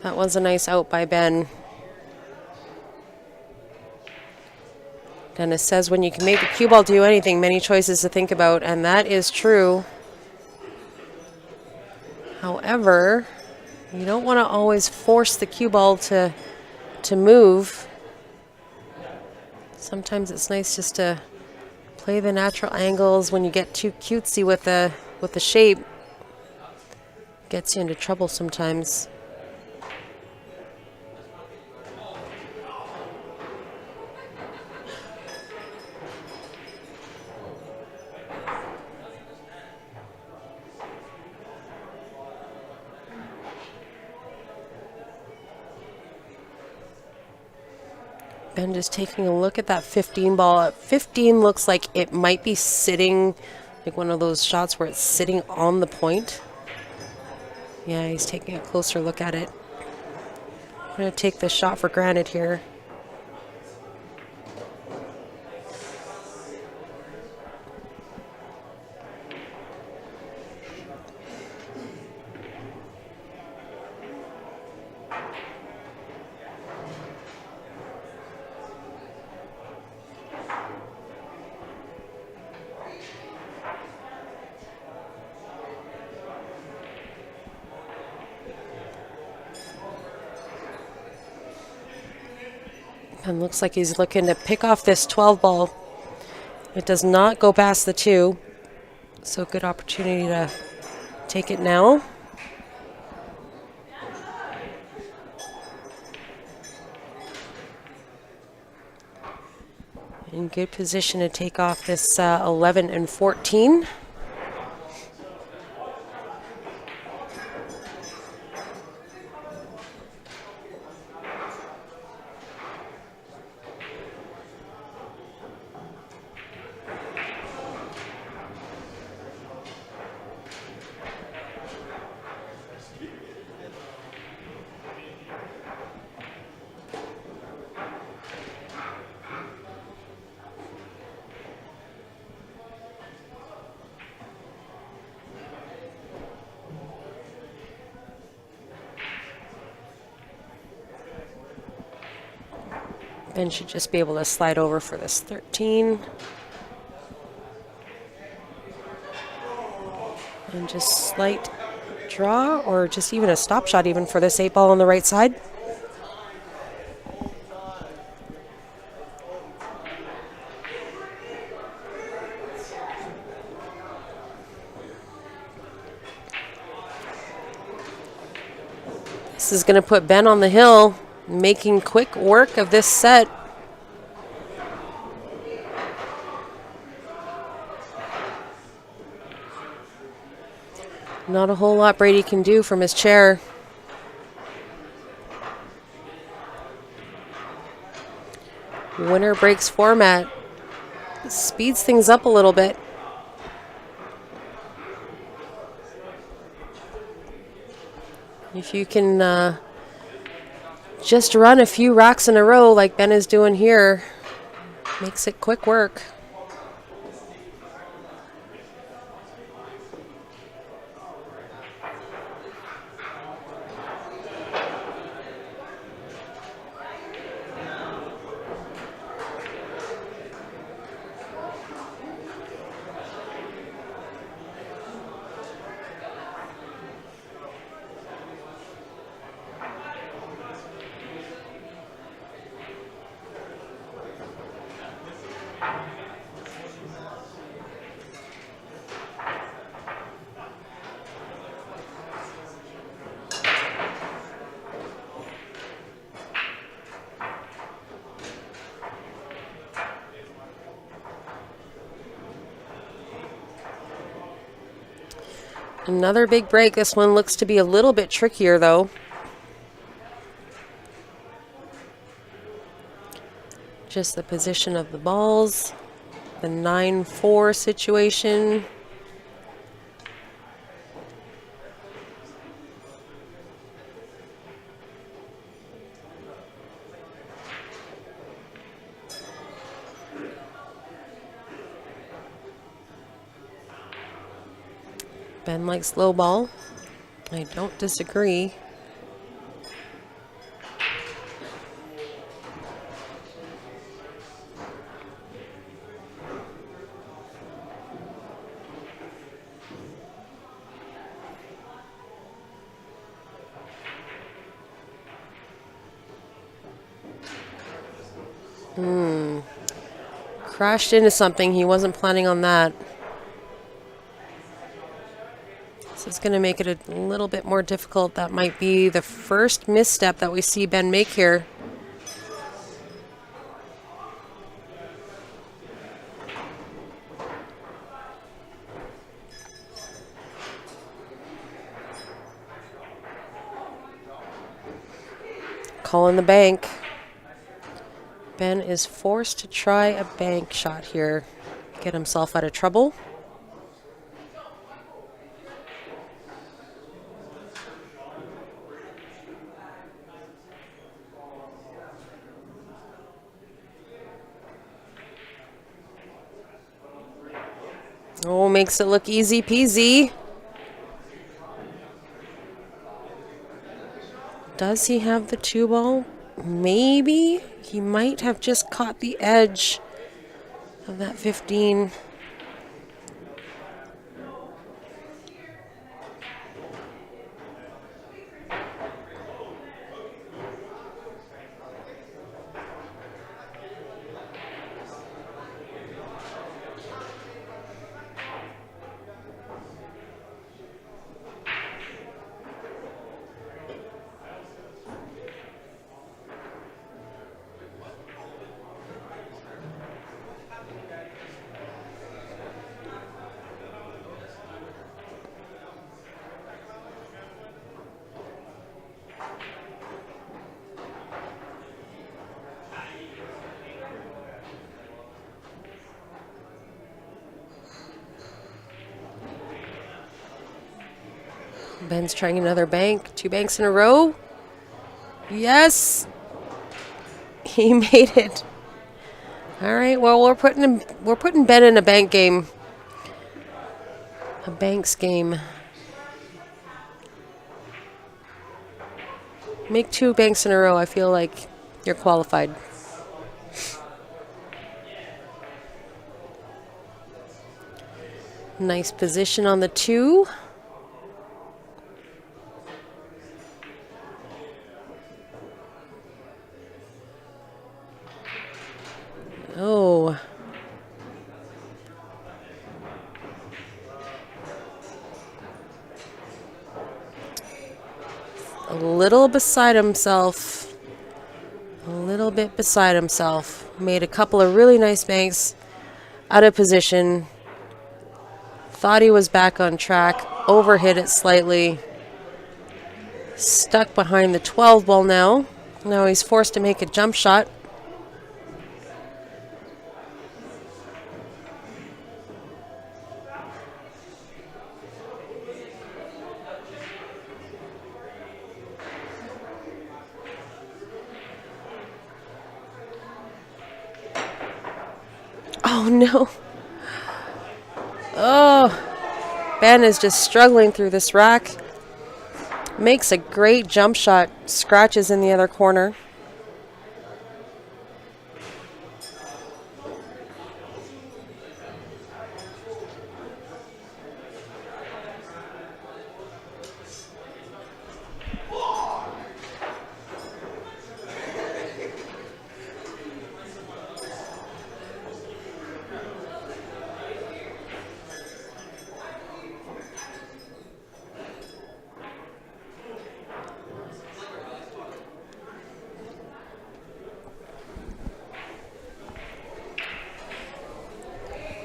That was a nice out by Ben. Dennis says when you can make a cue ball do anything, many choices to think about, and that is true. However, you don't want to always force the cue ball to move. Sometimes it's nice just to play the natural angles. When you get too cutesy with the shape, it gets you into trouble sometimes. Ben just taking a look at that 15 ball. 15 looks like it might be sitting, like one of those shots where it's sitting on the point. Yeah, he's taking a closer look at it. I'm going to take this shot for granted here. And looks like he's looking to pick off this 12 ball. It does not go past the 2. So good opportunity to take it now. In good position to take off this 11 and 14. Ben should just be able to slide over for this 13. And just slight draw, or just even a stop shot even for this 8 ball on the right side. This is going to put Ben on the hill, making quick work of this set. Not a whole lot Brady can do from his chair. Winner breaks format. Speeds things up a little bit. If you can just run a few racks in a row like Ben is doing here, makes it quick work. Another big break. This one looks to be a little bit trickier, though. Just the position of the balls, the 9-4 situation. Ben likes low ball. I don't disagree. Crashed into something. He wasn't planning on that. So it's going to make it a little bit more difficult. That might be the first misstep that we see Ben make here. Calling the bank. Ben is forced to try a bank shot here. Get himself out of trouble. Oh, makes it look easy peasy. Does he have the 2 ball? Maybe. He might have just caught the edge of that 15. Ben's trying another bank. 2 banks in a row. Yes. He made it. All right. Well, we're putting Ben in a bank game. A banks game. Make 2 banks in a row. I feel like you're qualified. Nice position on the 2. Oh. A little beside himself. A little bit beside himself. Made a couple of really nice banks out of position. Thought he was back on track. Overhit it slightly. Stuck behind the 12 ball now. Now he's forced to make a jump shot. Oh no. Oh, Ben is just struggling through this rack. Makes a great jump shot. Scratches in the other corner.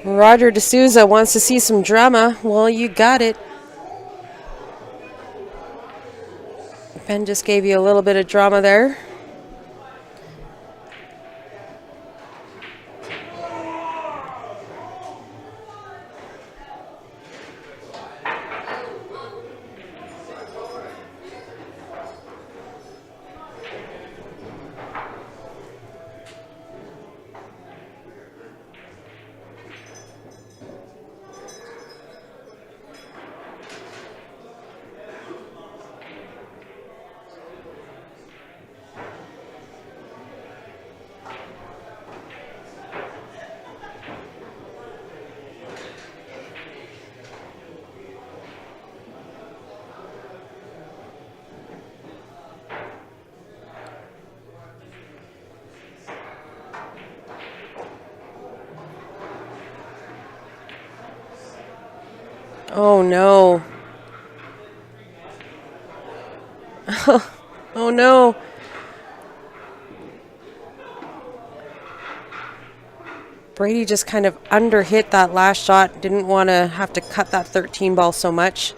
Roger D'Souza wants to see some drama. Well, you got it. Ben just gave you a little bit of drama there. Oh no. Oh no. Brady just kind of underhit that last shot. Didn't want to have to cut that 13 ball so much.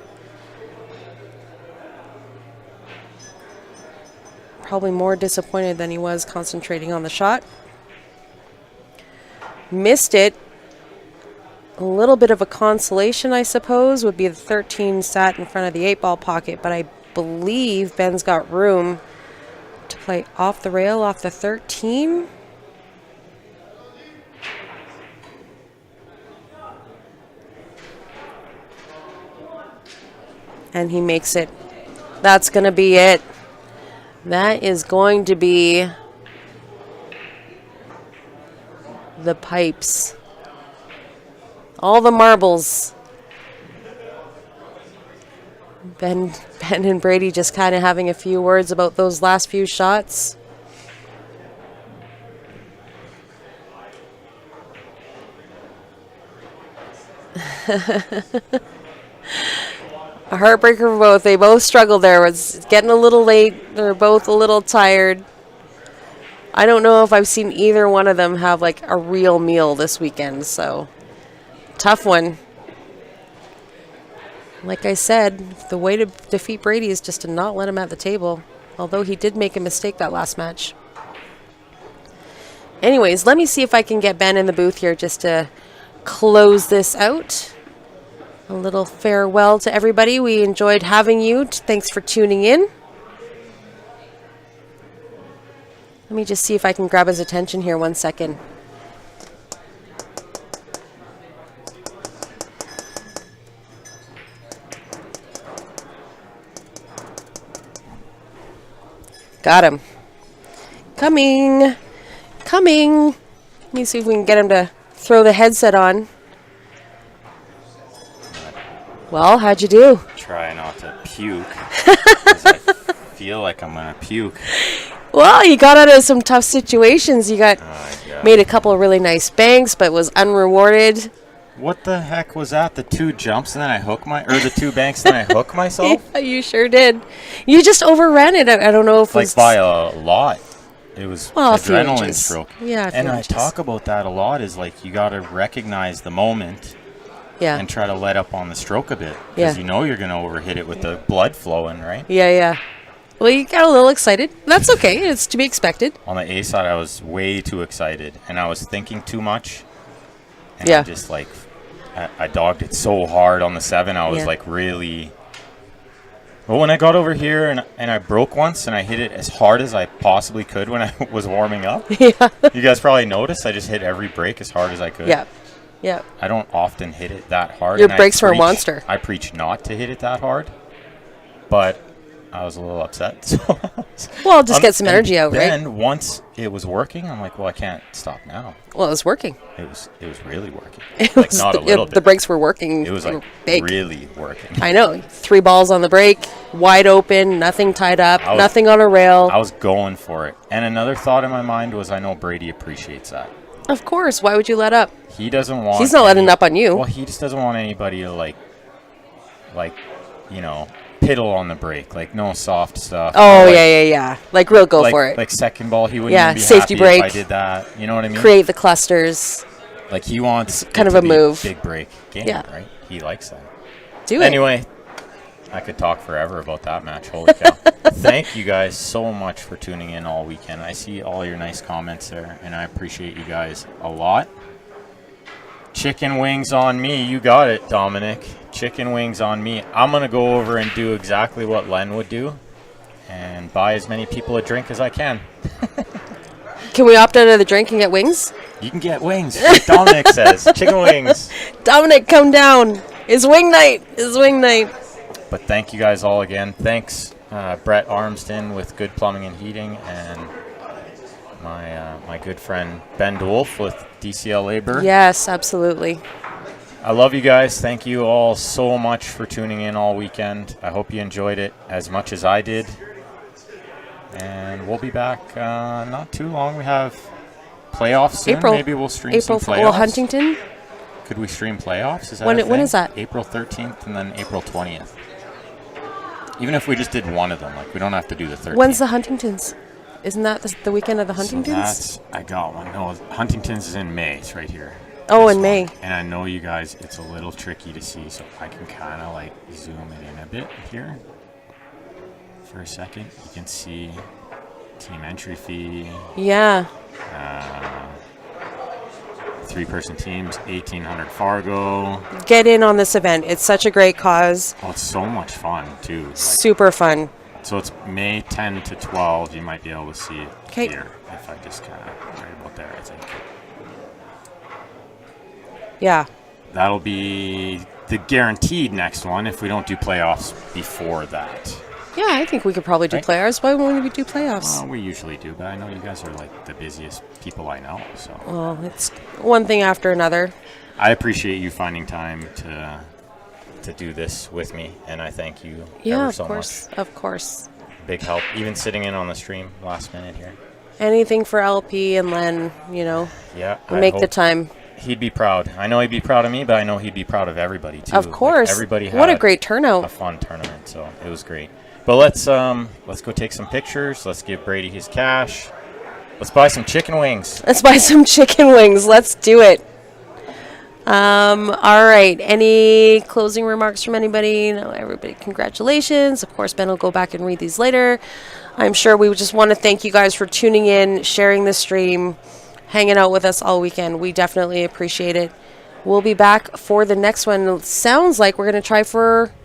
Probably more disappointed than he was concentrating on the shot. Missed it. A little bit of a consolation, I suppose, would be the 13 sat in front of the 8-ball pocket, but I believe Ben's got room to play off the rail, off the 13. And he makes it. That's going to be it. That is going to be the pipes. All the marbles. Ben and Brady just kind of having a few words about those last few shots. A heartbreaker for both. They both struggled there. It's getting a little late. They're both a little tired. I don't know if I've seen either one of them have like a real meal this weekend, so tough one. Like I said, the way to defeat Brady is just to not let him at the table, although he did make a mistake that last match. Anyways, let me see if I can get Ben in the booth here just to close this out. A little farewell to everybody. We enjoyed having you. Thanks for tuning in. Let me just see if I can grab his attention here 1 second. Got him. Coming. coming. Let me see if we can get him to throw the headset on. Well, how'd you do? Try not to puke. 'Cause I feel like I'm gonna puke. Well, you got out of some tough situations. You got Yeah. made a couple of really nice banks, but was unrewarded. What the heck was that? The 2 jumps and then I hook the 2 banks and then I hook myself? Yeah, you sure did. You just overran it. I don't know if it Like was by a lot. It was a few adrenaline inches. stroke. Yeah, a few and I inches. talk about that a lot is like you got to recognize the moment Yeah. and try to let up on the stroke a bit. Yeah. Because you know you're going to overhit it with the blood flowing, right? Yeah. Well, you got a little excited. That's okay. It's to be expected. On the A side, I was way too excited and I was thinking too much. And Yeah. I just like, I dogged it so hard on the 7. I was Yeah. like really. But when I got over here and I broke once and I hit it as hard as I possibly could when I was warming up. Yeah. You guys probably noticed I just hit every break as hard as I could. Yeah. I don't often hit it that hard. Your and breaks were a monster. I preach not to hit it that hard, but I was a little upset. So Well, just get some energy out, right? Then once it was working, I'm like, well, I can't stop now. Well, it was working. It was really working. It Like was not a the, little the bit. breaks were working. It was like big. really working. I know. 3 balls on the break, wide open, nothing tied up, I was- nothing on a rail. I was going for it. And another thought in my mind was, I know Brady appreciates that. Of course. Why would you let up? He doesn't want. He's not letting up on you. Well, he just doesn't want anybody to like, piddle on the break, like no soft stuff. Oh, no, like, yeah. Like, real go like, for it. Like second ball, he wouldn't Yeah, even be safety happy break. if I did that. You know what I mean? Create the clusters. Like he wants kind it of to a be move. big break game, Yeah. right? He likes that. Do it. Anyway, I could talk forever about that match. Holy cow. Thank you guys so much for tuning in all weekend. I see all your nice comments there, and I appreciate you guys a lot. Chicken wings on me. You got it, Dominic. Chicken wings on me. I'm going to go over and do exactly what Len would do and buy as many people a drink as I can. Can we opt out of the drink and get wings? You can get wings, like Dominic says. Chicken wings. Dominic, come down. It's wing night. But thank you guys all again. Thanks, Brett Armston with Good Plumbing and Heating, and my good friend Ben DeWolf with DCL Labor. Yes, absolutely. I love you guys. Thank you all so much for tuning in all weekend. I hope you enjoyed it as much as I did. And we'll be back not too long. We have playoffs soon. April. Maybe we'll stream some playoffs. Well, Huntington. Could we stream playoffs? Is that When a when thing? is that? April 13th and then April 20th. Even if we just did one of them, like we don't have to do the 13th. When's the Huntingtons? Isn't that the weekend of the Huntingtons? So that's, I got one. No, Huntington's is in May. It's right here. Oh, This in May. one. And I know you guys, it's a little tricky to see, so I can kind of like zoom it in a bit here. For a second, you can see team entry fee, Yeah. 3-person teams, 1,800 Fargo. Get in on this event. It's such a great cause. Oh, it's so much fun too. Like, Super fun. so it's May 10 to 12. You might be able to see it 'Kay. here if I just kind of right about there, I think. Yeah. That'll be the guaranteed next one if we don't do playoffs before that. Yeah, I think we could probably do Right. playoffs. Why wouldn't we do playoffs? We usually do, but I know you guys are like the busiest people I know, so Well, it's one thing after another. I appreciate you finding time to do this with me, and I thank you Yeah, ever of so course. much. Of course. Big help, even sitting in on the stream last minute here. Anything for LP and Len, Yeah, we I make the hope time. he'd be proud. I know he'd be proud of me, but I know he'd be proud of everybody too. Of Like, course. everybody had What a great a turnout. fun tournament, so it was great. But let's go take some pictures. Let's give Brady his cash. Let's buy some chicken wings. Let's buy some chicken wings. Let's do it. All right. Any closing remarks from anybody? No, everybody, congratulations. Of course, Ben will go back and read these later. I'm sure we just want to thank you guys for tuning in, sharing the stream, hanging out with us all weekend. We definitely appreciate it. We'll be back for the next one. It sounds like we're going to try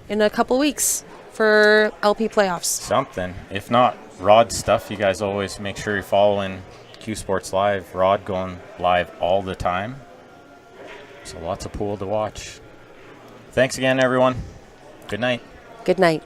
in a couple weeks for LP playoffs. Something. If not, Rod stuff. You guys always make sure you're following Q Sports Live. Rod going live all the time. So lots of pool to watch. Thanks again, everyone. Good night. Good night.